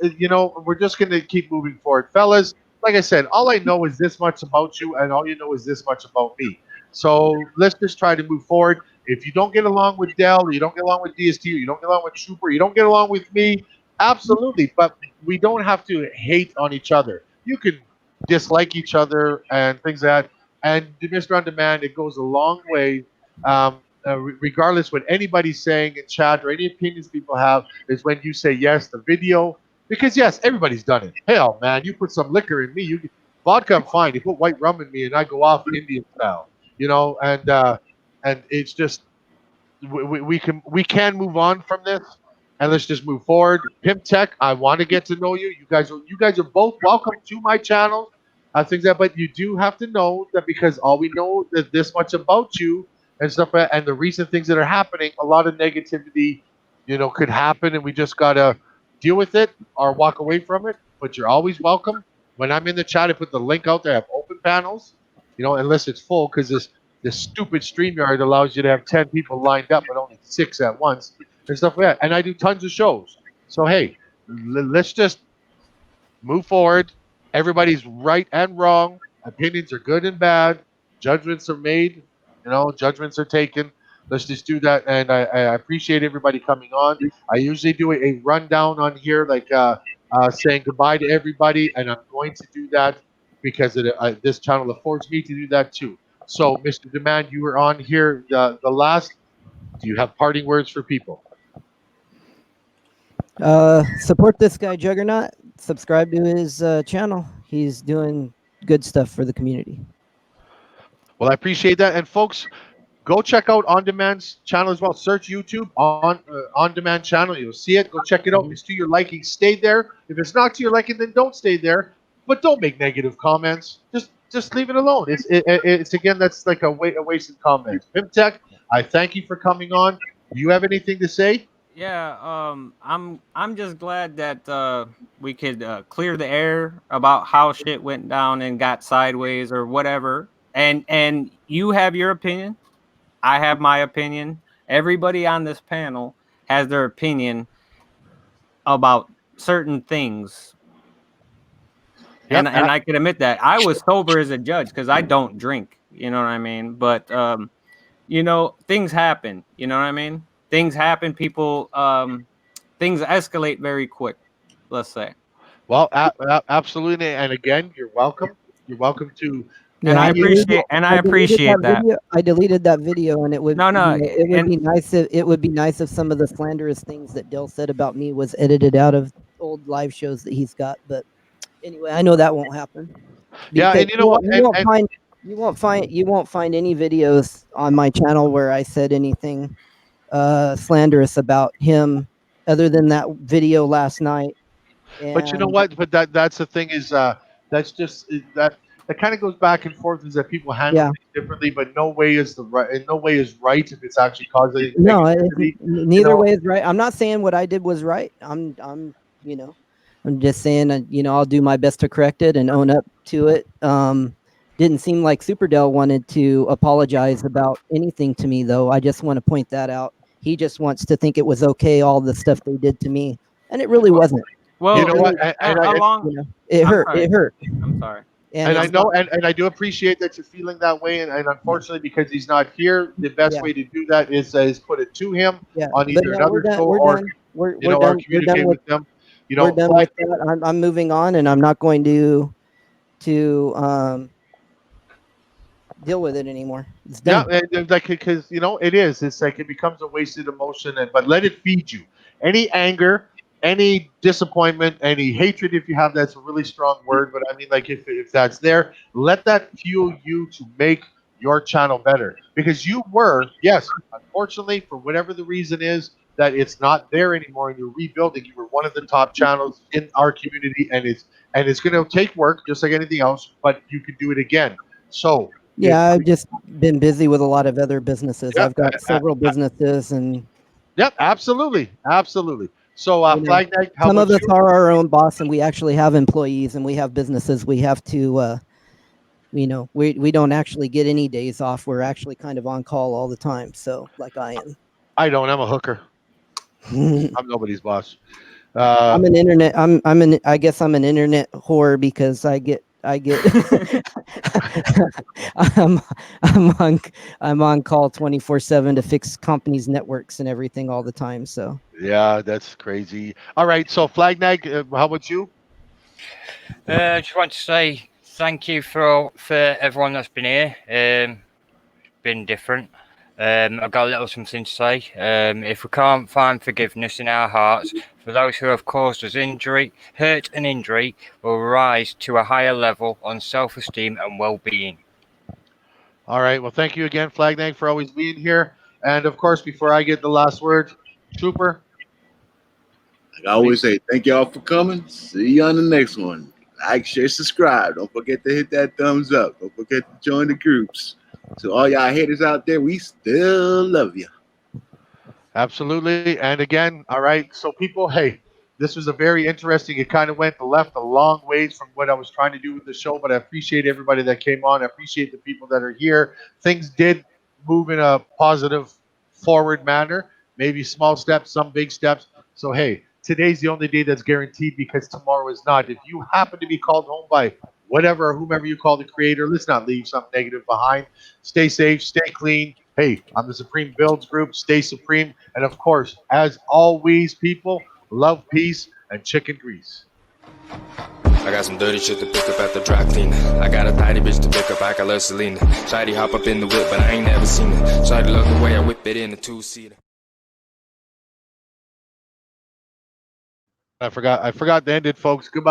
we're just going to keep moving forward, fellas. Like I said, all I know is this much about you, and all you know is this much about me. So let's just try to move forward. If you don't get along with Dell, or you don't get along with DST, or you don't get along with Trooper, you don't get along with me, absolutely. But we don't have to hate on each other. You can dislike each other and things like that. And Mr. On Demand, it goes a long way. Regardless what anybody's saying in chat or any opinions people have, is when you say yes, the video, because yes, everybody's done it. Hell, man, you put some liquor in me, vodka, I'm fine. You put white rum in me, and I go off Indian style, and it's just we can move on from this, and let's just move forward. Pimp Tech, I want to get to know you. You guys are both welcome to my channel. Things that, but you do have to know that because all we know that this much about you and stuff, and the recent things that are happening, a lot of negativity, could happen, and we just gotta deal with it or walk away from it. But you're always welcome. When I'm in the chat, I put the link out there. I have open panels, unless it's full, because this stupid StreamYard allows you to have 10 people lined up, but only 6 at once and stuff like that. And I do tons of shows. So, hey, let's just move forward. Everybody's right and wrong. Opinions are good and bad. Judgments are made. Judgments are taken. Let's just do that. And I appreciate everybody coming on. I usually do a rundown on here, like saying goodbye to everybody. And I'm going to do that because this channel affords me to do that too. So, Mr. Demand, you were on here the last. Do you have parting words for people? Support this guy Juggernaut. Subscribe to his channel. He's doing good stuff for the community. Well, I appreciate that. And folks, go check out On Demand's channel as well. Search YouTube On Demand channel. You'll see it. Go check it out. If it's to your liking, stay there. If it's not to your liking, then don't stay there. But don't make negative comments. Just leave it alone. It's again, that's like a wasted comment. Pimp Tech, I thank you for coming on. Do you have anything to say? Yeah, I'm just glad that we could clear the air about how shit went down and got sideways or whatever. And you have your opinion, I have my opinion. Everybody on this panel has their opinion about certain things. Yep, And I can admit that I was sober as a judge because I don't drink. You know what I mean? But things happen. You know what I mean? Things happen. People, things escalate very quick. Let's say. Well, absolutely. And again, you're welcome. You're welcome to. And I appreciate. And I appreciate that. I deleted that video, and it would. No. It would be nice if some of the slanderous things that Dill said about me was edited out of old live shows that he's got. But anyway, I know that won't happen. Yeah, and you know what? You won't find any videos on my channel where I said anything slanderous about him, other than that video last night. But you know what? But that's the thing is that's just that kind of goes back and forth, is that people handle things differently, but no way is right if it's actually causing neither way is right. I'm not saying what I did was right. I'm just saying I'll do my best to correct it and own up to it. Didn't seem like Superdell wanted to apologize about anything to me, though. I just want to point that out. He just wants to think it was okay, all the stuff they did to me, and it really wasn't. Well, you know what? It hurt. Sorry. It hurt. I'm sorry. And I know, and I do appreciate that you're feeling that way. And unfortunately, because he's not here, the best way to do that is put it to him on either another show or communicate with them. We're done with that. I'm moving on, and I'm not going to deal with it anymore. It's done. Yeah, and because it is. It's like it becomes a wasted emotion, but let it feed you. Any anger, any disappointment, any hatred, if you have, that's a really strong word. But I mean, like if that's there, let that fuel you to make your channel better. Because you were, yes, unfortunately, for whatever the reason is, that it's not there anymore, and you're rebuilding. You were one of the top channels in our community, and it's going to take work, just like anything else. But you can do it again. So. Yeah, I've just been busy with a lot of other businesses. I've got several businesses, and yep, absolutely. So, Flag Night, some of us are our own boss, and we actually have employees, and we have businesses. We have to, we don't actually get any days off. We're actually kind of on call all the time. So, like I am. I don't. I'm a hooker. I'm nobody's boss. I'm an internet. I guess I'm an internet whore because I get. I'm I'm on call 24/7 to fix companies' networks and everything all the time. So Yeah, that's crazy. All right, so Flagnag, how about you? I just want to say thank you for everyone that's been here. Been different. I've got a little something to say. If we can't find forgiveness in our hearts for those who have caused us injury, hurt and injury, we'll rise to a higher level on self-esteem and well-being. All right, well, thank you again, Flagnag, for always being here. And of course, before I get the last word, Trooper. Like I always say, thank y'all for coming. See you on the next one. Like, share, subscribe. Don't forget to hit that thumbs up. Don't forget to join the groups. To all y'all haters out there, we still love you. Absolutely. And again, all right. So, people, hey, this was a very interesting. It kind of went left a long ways from what I was trying to do with the show, but I appreciate everybody that came on. I appreciate the people that are here. Things did move in a positive, forward manner. Maybe small steps, some big steps. So, hey, today's the only day that's guaranteed because tomorrow is not. If you happen to be called home by whatever or whomever you call the creator, let's not leave something negative behind. Stay safe, stay clean. Hey, I'm the Supreme Builds Group. Stay supreme. And of course, as always, people, love, peace, and chicken grease. I got some dirty shit to pick up at the dry cleaner. I got a tidy bitch to pick up, I got Selena. Shady hop up in the whip, but I ain't never seen her. Shady love the way I whip it in a two-seater. I forgot to end it, folks. Goodbye.